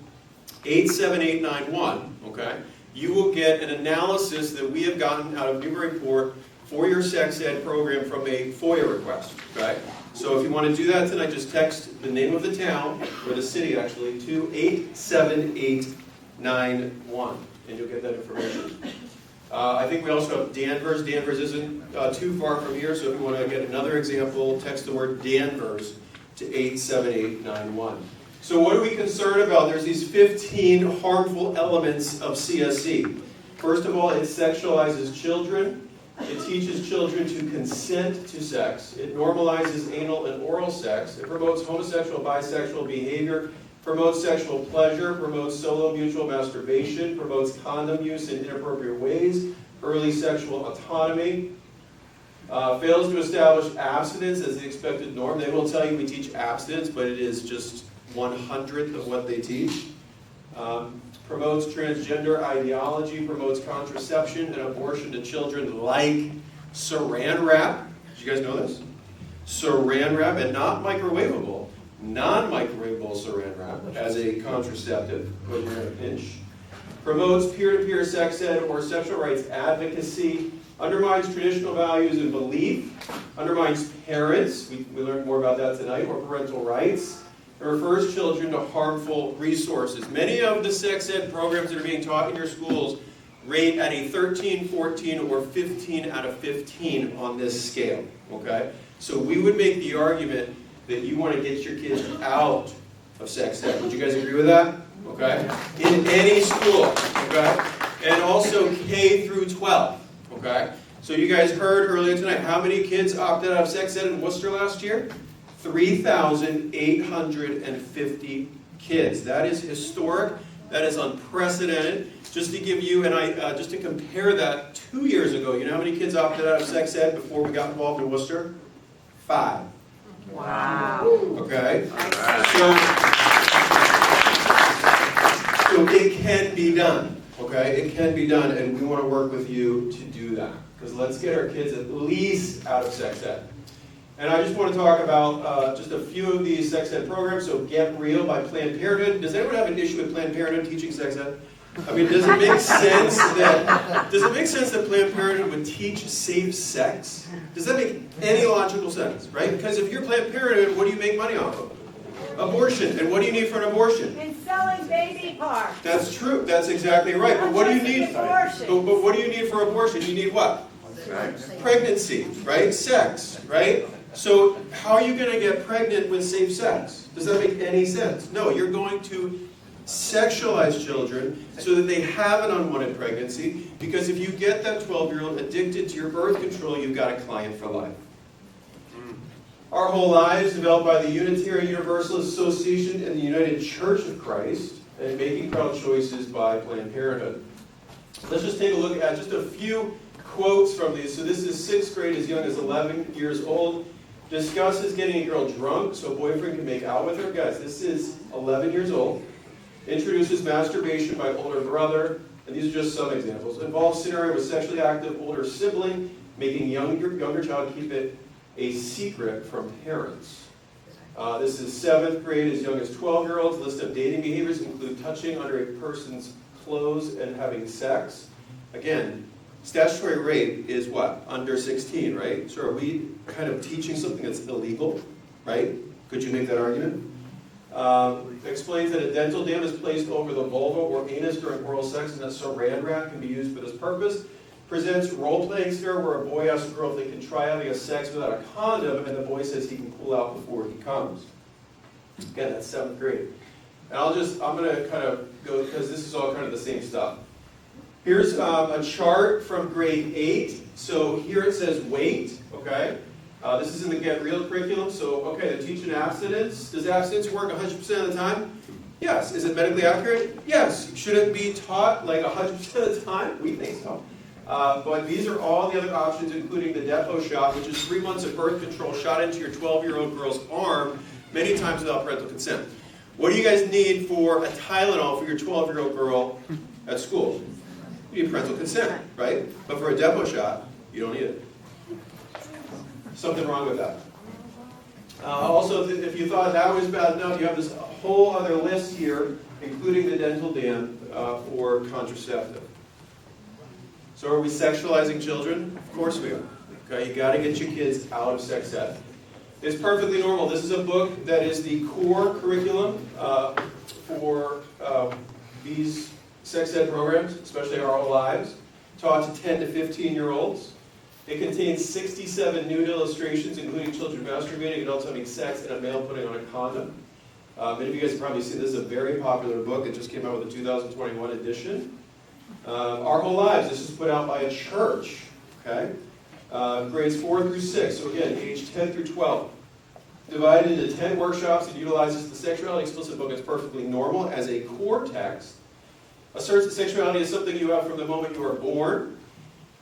H: 87891, okay, you will get an analysis that we have gotten out of Newburyport for your sex ed program from a FOIA request, okay? So if you want to do that tonight, just text the name of the town, or the city actually, to 87891, and you'll get that information. I think we also have Danvers. Danvers isn't too far from here, so if you want to get another example, text the word Danvers to 87891. So what are we concerned about? There's these 15 harmful elements of CSE. First of all, it sexualizes children. It teaches children to consent to sex. It normalizes anal and oral sex. It promotes homosexual, bisexual behavior, promotes sexual pleasure, promotes solo mutual masturbation, promotes condom use in inappropriate ways, early sexual autonomy, fails to establish abstinence as the expected norm. They will tell you we teach abstinence, but it is just 1/100th of what they teach. Promotes transgender ideology, promotes contraception and abortion to children like saran wrap. Did you guys know this? Saran wrap, and not microwavable. Non-microwavable saran wrap as a contraceptive when you're in a pinch. Promotes peer-to-peer sex ed or sexual rights advocacy. Undermines traditional values and belief. Undermines parents. We learned more about that tonight. Or parental rights. It refers children to harmful resources. Many of the sex ed programs that are being taught in your schools rate at a 13, 14, or 15 out of 15 on this scale. Okay? So we would make the argument that you want to get your kids out of sex ed. Would you guys agree with that? Okay? In any school. Okay? And also K through 12. Okay? So you guys heard earlier tonight, how many kids opted out of sex ed in Worcester last year? 3,850 kids. That is historic. That is unprecedented. Just to give you, just to compare that 2 years ago, you know how many kids opted out of sex ed before we got involved in Worcester? 5.
C: Wow.
H: Okay? So it can be done. Okay? It can be done, and we want to work with you to do that. Because let's get our kids at least out of sex ed. And I just want to talk about just a few of these sex ed programs. So Get Real by Planned Parenthood. Does anyone have an issue with Planned Parenthood teaching sex ed? I mean, does it make sense that Planned Parenthood would teach safe sex? Does that make any logical sense, right? Because if you're Planned Parenthood, what do you make money off of? Abortion. And what do you need for an abortion?
C: And selling baby parts.
H: That's true. That's exactly right. But what do you need? But what do you need for abortion? You need what? Pregnancy, right? Sex, right? So how are you going to get pregnant with safe sex? Does that make any sense? No, you're going to sexualize children so that they have an unwanted pregnancy, because if you get that 12-year-old addicted to your birth control, you've got a client for life. Our Whole Lives, developed by the Unitarian Universalist Association and the United Church of Christ, and Making Proud Choices by Planned Parenthood. Let's just take a look at just a few quotes from these. So this is 6th grade, as young as 11 years old. Discusses getting a girl drunk so a boyfriend can make out with her. Guys, this is 11 years old. Introduces masturbation by older brother. And these are just some examples. Involves scenario with sexually active older sibling, making younger child keep it a secret from parents. This is 7th grade, as young as 12-year-olds. List of dating behaviors include touching under a person's clothes and having sex. again, statutory rape is what? Under 16, right? So are we kind of teaching something that's illegal, right? Could you make that argument? Explains that a dental dam is placed over the vulva or anus during oral sex and that saran wrap can be used for this purpose. Presents role-playing scenario where a boy asks a girl if they can try having a sex without a condom, and the boy says he can pull out before he comes. Again, that's 7th grade. And I'm going to kind of go, because this is all kind of the same stuff. Here's a chart from grade 8. So here it says weight, okay? This is in the Get Real curriculum. So, okay, they're teaching abstinence. Does abstinence work 100% of the time? Yes. Is it medically accurate? Yes. Should it be taught like 100% of the time? We think so. But these are all the other options, including the depot shot, which is 3 months of birth control shot into your 12-year-old girl's arm, many times without parental consent. What do you guys need for a Tylenol for your 12-year-old girl at school? You need parental consent, right? But for a depot shot, you don't need it. Something wrong with that. Also, if you thought that was bad enough, you have this whole other list here, including the dental dam for contraceptive. So are we sexualizing children? Of course we are. Okay, you got to get your kids out of sex ed. It's perfectly normal. This is a book that is the core curriculum for these sex ed programs, especially Our Whole Lives, taught to 10 to 15-year-olds. It contains 67 nude illustrations, including children masturbating, adults having sex, and a male putting on a condom. Many of you guys have probably seen this. This is a very popular book. It just came out with a 2021 edition. Our Whole Lives, this is put out by a church, okay? Grades 4 through 6, so again, age 10 through 12. Divided into 10 workshops, it utilizes the sexuality explicit book as perfectly normal as a core text. Asserts that sexuality is something you have from the moment you are born.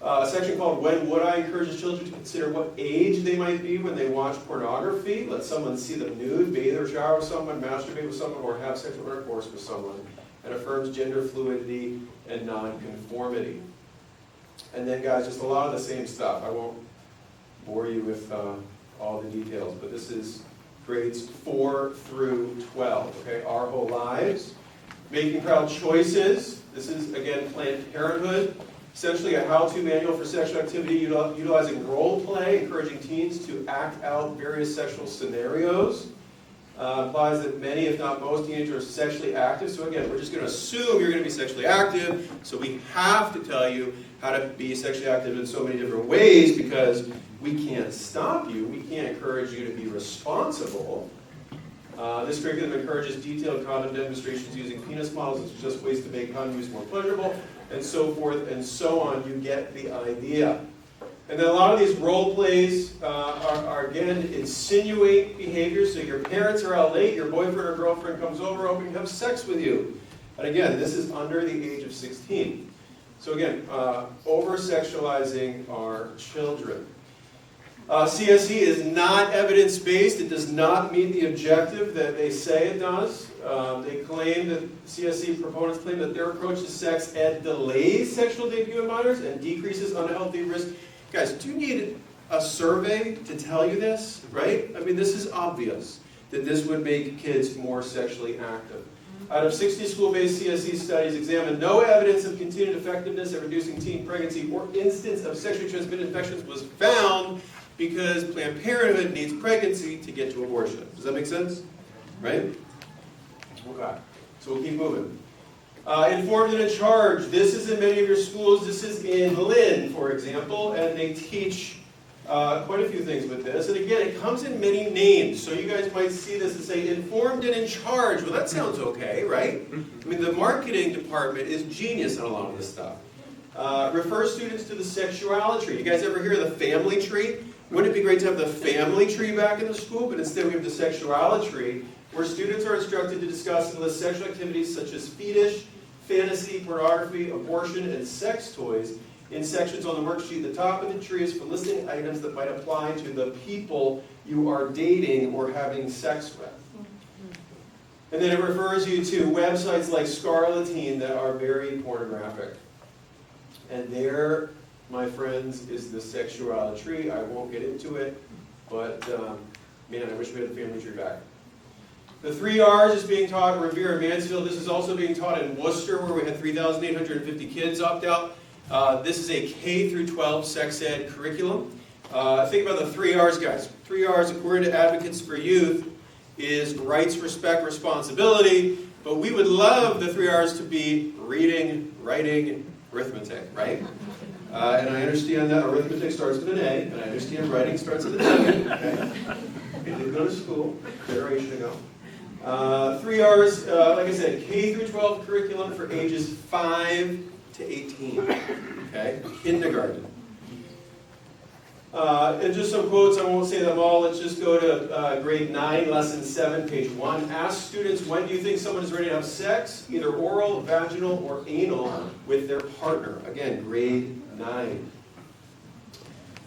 H: A section called When Would I encourages children to consider what age they might be when they watch pornography. Let someone see them nude, bathe or shower with someone, masturbate with someone, or have sexual intercourse with someone. And affirms gender fluidity and non-conformity. And then, guys, just a lot of the same stuff. I won't bore you with all the details, but this is grades 4 through 12. Okay, Our Whole Lives. Making Proud Choices. This is, again, Planned Parenthood. Essentially a how-to manual for sexual activity utilizing role play, encouraging teens to act out various sexual scenarios. Implies that many, if not most, teenagers are sexually active. So again, we're just going to assume you're going to be sexually active. So we have to tell you how to be sexually active in so many different ways because we can't stop you. We can't encourage you to be responsible. This curriculum encourages detailed condom demonstrations using penis models and suggests ways to make condom use more pleasurable, and so forth and so on. You get the idea. And then a lot of these role plays are again, insinuate behavior. So your parents are out late, your boyfriend or girlfriend comes over, hoping to have sex with you. And again, this is under the age of 16. So again, over-sexualizing our children. CSE is not evidence-based. It does not meet the objective that they say it does. They claim that CSE proponents claim that their approach to sex ed delays sexual debut in minors and decreases unhealthy risk. Guys, do you need a survey to tell you this, right? I mean, this is obvious that this would make kids more sexually active. Out of 60 school-based CSE studies examined, no evidence of continued effectiveness at reducing teen pregnancy or instance of sexually transmitted infections was found because Planned Parenthood needs pregnancy to get to abortion. Does that make sense? Right? Okay. So we'll keep moving. Informed and in charge. This is in many of your schools. This is in Lynn, for example, and they teach quite a few things with this. And again, it comes in many names. So you guys might see this and say, informed and in charge. Well, that sounds okay, right? I mean, the marketing department is genius on a lot of this stuff. Refer students to the sexuality tree. You guys ever hear of the family tree? Wouldn't it be great to have the family tree back in the school? But instead we have the sexuality tree, where students are instructed to discuss and list sexual activities such as fetish, fantasy, pornography, abortion, and sex toys in sections on the worksheet. The top of the tree is for listing items that might apply to the people you are dating or having sex with. And then it refers you to websites like Scarletine that are very pornographic. And there, my friends, is the sexuality tree. I won't get into it, but man, I wish we had the family tree back. The 3 R's is being taught at Revere and Mansfield. This is also being taught in Worcester, where we had 3,850 kids opt out. This is a K through 12 sex ed curriculum. Think about the 3 R's, guys. 3 R's, according to Advocates for Youth, is rights, respect, responsibility. But we would love the 3 R's to be reading, writing, arithmetic, right? And I understand that arithmetic starts with an A, and I understand writing starts with a W, okay? I did go to school a generation ago. 3 R's, like I said, K through 12 curriculum for ages 5 to 18, okay? Kindergarten. And just some quotes, I won't say them all. Let's just go to grade 9, lesson 7, page 1. Ask students, when do you think someone is ready to have sex, either oral, vaginal, or anal, with their partner? Again, grade 9.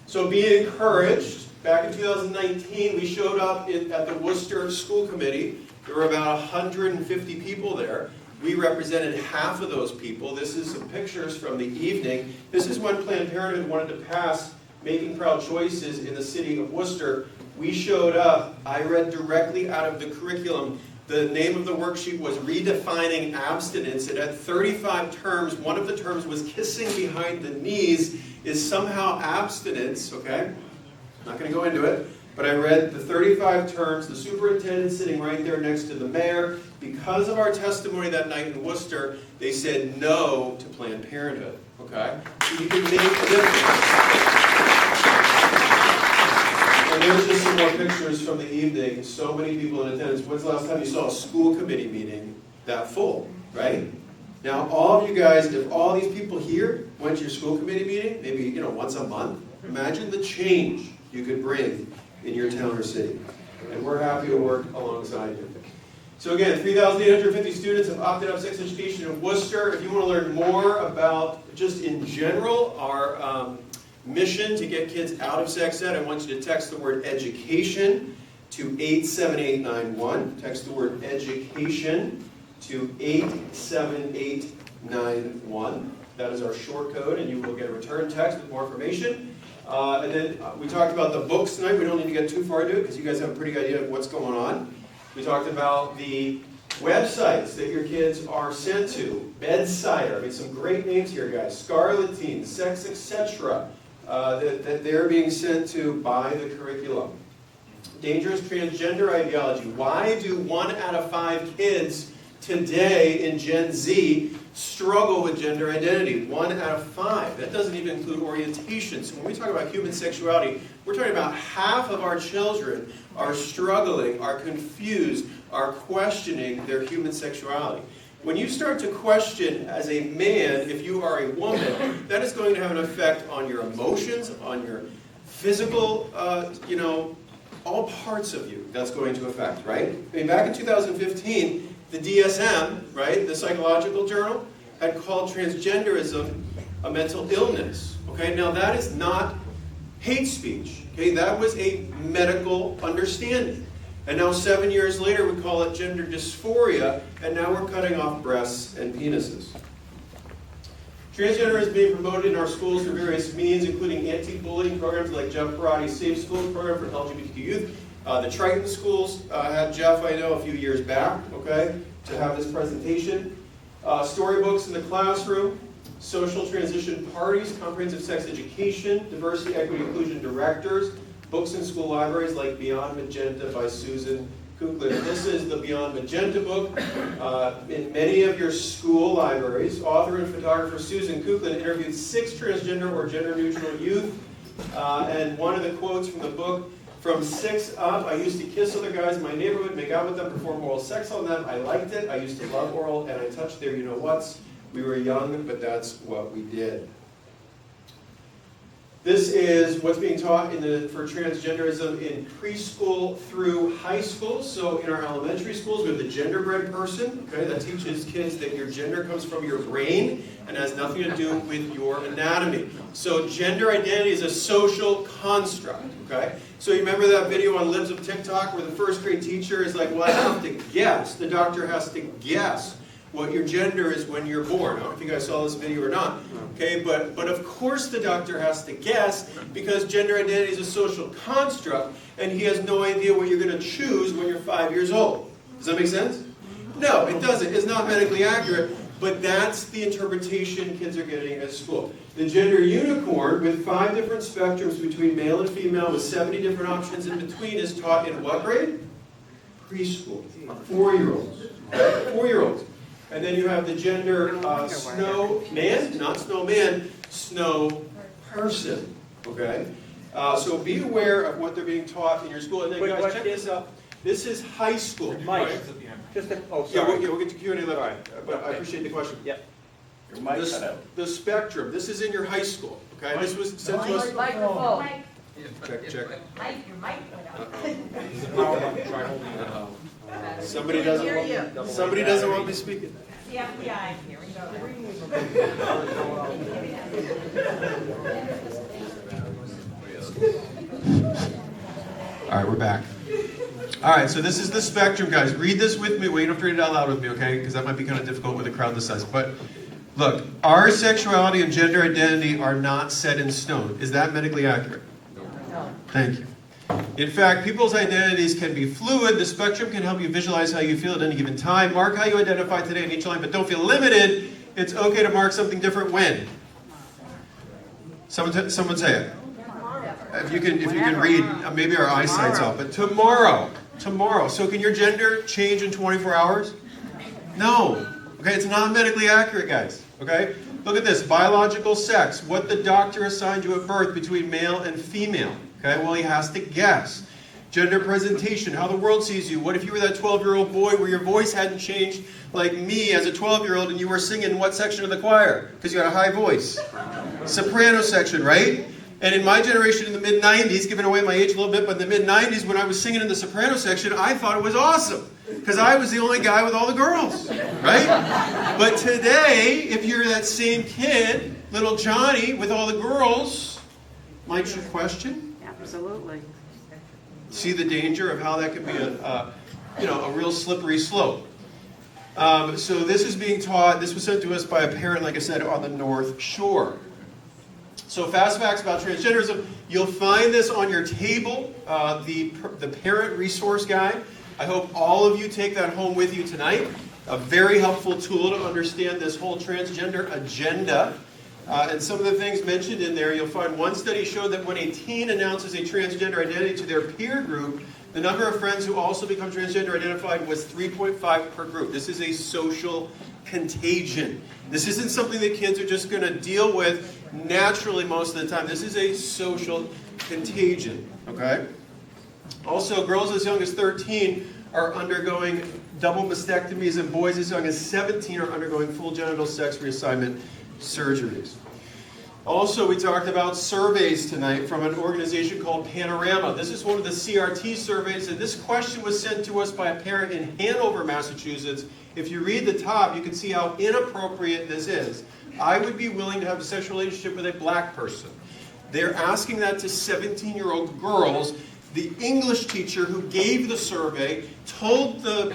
H: So be encouraged. Back in 2019, we showed up at the Worcester School Committee. There were about 150 people there. We represented half of those people. This is some pictures from the evening. This is when Planned Parenthood wanted to pass Making Proud Choices in the city of Worcester. We showed up. I read directly out of the curriculum. The name of the worksheet was Redefining Abstinence. It had 35 terms. One of the terms was kissing behind the knees is somehow abstinence, okay? Not going to go into it. But I read the 35 terms, the superintendent sitting right there next to the mayor. Because of our testimony that night in Worcester, they said no to Planned Parenthood, okay? So you can make a difference. And there's just some more pictures from the evening. So many people in attendance. When's the last time you saw a school committee meeting that full, right? Now, all of you guys, if all these people here went to your school committee meeting, maybe once a month, imagine the change you could bring in your town or city. And we're happy to work alongside you. So again, 3,850 students have opted out of sex education in Worcester. If you want to learn more about, just in general, our mission to get kids out of sex ed, I want you to text the word education to 87891. Text the word education to 87891. That is our short code, and you will get a return text with more information. And then we talked about the books tonight. We don't need to get too far into it because you guys have a pretty good idea of what's going on. We talked about the websites that your kids are sent to. Bedsider. I mean, some great names here, guys. Scarletine, Sex, etc. That they're being sent to by the curriculum. Dangerous transgender ideology. Why do 1 out of 5 kids today in Gen Z struggle with gender identity? 1 out of 5. That doesn't even include orientation. So when we talk about human sexuality, we're talking about half of our children are struggling, are confused, are questioning their human sexuality. When you start to question as a man if you are a woman, that is going to have an effect on your emotions, on your physical, all parts of you that's going to affect, right? I mean, back in 2015, the DSM, right, the psychological journal, had called transgenderism a mental illness. Okay, now that is not hate speech. Okay, that was a medical understanding. And now 7 years later, we call it gender dysphoria, and now we're cutting off breasts and penises. Transgender is being promoted in our schools through various means, including anti-bullying programs like Jeff Parati's Safe Schools program for LGBTQ youth. The Triton schools had Jeff, I know, a few years back, okay, to have this presentation. Storybooks in the classroom, social transition parties, comprehensive sex education, diversity, equity, inclusion directors, books in school libraries like Beyond Magenta by Susan Kuklin. This is the Beyond Magenta book. In many of your school libraries, author and photographer Susan Kuklin interviewed 6 transgender or gender-neutral youth. And one of the quotes from the book, from 6 up, I used to kiss other guys in my neighborhood, make out with them, perform oral sex on them. I liked it. I used to love oral, and I touched their you-know-whats. We were young, but that's what we did. This is what's being taught for transgenderism in preschool through high school. So in our elementary schools, we have the gender-bred person, okay, that teaches kids that your gender comes from your brain and has nothing to do with your anatomy. So gender identity is a social construct, okay? So you remember that video on Libs of TikTok where the first grade teacher is like, well, I have to guess. The doctor has to guess what your gender is when you're born. I don't know if you guys saw this video or not. Okay, but of course the doctor has to guess because gender identity is a social construct and he has no idea what you're going to choose when you're 5 years old. Does that make sense? No, it doesn't. It's not medically accurate. But that's the interpretation kids are getting at school. The gender unicorn, with 5 different spectrums between male and female, with 70 different options in between, is taught in what grade? Preschool. 4-year-olds. 4-year-olds. And then you have the gender snowman, not snowman, snow person. Okay? So be aware of what they're being taught in your school. And then guys, check this out. This is high school.
E: Mike,
H: Right?
E: just a,
H: Yeah, we'll get to Q&A later. But I appreciate the question.
E: Yep.
D: Your mic cut out.
H: The spectrum. This is in your high school. Okay? This was sent to us.
C: Microphone.
H: Check.
C: Mike, your mic went out.
H: Somebody doesn't want me speaking.
C: The FBI. Here we go.
H: All right, we're back. All right, so this is the spectrum, guys. Read this with me. Well, you don't have to read it out loud with me, okay? Because that might be kind of difficult with a crowd this size. But look, our sexuality and gender identity are not set in stone. Is that medically accurate?
C: No.
H: Thank you. In fact, people's identities can be fluid. The spectrum can help you visualize how you feel at any given time. Mark how you identify today in each line, but don't feel limited. It's okay to mark something different when? Someone say it. If you can read, maybe our eyesight's off, but tomorrow. So can your gender change in 24 hours? No. Okay, it's not medically accurate, guys. Okay? Look at this, biological sex, what the doctor assigned you at birth between male and female. Okay, well, he has to guess. Gender presentation, how the world sees you. What if you were that 12-year-old boy where your voice hadn't changed like me as a 12-year-old and you were singing what section of the choir? Because you had a high voice. Soprano section, right? And in my generation in the mid-90s, giving away my age a little bit, but in the mid-90s when I was singing in the soprano section, I thought it was awesome. Because I was the only guy with all the girls, right? But today, if you're that same kid, little Johnny with all the girls, might you question?
C: Absolutely.
H: See the danger of how that could be a real slippery slope. So this is being taught, this was sent to us by a parent, like I said, on the North Shore. So fast facts about transgenderism. You'll find this on your table, the parent resource guide. I hope all of you take that home with you tonight. A very helpful tool to understand this whole transgender agenda. And some of the things mentioned in there, you'll find one study showed that when a teen announces a transgender identity to their peer group, the number of friends who also become transgender identified was 3.5 per group. This is a social contagion. This isn't something that kids are just going to deal with naturally most of the time. This is a social contagion, okay? Also, girls as young as 13 are undergoing double mastectomies, and boys as young as 17 are undergoing full genital sex reassignment surgeries. Also, we talked about surveys tonight from an organization called Panorama. This is one of the CRT surveys, and this question was sent to us by a parent in Hanover, Massachusetts. If you read the top, you can see how inappropriate this is. I would be willing to have a sexual relationship with a black person. They're asking that to 17-year-old girls. The English teacher who gave the survey told the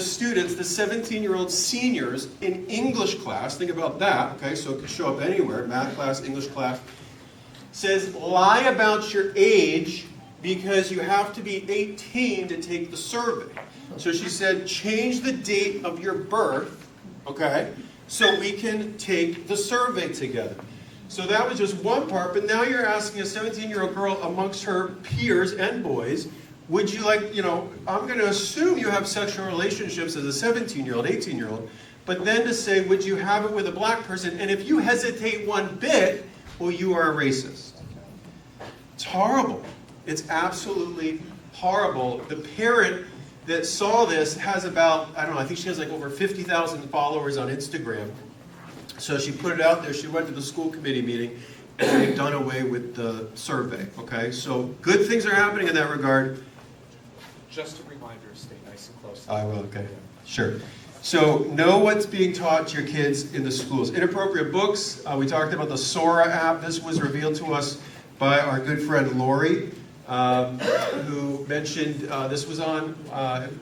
H: students, the 17-year-old seniors in English class, think about that, okay, so it could show up anywhere, math class, English class, says lie about your age because you have to be 18 to take the survey. So she said change the date of your birth, okay, so we can take the survey together. So that was just one part, but now you're asking a 17-year-old girl amongst her peers and boys, would you like, I'm going to assume you have sexual relationships as a 17-year-old, 18-year-old, but then to say, would you have it with a black person? And if you hesitate one bit, well, you are a racist. It's horrible. It's absolutely horrible. The parent that saw this has about, I think she has like over 50,000 followers on Instagram. So she put it out there. She went to the school committee meeting, and they've done away with the survey, okay? So good things are happening in that regard.
E: Just a reminder, stay nice and close.
H: I will, okay. Sure. So know what's being taught to your kids in the schools. Inappropriate books. We talked about the Sora app. This was revealed to us by our good friend Lori, who mentioned this was on,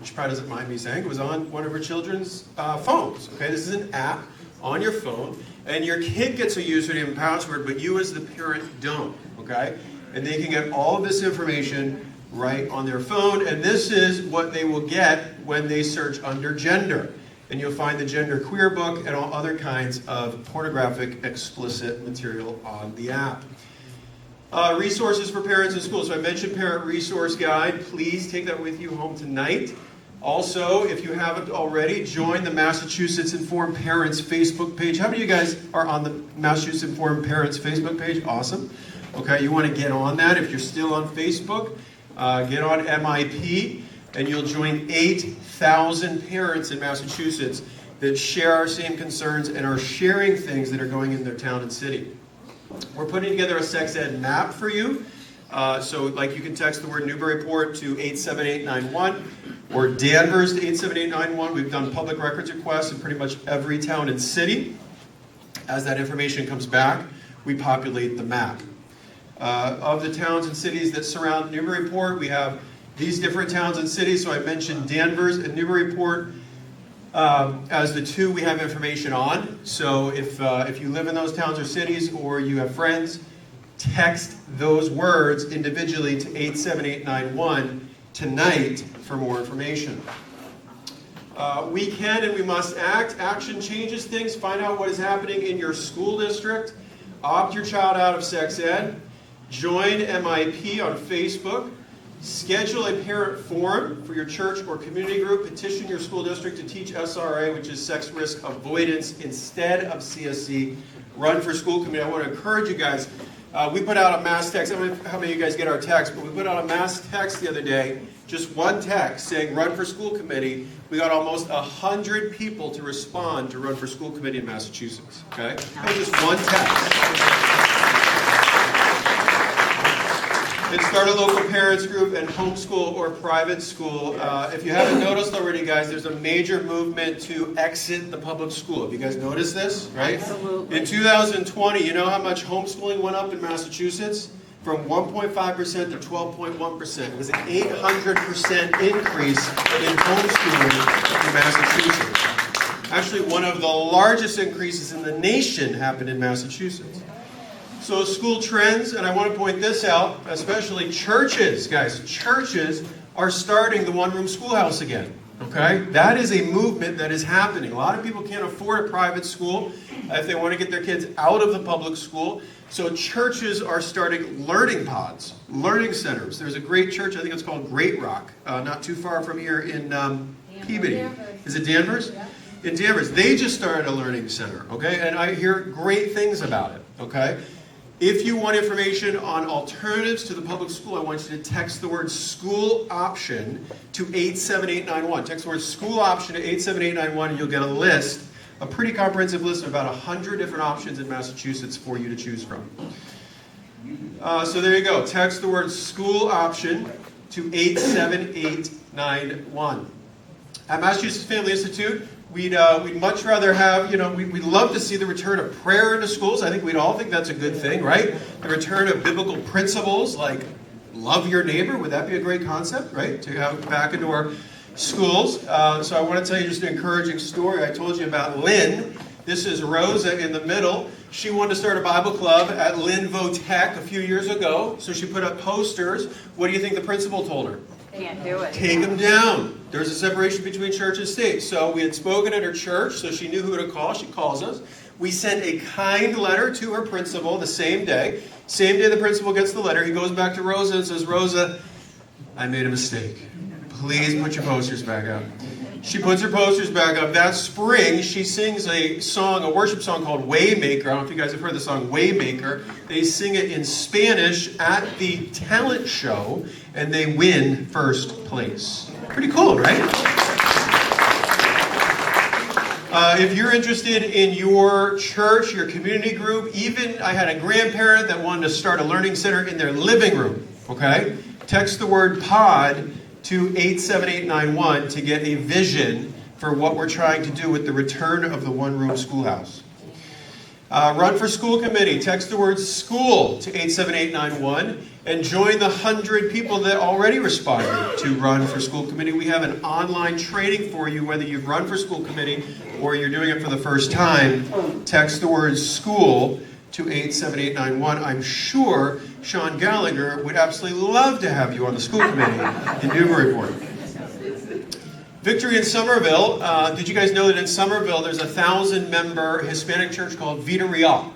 H: she probably doesn't mind me saying, it was on one of her children's phones. Okay, this is an app on your phone, and your kid gets a username and password, but you as the parent don't, okay? And they can get all of this information right on their phone, and this is what they will get when they search under gender. and you'll find the gender queer book and all other kinds of pornographic explicit material on the app. Resources for parents in schools. So I mentioned Parent Resource Guide. Please take that with you home tonight. Also, if you haven't already, join the Massachusetts Informed Parents Facebook page. How many of you guys are on the Massachusetts Informed Parents Facebook page? Awesome. Okay, you want to get on that. If you're still on Facebook, get on MIP, and you'll join 8,000 parents in Massachusetts that share our same concerns and are sharing things that are going in their town and city. We're putting together a sex ed map for you. So like you can text the word Newburyport to 87891 or Danvers to 87891. We've done public records requests in pretty much every town and city. As that information comes back, we populate the map. Of the towns and cities that surround Newburyport, we have these different towns and cities. So I mentioned Danvers and Newburyport as the two we have information on. So if you live in those towns or cities, or you have friends, text those words individually to 87891 tonight for more information. We can and we must act. Action changes things. Find out what is happening in your school district. Opt your child out of sex ed. Join MIP on Facebook. Schedule a parent forum for your church or community group. Petition your school district to teach SRA, which is sex risk avoidance, instead of CSC. Run for school committee. I want to encourage you guys. We put out a mass text. I don't know how many of you guys get our text, but we put out a mass text the other day, just one text saying run for school committee. We got almost 100 people to respond to run for school committee in Massachusetts. Okay? That was just one text. And start a local parents group and homeschool or private school. If you haven't noticed already, guys, there's a major movement to exit the public school. Have you guys noticed this? Right?
C: Absolutely.
H: In 2020, you know how much homeschooling went up in Massachusetts? From 1.5% to 12.1%. It was an 800% increase in homeschooling in Massachusetts. Actually, one of the largest increases in the nation happened in Massachusetts. So school trends, and I want to point this out, especially churches, guys. Churches are starting the one-room schoolhouse again, okay? That is a movement that is happening. A lot of people can't afford a private school if they want to get their kids out of the public school. So churches are starting learning pods, learning centers. There's a great church, I think it's called Great Rock, not too far from here in Peabody. Is it Danvers? Yeah. In Danvers. They just started a learning center, okay? And I hear great things about it, okay? If you want information on alternatives to the public school, I want you to text the word school option to 87891. Text the word school option to 87891 and you'll get a list, a pretty comprehensive list of about 100 different options in Massachusetts for you to choose from. So there you go. Text the word school option to 87891. At Massachusetts Family Institute, we'd much rather have, we'd love to see the return of prayer into schools. I think we'd all think that's a good thing, right? The return of biblical principles like love your neighbor. Would that be a great concept, right? To have it back into our schools. So I want to tell you just an encouraging story. I told you about Lynn. This is Rosa in the middle. She wanted to start a Bible club at Linvo Tech a few years ago. So she put up posters. What do you think the principal told her?
C: Can't do it.
H: Take them down. There's a separation between church and state. So we had spoken at her church, so she knew who to call. She calls us. We sent a kind letter to her principal the same day. Same day the principal gets the letter, he goes back to Rosa and says, Rosa, I made a mistake. Please put your posters back up. She puts her posters back up. That spring, she sings a song, a worship song called Waymaker. I don't know if you guys have heard the song Waymaker. They sing it in Spanish at the talent show, and they win first place. Pretty cool, right? If you're interested in your church, your community group, even I had a grandparent that wanted to start a learning center in their living room, okay? Text the word POD to 87891 to get a vision for what we're trying to do with the return of the one-room schoolhouse. Run for school committee. Text the word school to 87891 and join the 100 people that already responded to run for school committee. We have an online training for you, whether you've run for school committee or you're doing it for the first time. Text the word school to 87891. I'm sure Sean Gallagher would absolutely love to have you on the school committee in Newburyport. Victory in Somerville. Did you guys know that in Somerville there's a 1,000-member Hispanic church called Vida Real?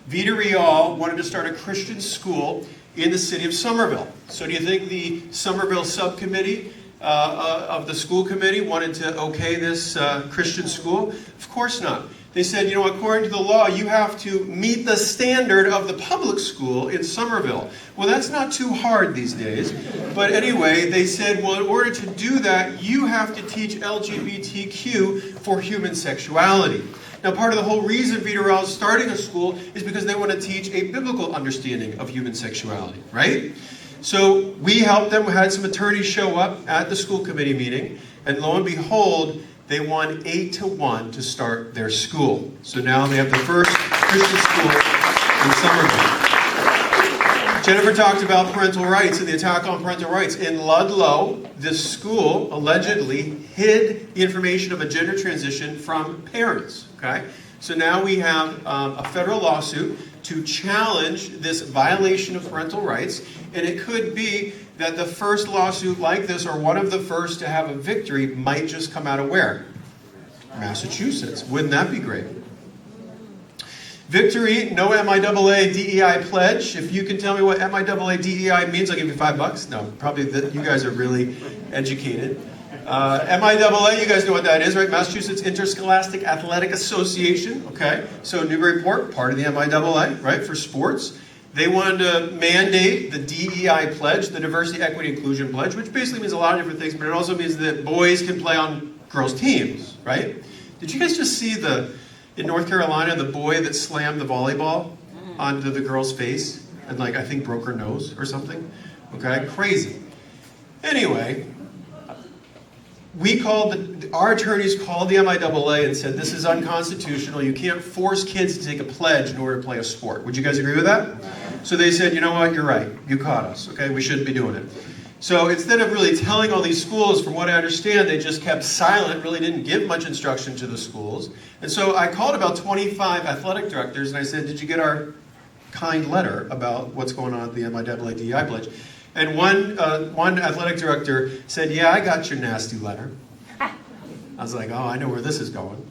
H: Vida Real wanted to start a Christian school in the city of Somerville. So do you think the Somerville subcommittee of the school committee wanted to okay this Christian school? Of course not. They said, you know, according to the law, you have to meet the standard of the public school in Somerville. Well, that's not too hard these days. But anyway, they said, well, in order to do that, you have to teach LGBTQ for human sexuality. Now, part of the whole reason Vida Real is starting a school is because they want to teach a biblical understanding of human sexuality, right? So we helped them. We had some attorneys show up at the school committee meeting, and lo and behold, they won 8-1 to start their school. So now they have the first Christian school in Somerville. Jennifer talked about parental rights and the attack on parental rights. In Ludlow, this school allegedly hid the information of a gender transition from parents. Okay? So now we have a federal lawsuit to challenge this violation of parental rights, and it could be that the first lawsuit like this, or one of the first to have a victory, might just come out of where? Massachusetts. Wouldn't that be great? Victory, no MIAA DEI pledge. If you can tell me what MIAA DEI means, I'll give you $5. No, probably you guys are really educated. MIAA, you guys know what that is, right? Massachusetts Interscholastic Athletic Association. Okay, so Newburyport, part of the MIAA, right, for sports. They wanted to mandate the DEI pledge, the Diversity, Equity, Inclusion pledge, which basically means a lot of different things, but it also means that boys can play on girls' teams, right? Did you guys just see in North Carolina, the boy that slammed the volleyball onto the girl's face and, like, I think broke her nose or something? Okay, crazy. Anyway, our attorneys called the MIAA and said, this is unconstitutional. You can't force kids to take a pledge in order to play a sport. Would you guys agree with that? So they said, you know what, you're right. You caught us, okay? We shouldn't be doing it. So instead of really telling all these schools, from what I understand, they just kept silent, really didn't give much instruction to the schools. And so I called about 25 athletic directors and I said, did you get our kind letter about what's going on at the MIAA DEI pledge? And one athletic director said, yeah, I got your nasty letter. I was like, oh, I know where this is going.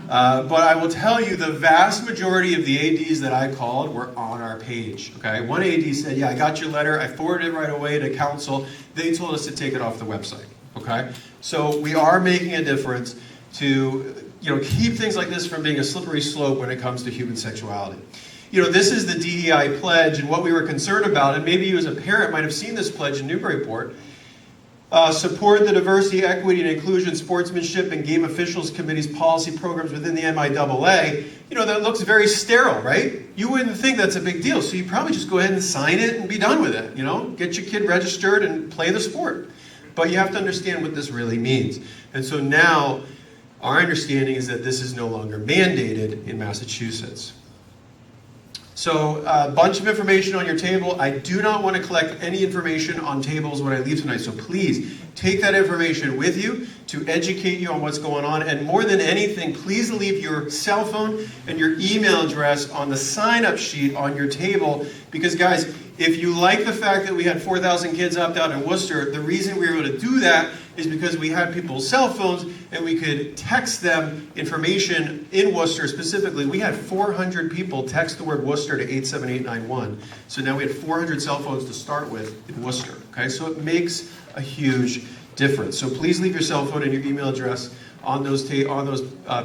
H: But I will tell you, the vast majority of the ADs that I called were on our page. Okay, one AD said, yeah, I got your letter. I forwarded it right away to council. They told us to take it off the website. Okay, so we are making a difference to keep things like this from being a slippery slope when it comes to human sexuality. This is the DEI pledge, and what we were concerned about, and maybe you as a parent might have seen this pledge in Newburyport, support the diversity, equity, and inclusion, sportsmanship, and game officials committees policy programs within the MIAA. That looks very sterile, right? You wouldn't think that's a big deal, so you probably just go ahead and sign it and be done with it. Get your kid registered and play the sport. But you have to understand what this really means. And so now, our understanding is that this is no longer mandated in Massachusetts. So a bunch of information on your table. I do not want to collect any information on tables when I leave tonight, so please take that information with you to educate you on what's going on. And more than anything, please leave your cell phone and your email address on the sign-up sheet on your table, because guys, if you like the fact that we had 4,000 kids opt out in Worcester, the reason we were able to do that is because we had people's cell phones and we could text them information in Worcester specifically. We had 400 people text the word Worcester to 87891. So now we had 400 cell phones to start with in Worcester. Okay, so it makes a huge difference. So please leave your cell phone and your email address on those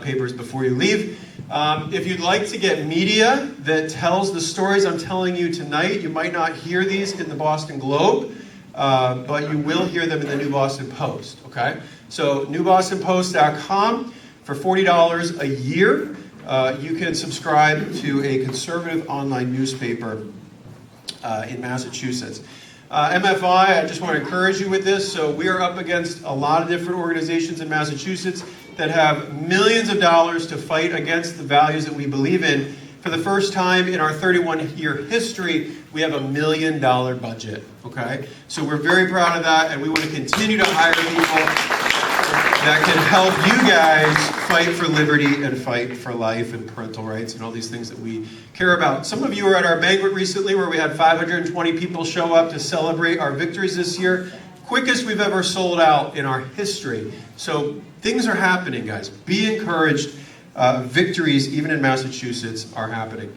H: papers before you leave. If you'd like to get media that tells the stories I'm telling you tonight, you might not hear these in the Boston Globe, but you will hear them in the New Boston Post, okay? So newbostonpost.com for $40 a year. You can subscribe to a conservative online newspaper in Massachusetts. MFI, I just want to encourage you with this. So we are up against a lot of different organizations in Massachusetts that have millions of dollars to fight against the values that we believe in. For the first time in our 31-year history, we have $1 million budget, okay? So we're very proud of that, and we want to continue to hire people that can help you guys fight for liberty and fight for life and parental rights and all these things that we care about. Some of you were at our banquet recently where we had 520 people show up to celebrate our victories this year. quickest we've ever sold out in our history. So things are happening, guys. Be encouraged. Victories, even in Massachusetts, are happening.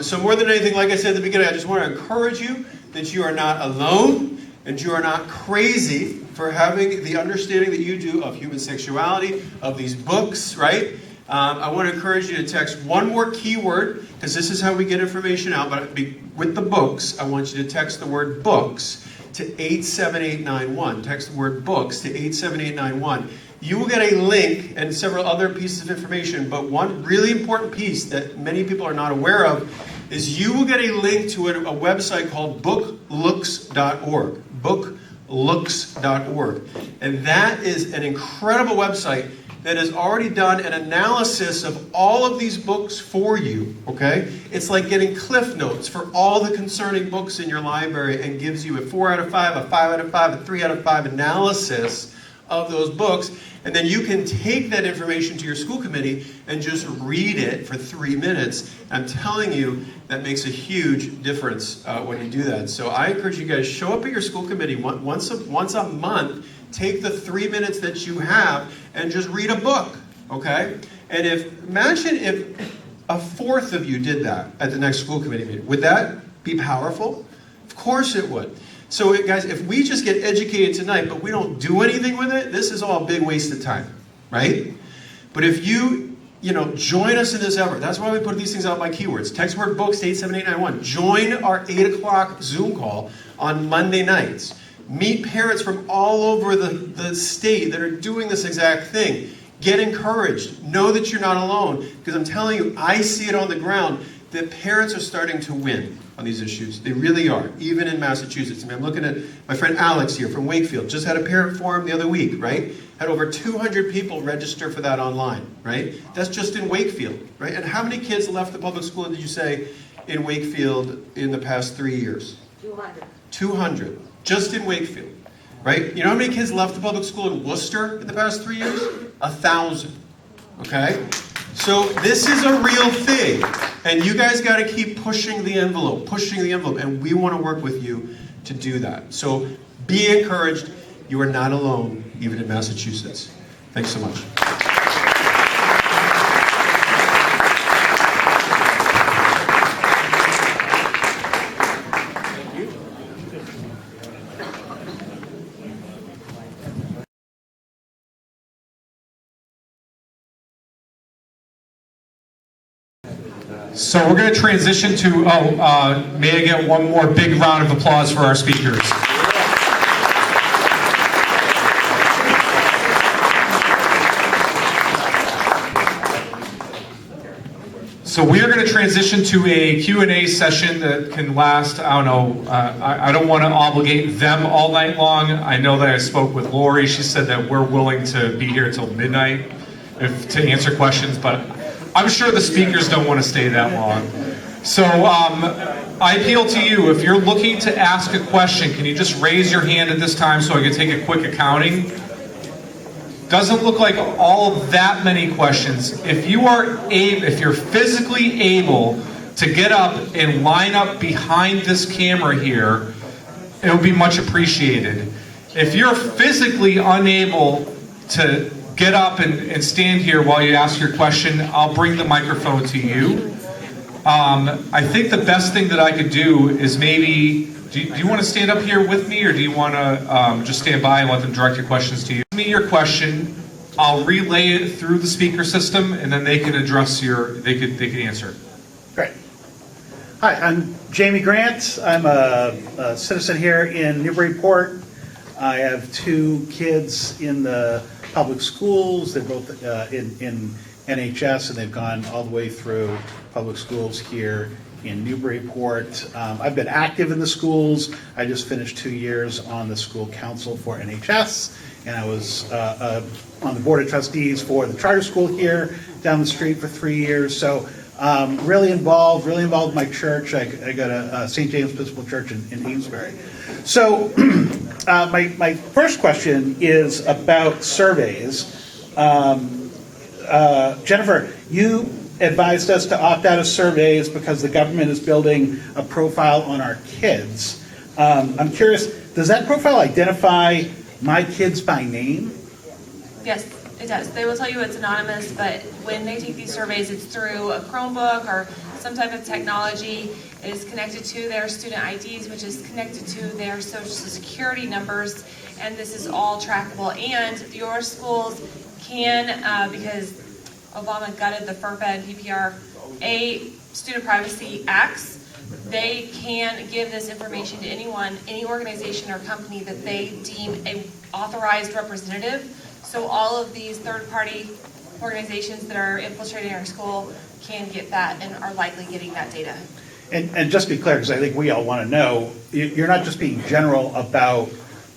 H: So more than anything, like I said at the beginning, I just want to encourage you that you are not alone and you are not crazy for having the understanding that you do of human sexuality, of these books, right? I want to encourage you to text one more keyword, because this is how we get information out, but with the books, I want you to text the word books to 87891. Text the word books to 87891. You will get a link and several other pieces of information, but one really important piece that many people are not aware of is you will get a link to a website called booklooks.org. Booklooks.org. And that is an incredible website that has already done an analysis of all of these books for you, okay? It's like getting cliff notes for all the concerning books in your library and gives you a 4 out of 5, a 5 out of 5, a 3 out of 5 analysis of those books. And then you can take that information to your school committee and just read it for 3 minutes. I'm telling you, that makes a huge difference when you do that. So I encourage you guys, show up at your school committee once a month. Take the 3 minutes that you have and just read a book, okay? And imagine if a fourth of you did that at the next school committee meeting. Would that be powerful? Of course it would. So guys, if we just get educated tonight, but we don't do anything with it, this is all a big waste of time, right? But if you join us in this effort, that's why we put these things out by keywords. Text word books to 87891. Join our 8 o'clock Zoom call on Monday nights. Meet parents from all over the state that are doing this exact thing. Get encouraged. Know that you're not alone. Because I'm telling you, I see it on the ground that parents are starting to win on these issues. They really are, even in Massachusetts. I mean, I'm looking at my friend Alex here from Wakefield. Just had a parent forum the other week, right? Had over 200 people register for that online, right? That's just in Wakefield, right? And how many kids left the public school, did you say, in Wakefield in the past 3 years?
C: 200.
H: 200. Just in Wakefield, right? You know how many kids left the public school in Worcester in the past 3 years? 1,000, okay? So this is a real thing, and you guys got to keep pushing the envelope, and we want to work with you to do that. So be encouraged. You are not alone, even in Massachusetts. Thanks so much.
E: So we're going to transition to, may I get one more big round of applause for our speakers. So we are going to transition to a Q&A session that can last, I don't know, I don't want to obligate them all night long. I know that I spoke with Lori. She said that we're willing to be here till midnight to answer questions, but I'm sure the speakers don't want to stay that long. So I appeal to you, if you're looking to ask a question, can you just raise your hand at this time so I can take a quick accounting? Doesn't look like all that many questions. If you're physically able to get up and line up behind this camera here, it would be much appreciated. If you're physically unable to get up and stand here while you ask your question, I'll bring the microphone to you. I think the best thing that I could do is maybe, do you want to stand up here with me, or do you want to just stand by and let them direct your questions to you? Give me your question, I'll relay it through the speaker system, and then they can address they can answer it.
I: Great. Hi, I'm Jamie Grant. I'm a citizen here in Newburyport. I have 2 kids in the public schools. They're both in NHS, and they've gone all the way through public schools here in Newburyport. I've been active in the schools. I just finished 2 years on the school council for NHS, and I was on the board of trustees for the charter school here down the street for 3 years. So really involved with my church. I got a St. James Episcopal Church in Amesbury. So my first question is about surveys. Jennifer, you advised us to opt out of surveys because the government is building a profile on our kids. I'm curious, Does that profile identify my kids by name?
J: Yes, it does. They will tell you it's anonymous, but when they take these surveys, it's through a Chromebook or some type of technology. It is connected to their student IDs, which is connected to their social security numbers, and this is all trackable. And your schools can, because Obama gutted the FERPA and PPRA student privacy acts, they can give this information to anyone, any organization or company that they deem a authorized representative. So all of these third-party organizations that are infiltrating our school can get that and are likely getting that data.
I: And just to be clear, because I think we all want to know, you're not just being general about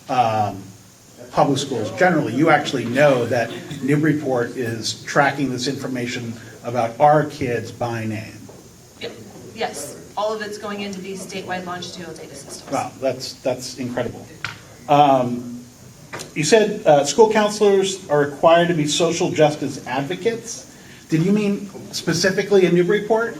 I: public schools generally. You actually know that Newburyport is tracking this information about our kids by name.
J: Yes, all of it's going into these statewide longitudinal data systems.
I: Wow, that's incredible. You said school counselors are required to be social justice advocates. Did you mean specifically in Newburyport?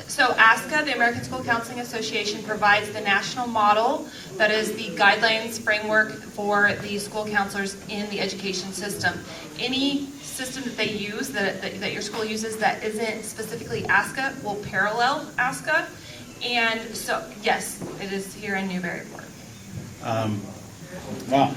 J: So ASCA, the American School Counseling Association, provides the national model that is the guidelines framework for the school counselors in the education system. Any system that they use, that your school uses that isn't specifically ASCA will parallel ASCA. And so, yes, it is here in Newburyport.
I: Wow.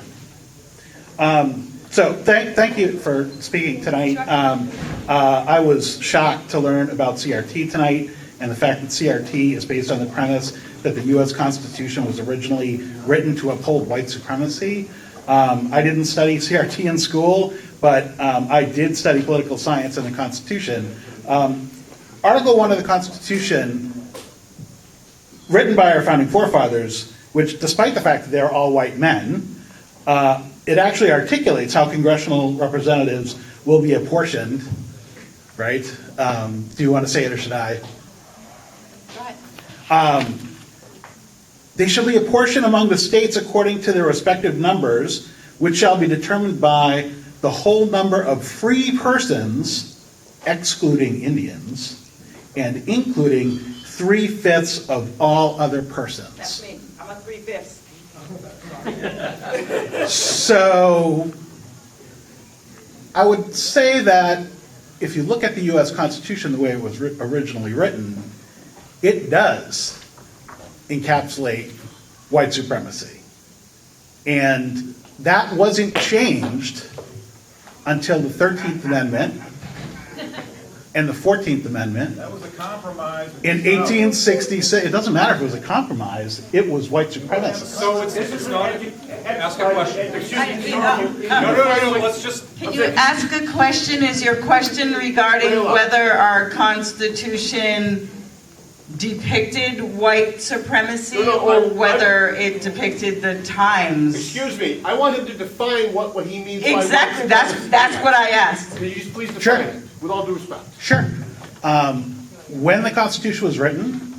I: So thank you for speaking tonight. I was shocked to learn about CRT tonight and the fact that CRT is based on the premise that the U.S. Constitution was originally written to uphold white supremacy. I didn't study CRT in school, but I did study political science and the Constitution. Article 1 of the Constitution, written by our founding forefathers, which despite the fact that they're all white men, it actually articulates how congressional representatives will be apportioned, right? Do you want to say it or should I?
J: Go ahead.
I: They shall be apportioned among the states according to their respective numbers, which shall be determined by the whole number of free persons, excluding Indians, and including 3/5 of all other persons.
C: That's me. I'm a 3/5.
I: So I would say that if you look at the U.S. Constitution the way it was originally written, it does encapsulate white supremacy. And that wasn't changed until the 13th Amendment and the 14th Amendment.
K: That was a compromise.
I: In 1866, it doesn't matter if it was a compromise, it was white supremacy.
A: So it's not, ask a question. No, let's just.
L: Can you ask a question? Is your question regarding whether our Constitution depicted white supremacy or whether it depicted the times?
K: Excuse me, I want him to define what he means by
L: Exactly,
K: white supremacy.
L: that's what I asked.
K: Can you just please define
I: Sure.
K: it, with all due respect?
I: Sure. When the Constitution was written,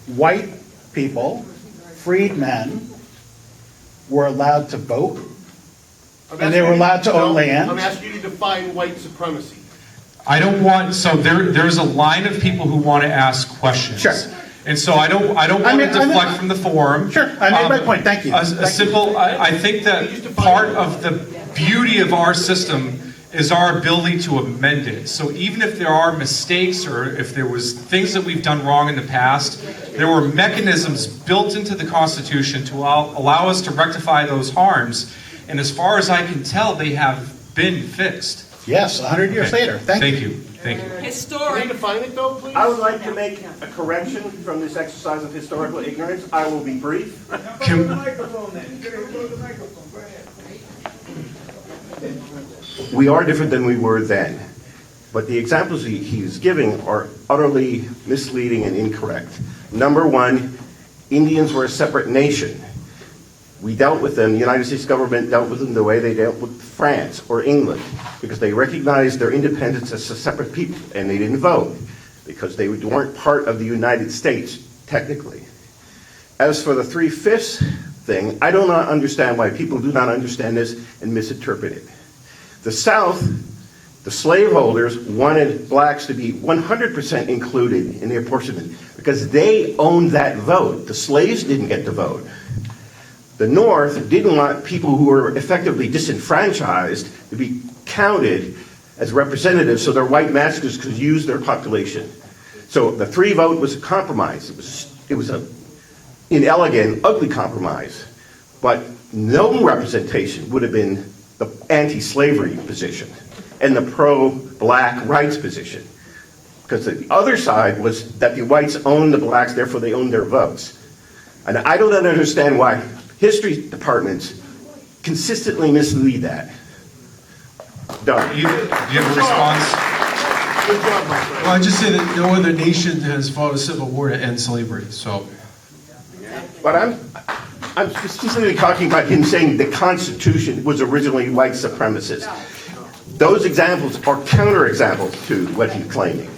I: white people, freed men, were allowed to vote, and they were allowed to own land.
K: I'm asking you to define white supremacy.
E: I don't want, so there's a line of people who want to ask questions.
I: Sure.
E: And so I don't want to deflect from the forum.
I: Sure, I made my point, thank you.
E: I think that part of the beauty of our system is our ability to amend it. So even if there are mistakes or if there was things that we've done wrong in the past, there were mechanisms built into the Constitution to allow us to rectify those harms. And as far as I can tell, they have been fixed.
I: Yes, 100 years later. Thank you.
K: Can you
C: Historic.
K: define it though, please?
M: I would like to make a correction from this exercise of historical ignorance. I will be brief. We are different than we were then, but the examples he's giving are utterly misleading and incorrect. Number one, Indians were a separate nation. We dealt with them, the United States government dealt with them the way they dealt with France or England, because they recognized their independence as a separate people, and they didn't vote, because they weren't part of the United States, technically. As for the 3/5 thing, I do not understand why people do not understand this and misinterpret it. The South The slaveholders wanted blacks to be 100% included in the apportionment because they owned that vote. The slaves didn't get the vote. The North didn't want people who were effectively disenfranchised to be counted as representatives so their white masters could use their population. So the 3 vote was a compromise. It was an inelegant, ugly compromise. But no representation would have been the anti-slavery position and the pro-black rights position. Because the other side was that the whites owned the blacks, therefore they owned their votes. And I don't understand why history departments consistently mislead that. Done.
E: Do you have a response?
K: Good job, my friend.
N: Well, I just say that no other nation has fought a civil war to end slavery, so.
M: But I'm specifically talking about him saying the Constitution was originally white supremacist. Those examples are counterexamples to what he's claiming.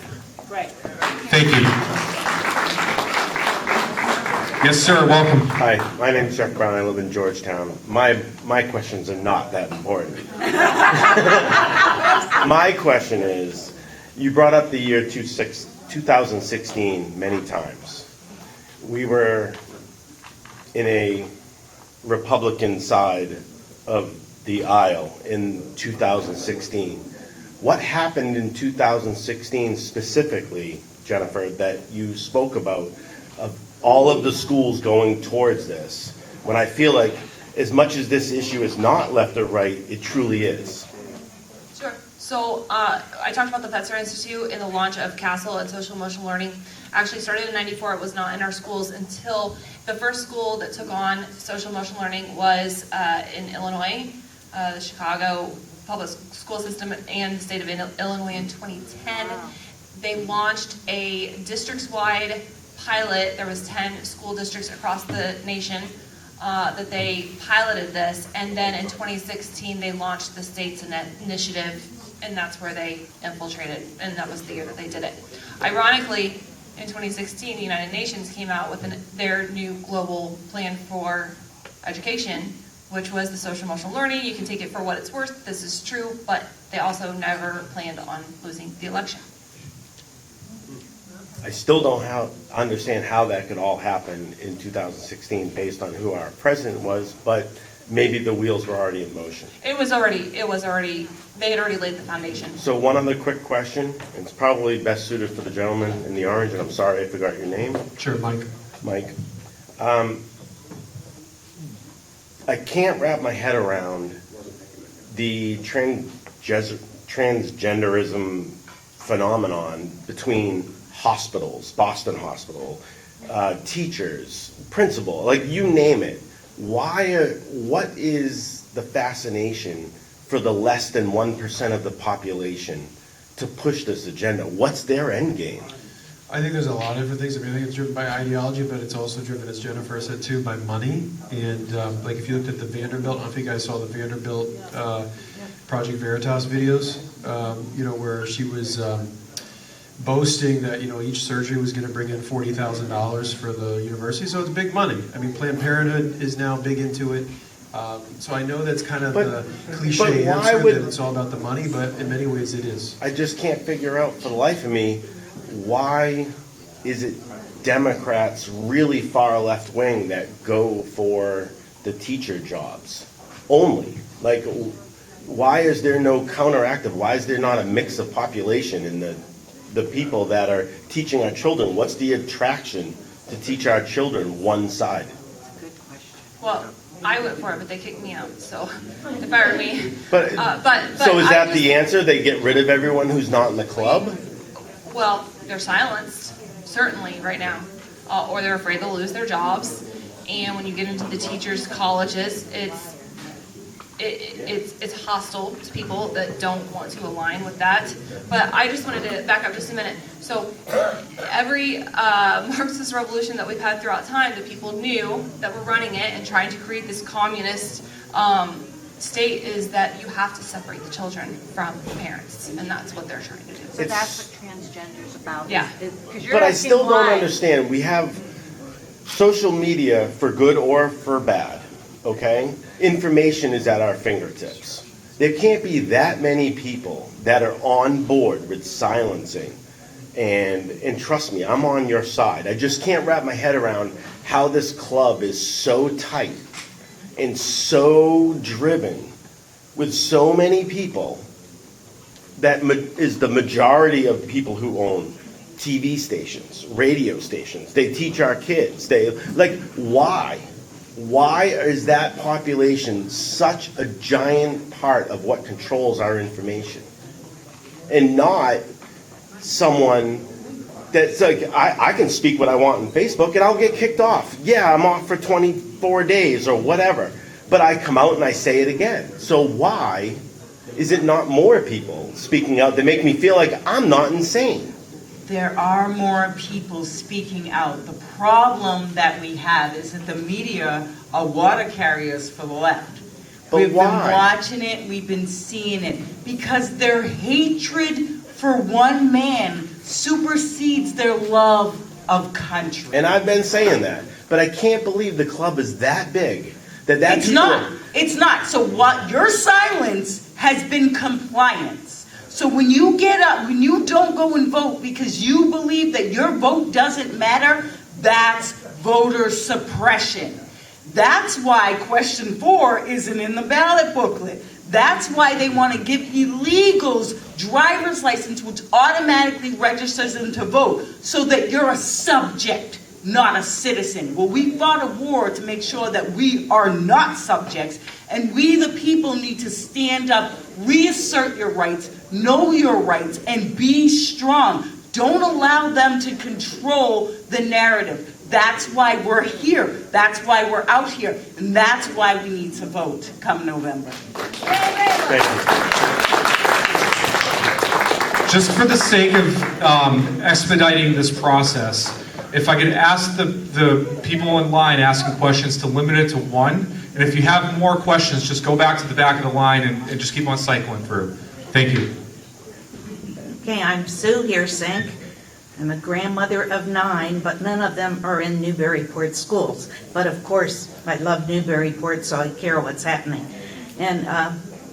C: Right.
E: Thank you. Yes, sir, welcome.
O: Hi, my name is Jeff Brown. I live in Georgetown. My questions are not that important. My question is, you brought up the year 2016 many times. We were in a Republican side of the aisle in 2016. What happened in 2016 specifically, Jennifer, that you spoke about of all of the schools going towards this, when I feel like as much as this issue is not left or right, it truly is?
J: Sure. So I talked about the Fetzer Institute and the launch of CASTLE and social emotional learning. Actually started in '94. It was not in our schools until the first school that took on social emotional learning was in Illinois, the Chicago public school system and the state of Illinois in 2010. They launched a districts-wide pilot. There was 10 school districts across the nation that they piloted this, and then in 2016 they launched the state's initiative, and that's where they infiltrated, and that was the year that they did it. Ironically, in 2016 the United Nations came out with their new global plan for education, which was the social emotional learning. You can take it for what it's worth, this is true, but they also never planned on losing the election.
O: I still don't understand how that could all happen in 2016 based on who our president was, but maybe the wheels were already in motion.
J: They had already laid the foundation.
O: So one other quick question, and it's probably best suited for the gentleman in the orange, and I'm sorry I forgot your name.
N: Sure, Mike.
O: Mike. I can't wrap my head around the transgenderism phenomenon between hospitals, Boston Hospital, teachers, principal, like you name it. What is the fascination for the less than 1% of the population to push this agenda? What's their end game?
N: I think there's a lot of different things. I mean, I think it's driven by ideology, but it's also driven, as Jennifer said too, by money. And like if you looked at the Vanderbilt, I don't know if you guys saw the Vanderbilt Project Veritas videos, where she was boasting that each surgery was going to bring in $40,000 for the university. So it's big money. I mean, Planned Parenthood is now big into it. So I know that's kind of the cliche answer that it's all about the money, but in many ways it is.
O: I just can't figure out for the life of me, why is it Democrats really far left wing that go for the teacher jobs only? Like, why is there no counteractive? Why is there not a mix of population in the people that are teaching our children? What's the attraction to teach our children one side?
J: Well, I went for it, but they kicked me out, so they fired me.
O: But so is that the answer? They get rid of everyone who's not in the club?
J: Well, they're silenced, certainly, right now. Or they're afraid they'll lose their jobs. And when you get into the teachers' colleges, it's hostile to people that don't want to align with that. But I just wanted to back up just a minute. So every Marxist revolution that we've had throughout time, the people knew that were running it and trying to create this communist state is that you have to separate the children from the parents, and that's what they're trying to do.
P: So that's what transgender's about.
J: Yeah.
O: But I still don't understand. We have social media for good or for bad, okay? Information is at our fingertips. There can't be that many people that are on board with silencing. And trust me, I'm on your side. I just can't wrap my head around how this club is so tight and so driven with so many people that is the majority of people who own TV stations, radio stations. They teach our kids. Why? Why is that population such a giant part of what controls our information? And not someone that's like, I can speak what I want on Facebook and I'll get kicked off. Yeah, I'm off for 24 days or whatever. But I come out and I say it again. So why is it not more people speaking out that make me feel like I'm not insane?
L: There are more people speaking out. The problem that we have is that the media are water carriers for the left.
O: But
L: we've
O: why?
L: been watching it, we've been seeing it, because their hatred for one man supersedes their love of country.
O: And I've been saying that, but I can't believe the club is that big.
L: It's not. It's not. So what your silence has been compliance. So when you get up, when you don't go and vote because you believe that your vote doesn't matter, that's voter suppression. That's why question 4 isn't in the ballot booklet. That's why they want to give illegals driver's license, which automatically registers them to vote, so that you're a subject, not a citizen. Well, we fought a war to make sure that we are not subjects, and we the people need to stand up, reassert your rights, know your rights, and be strong. Don't allow them to control the narrative. That's why we're here. That's why we're out here. And that's why we need to vote come November.
O: Thank you.
E: Just for the sake of expediting this process, if I could ask the people in line asking questions to limit it to 1, and if you have more questions, just go back to the back of the line and just keep on cycling through. Thank you.
P: Okay, I'm Sue Hearsink. I'm a grandmother of 9, but none of them are in Newburyport schools. But of course, I love Newburyport, so I care what's happening. And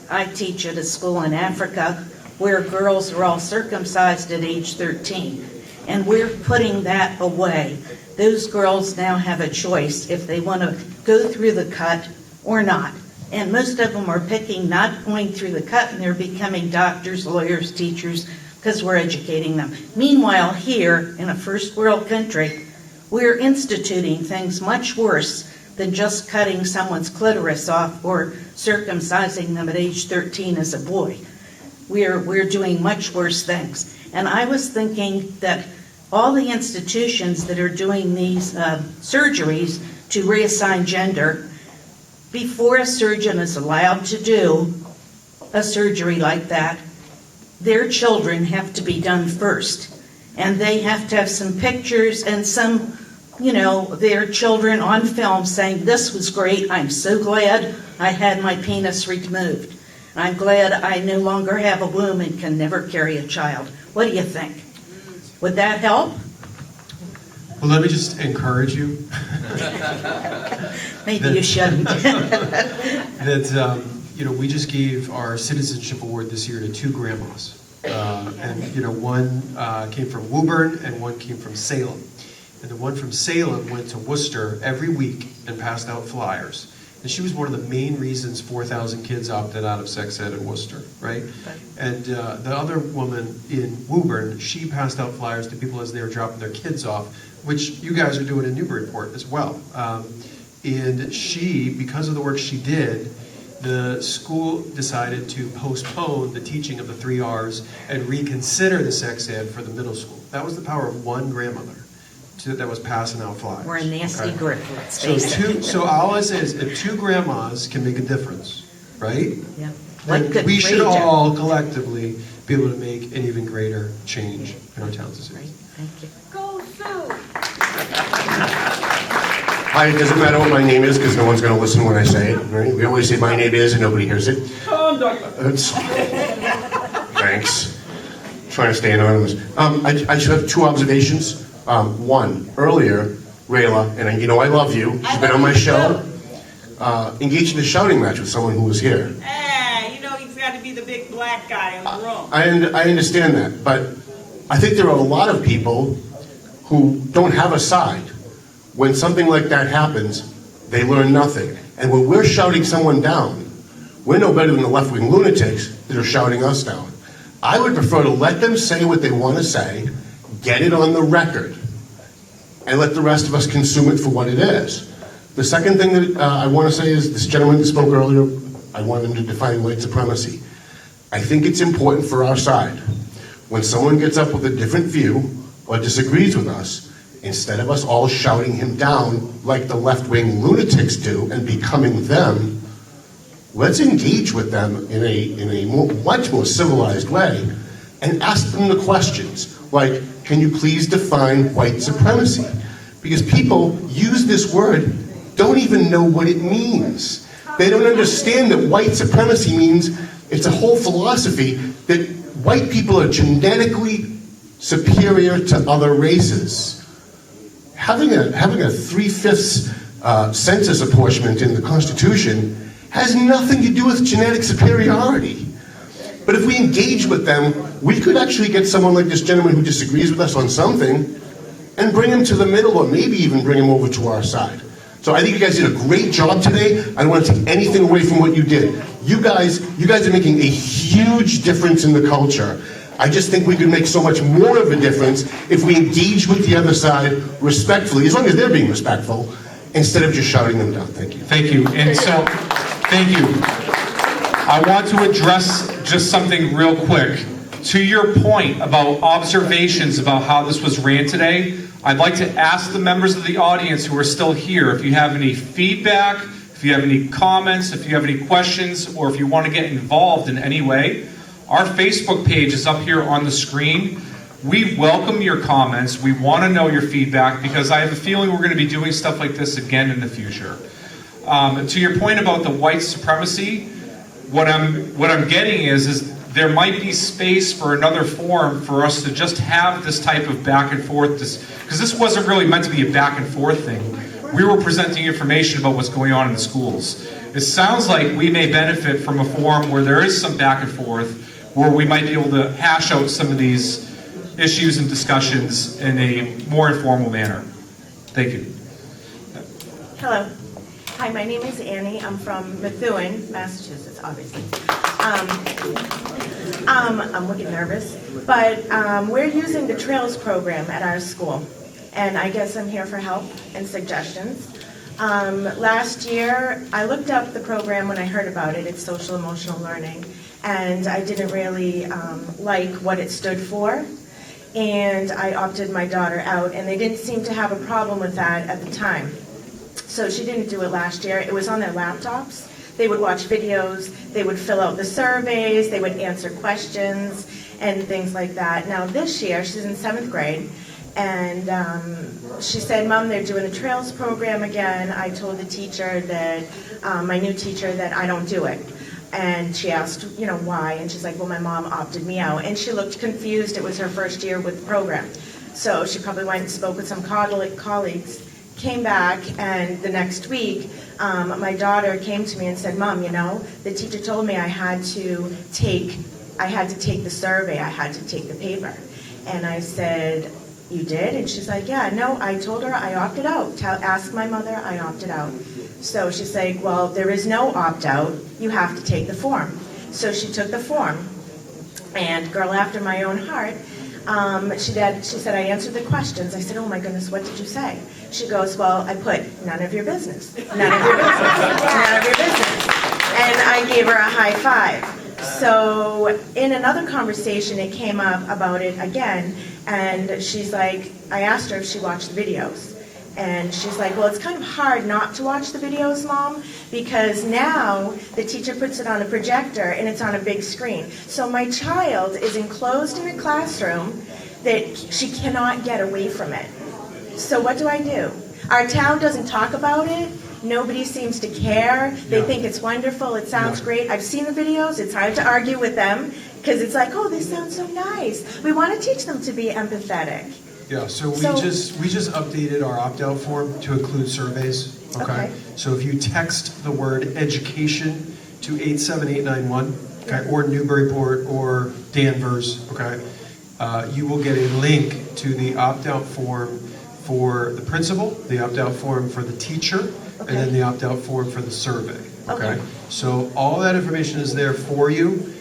P: I teach at a school in Africa where girls are all circumcised at age 13. And we're putting that away. Those girls now have a choice if they want to go through the cut or not. And most of them are picking not going through the cut, and they're becoming doctors, lawyers, teachers, because we're educating them. Meanwhile, here in a first world country, we're instituting things much worse than just cutting someone's clitoris off or circumcising them at age 13 as a boy. We're doing much worse things. And I was thinking that all the institutions that are doing these surgeries to reassign gender, before a surgeon is allowed to do a surgery like that, their children have to be done first. And they have to have some pictures and some, their children on film saying, this was great, I'm so glad I had my penis removed. I'm glad I no longer have a womb and can never carry a child. What do you think? Would that help?
N: Well, let me just encourage you.
P: Maybe you shouldn't.
N: That we just gave our citizenship award this year to 2 grandmas, and one came from Woburn and one came from Salem, and the one from Salem went to Worcester every week and passed out flyers. And she was one of the main reasons 4,000 kids opted out of sex ed in Worcester, right? And the other woman in Woburn, she passed out flyers to people as they were dropping their kids off, which you guys are doing in Newburyport as well. And she, because of the work she did, the school decided to postpone the teaching of the 3 R's and reconsider the sex ed for the middle school. That was the power of one grandmother that was passing out flyers.
P: We're a nasty group, let's face it.
N: So all I say is, if 2 grandmas can make a difference, right?
P: Yeah.
N: Then we should all collectively be able to make an even greater change in our towns and cities.
P: Thank you.
F: Go Sue!
Q: Hi, it doesn't matter what my name is because no one's going to listen when I say it. Right? We always say my name is and nobody hears it. Thanks. Trying to stay anonymous. I just have 2 observations. One, earlier, Rayla, and I love you. She's been on my show. Engaged in a shouting match with someone who was here.
L: You know black guy in the room.
Q: I understand that, but I think there are a lot of people who don't have a side. When something like that happens, they learn nothing. And when we're shouting someone down, we're no better than the left-wing lunatics that are shouting us down. I would prefer to let them say what they want to say, get it on the record, and let the rest of us consume it for what it is. The second thing that I want to say is, this gentleman that spoke earlier, I want him to define white supremacy. I think it's important for our side, when someone gets up with a different view or disagrees with us, instead of us all shouting him down like the left-wing lunatics do and becoming them, let's engage with them in a much more civilized way and ask them the questions like, can you please define white supremacy? Because people use this word, don't even know what it means. They don't understand that white supremacy means it's a whole philosophy that white people are genetically superior to other races. Having a 3/5 census apportionment in the Constitution has nothing to do with genetic superiority. But if we engage with them, we could actually get someone like this gentleman who disagrees with us on something and bring him to the middle, or maybe even bring him over to our side. So I think you guys did a great job today. I don't want to take anything away from what you did. You guys are making a huge difference in the culture. I just think we could make so much more of a difference if we engage with the other side respectfully, as long as they're being respectful, instead of just shouting them down. Thank you.
E: Thank you. And so, thank you. I want to address just something real quick. To your point about observations about how this was ran today, I'd like to ask the members of the audience who are still here, if you have any feedback, if you have any comments, if you have any questions, or if you want to get involved in any way. Our Facebook page is up here on the screen. We welcome your comments. We want to know your feedback, because I have a feeling we're going to be doing stuff like this again in the future. To your point about the white supremacy, what I'm getting is there might be space for another forum for us to just have this type of back and forth, because this wasn't really meant to be a back and forth thing. We were presenting information about what's going on in the schools. It sounds like we may benefit from a forum where there is some back and forth, where we might be able to hash out some of these issues and discussions in a more informal manner. Thank you.
R: Hello. Hi, my name is Annie. I'm from Methuen, Massachusetts, obviously. I'm looking nervous, but we're using the Trails program at our school, and I guess I'm here for help and suggestions. Last year, I looked up the program when I heard about it. It's social emotional learning, and I didn't really like what it stood for, and I opted my daughter out, and they didn't seem to have a problem with that at the time. So she didn't do it last year. It was on their laptops. They would watch videos, they would fill out the surveys, they would answer questions and things like that. Now this year, she's in 7th grade, and she said, Mom, they're doing the Trails program again. I told the teacher that, my new teacher, that I don't do it. And she asked, why? And she's like, well, my mom opted me out. And she looked confused. It was her first year with the program. So she probably went and spoke with some colleagues, came back, and the next week, my daughter came to me and said, Mom, the teacher told me I had to take the survey, I had to take the paper. And I said, you did? And she's like, yeah, no, I told her I opted out. Ask my mother, I opted out. So she's like, well, there is no opt-out. You have to take the form. So she took the form, and girl after my own heart, she said, I answered the questions. I said, oh my goodness, what did you say? She goes, well, I put none of your business, none of your business, none of your business. And I gave her a high five. So in another conversation, it came up about it again, and she's like, I asked her if she watched the videos. And she's like, well, it's kind of hard not to watch the videos, Mom, because now the teacher puts it on a projector and it's on a big screen. So my child is enclosed in a classroom that she cannot get away from it. So what do I do? Our town doesn't talk about it. Nobody seems to care. They think it's wonderful. It sounds great. I've seen the videos. It's hard to argue with them because it's like, oh, this sounds so nice. We want to teach them to be empathetic.
N: Yeah, so we just updated our opt-out form to include surveys, okay? So if you text the word education to 87891, okay, or Newburyport or Danvers, okay, you will get a link to the opt-out form for the principal, the opt-out form for the teacher, and then the opt-out form for the survey. Okay. So all that information is there for you.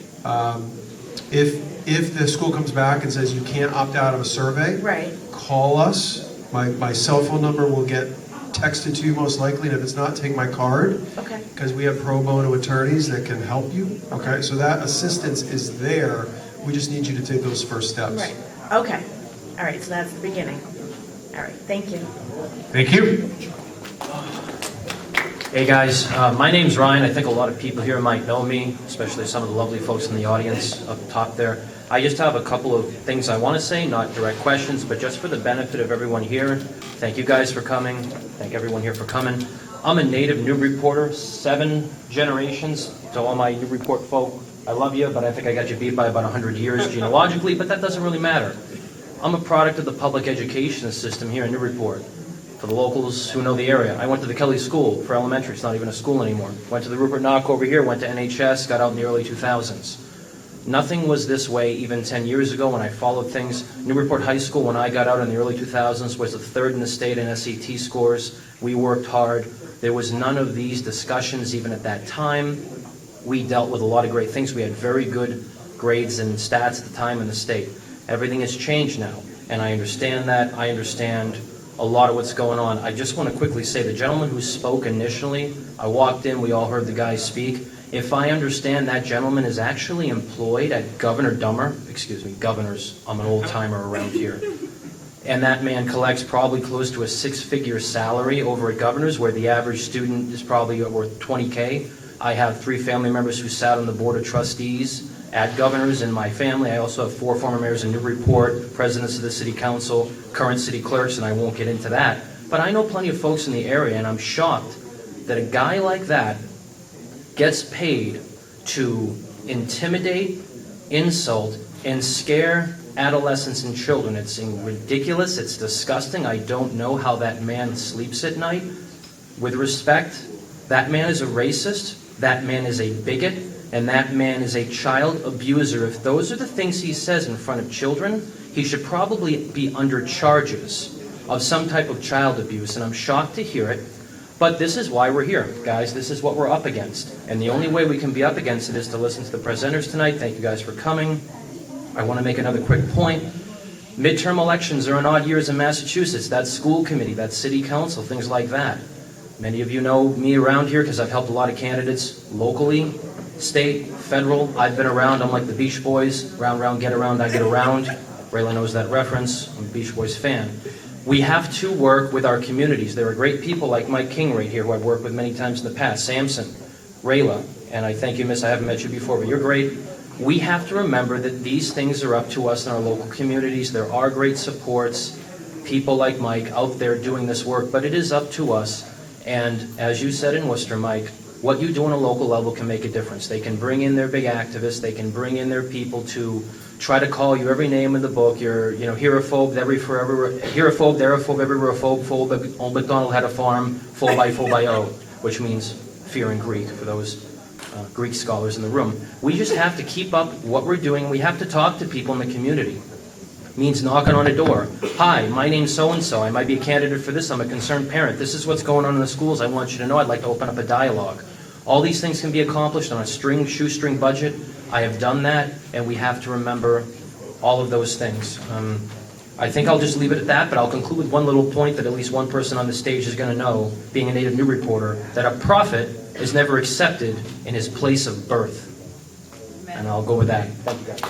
N: If the school comes back and says you can't opt out of a survey,
R: Right.
N: call us. My cell phone number will get texted to you most likely, and if it's not, take my card.
R: Okay.
N: Because we have pro bono attorneys that can help you. Okay. So that assistance is there. We just need you to take those first steps.
R: Right. Okay. All right, so that's the beginning. All right, thank you.
E: Thank you.
S: Hey guys, my name's Ryan. I think a lot of people here might know me, especially some of the lovely folks in the audience up top there. I just have a couple of things I want to say, not direct questions, but just for the benefit of everyone here. Thank you guys for coming. Thank everyone here for coming. I'm a native Newburyporter, 7 generations to all my Newburyport folk. I love you, but I think I got you beat by about 100 years genealogically, but that doesn't really matter. I'm a product of the public education system here in Newburyport. For the locals who know the area, I went to the Kelly School for elementary. It's not even a school anymore. Went to the Rupert Knock over here, went to NHS, got out in the early 2000s. Nothing was this way even 10 years ago when I followed things. Newburyport High School, when I got out in the early 2000s, was the 3rd in the state in SAT scores. We worked hard. There was none of these discussions even at that time. We dealt with a lot of great things. We had very good grades and stats at the time in the state. Everything has changed now, and I understand that. I understand a lot of what's going on. I just want to quickly say the gentleman who spoke initially, I walked in, we all heard the guy speak. If I understand, that gentleman is actually employed at Governor's, I'm an old timer around here. And that man collects probably close to a 6-figure salary over at Governor's, where the average student is probably worth $20K. I have 3 family members who sat on the board of trustees at Governor's in my family. I also have 4 former mayors in Newburyport, presidents of the city council, current city clerks, and I won't get into that. But I know plenty of folks in the area, and I'm shocked that a guy like that gets paid to intimidate, insult, and scare adolescents and children. It's ridiculous. It's disgusting. I don't know how that man sleeps at night. With respect, that man is a racist. That man is a bigot. And that man is a child abuser. If those are the things he says in front of children, he should probably be under charges of some type of child abuse. And I'm shocked to hear it. But this is why we're here, guys. This is what we're up against. And the only way we can be up against it is to listen to the presenters tonight. Thank you guys for coming. I want to make another quick point. Midterm elections are in odd years in Massachusetts. That's school committee, that's city council, things like that. Many of you know me around here because I've helped a lot of candidates locally, state, federal. I've been around. I'm like the Beach Boys. Round, round, get around, I get around. Rayla knows that reference. I'm a Beach Boys fan. We have to work with our communities. There are great people like Mike King right here who I've worked with many times in the past. Samson, Rayla, and I thank you, miss. I haven't met you before, but you're great. We have to remember that these things are up to us in our local communities. There are great supports, people like Mike out there doing this work, but it is up to us. And as you said in Worcester, Mike, what you do on a local level can make a difference. They can bring in their big activists. They can bring in their people to try to call you every name in the book. You're, herophobe, herophobe, therophobe, everywhere phobe. Old MacDonald had a farm, full by O, which means fear in Greek for those Greek scholars in the room. We just have to keep up what we're doing. We have to talk to people in the community. Means knocking on a door. Hi, my name's so-and-so. I might be a candidate for this. I'm a concerned parent. This is what's going on in the schools. I want you to know. I'd like to open up a dialogue. All these things can be accomplished on a shoestring budget. I have done that, and we have to remember all of those things. I think I'll just leave it at that, but I'll conclude with one little point that at least one person on the stage is going to know, being a native Newburyporter, that a prophet is never accepted in his place of birth. And I'll go with that. Thank you, guys.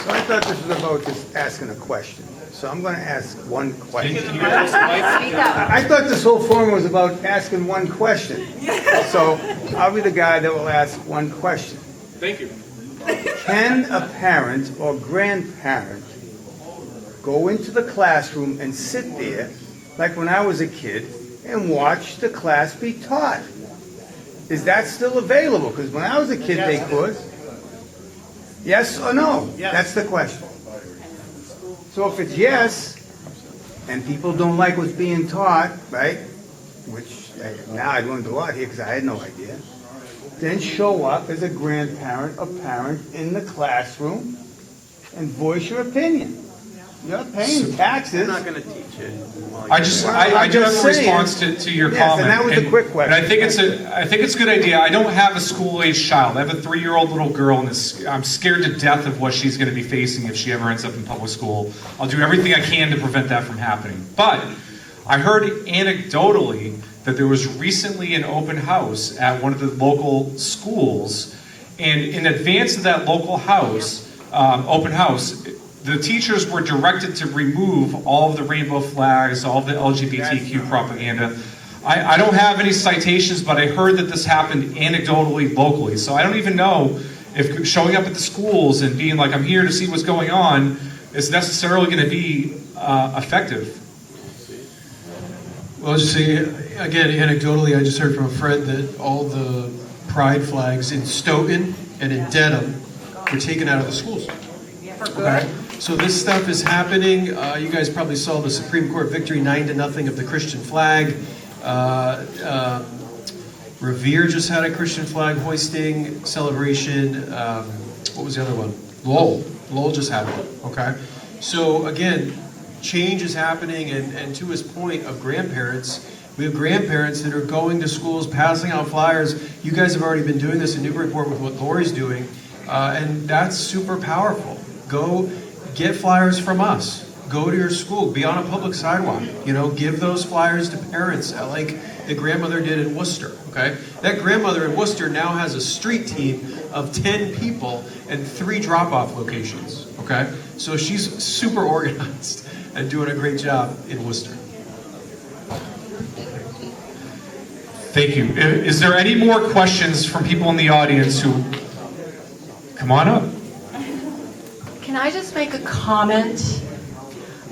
T: So I thought this was about just asking a question. So I'm going to ask one question. I thought this whole forum was about asking one question. So I'll be the guy that will ask one question.
E: Thank you.
T: Can a parent or grandparent go into the classroom and sit there, like when I was a kid, and watch the class be taught? Is that still available? Because when I was a kid, they could. Yes or no? Yes. That's the question. So if it's yes, and people don't like what's being taught, right, which now I learned a lot here because I had no idea, then show up as a grandparent or parent in the classroom and voice your opinion. You're paying taxes.
K: I'm not going to teach it.
E: I do have a response to your
T: Yes,
E: comment.
T: and that was a quick question.
E: And I think it's a good idea. I don't have a school-age child. I have a 3-year-old little girl, and I'm scared to death of what she's going to be facing if she ever ends up in public school. I'll do everything I can to prevent that from happening. But I heard anecdotally that there was recently an open house at one of the local schools, and in advance of that local house, open house, the teachers were directed to remove all of the rainbow flags, all of the LGBTQ propaganda. I don't have any citations, but I heard that this happened anecdotally locally. So I don't even know if showing up at the schools and being like, I'm here to see what's going on, is necessarily going to be effective.
N: Well, I'll just say, again, anecdotally, I just heard from a friend that all the pride flags in Stoughton and in Dedham were taken out of the schools. Okay? So this stuff is happening. You guys probably saw the Supreme Court victory 9-0 of the Christian flag. Revere just had a Christian flag hoisting celebration. What was the other one? Lowell just had one. Okay? So again, change is happening, and to his point of grandparents, we have grandparents that are going to schools, passing out flyers. You guys have already been doing this in Newburyport with what Lori's doing, and that's super powerful. Go get flyers from us. Go to your school. Be on a public sidewalk. Give those flyers to parents, like the grandmother did in Worcester. Okay, that grandmother in Worcester now has a street team of 10 people and 3 drop-off locations. Okay, so she's super organized and doing a great job in Worcester.
E: Thank you. Is there any more questions from people in the audience who... Come on up.
U: Can I just make a comment?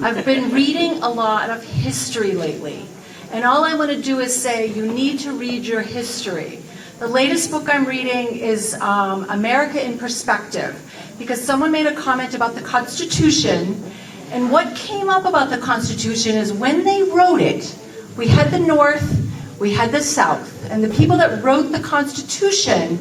U: I've been reading a lot of history lately, and all I want to do is say you need to read your history. The latest book I'm reading is America in Perspective, because someone made a comment about the Constitution, and what came up about the Constitution is when they wrote it, we had the North, we had the South, and the people that wrote the Constitution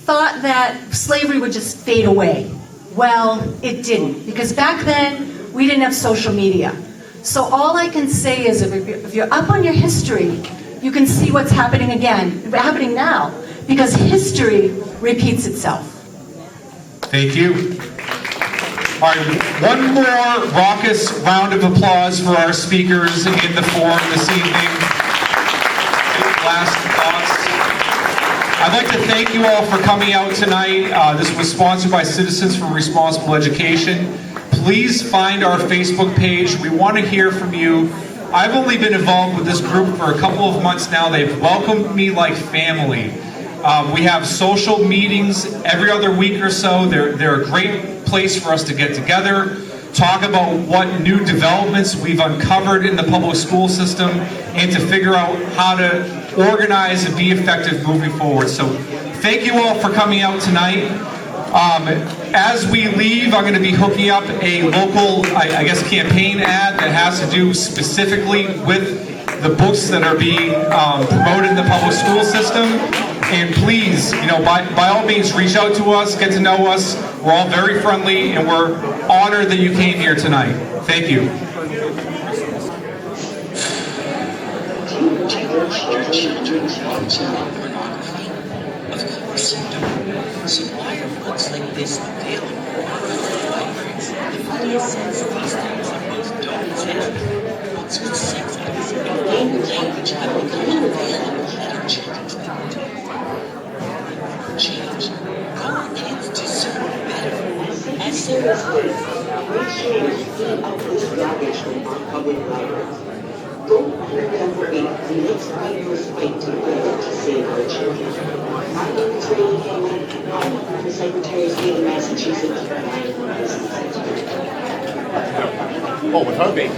U: thought that slavery would just fade away. Well, it didn't, because back then, we didn't have social media. So all I can say is if you're up on your history, you can see what's happening happening now, because history repeats itself.
E: Thank you. All right, one more raucous round of applause for our speakers in the forum this evening. Last thoughts. I'd like to thank you all for coming out tonight. This was sponsored by Citizens for Responsible Education. Please find our Facebook page. We want to hear from you. I've only been involved with this group for a couple of months now. They've welcomed me like family. We have social meetings every other week or so. They're a great place for us to get together, talk about what new developments we've uncovered in the public school system, and to figure out how to organize and be effective moving forward. So thank you all for coming out tonight. As we leave, I'm going to be hooking up a local, I guess, campaign ad that has to do specifically with the books that are being promoted in the public school system. And please, by all means, reach out to us, get to know us. We're all very friendly, and we're honored that you came here tonight. Thank you.
V: So why are books like this available? The media says these things in books don't exist. Books with sex eds and gay language have become available at our children's fingertips. Change. Our kids deserve better. As Sarah said, make sure you clean up this garbage from our public libraries. Don't let it be the next rigorous fight together to save our children. My name is Ray Hammond. I'm the Secretary of State of Massachusetts.
Q: Oh, with her baby.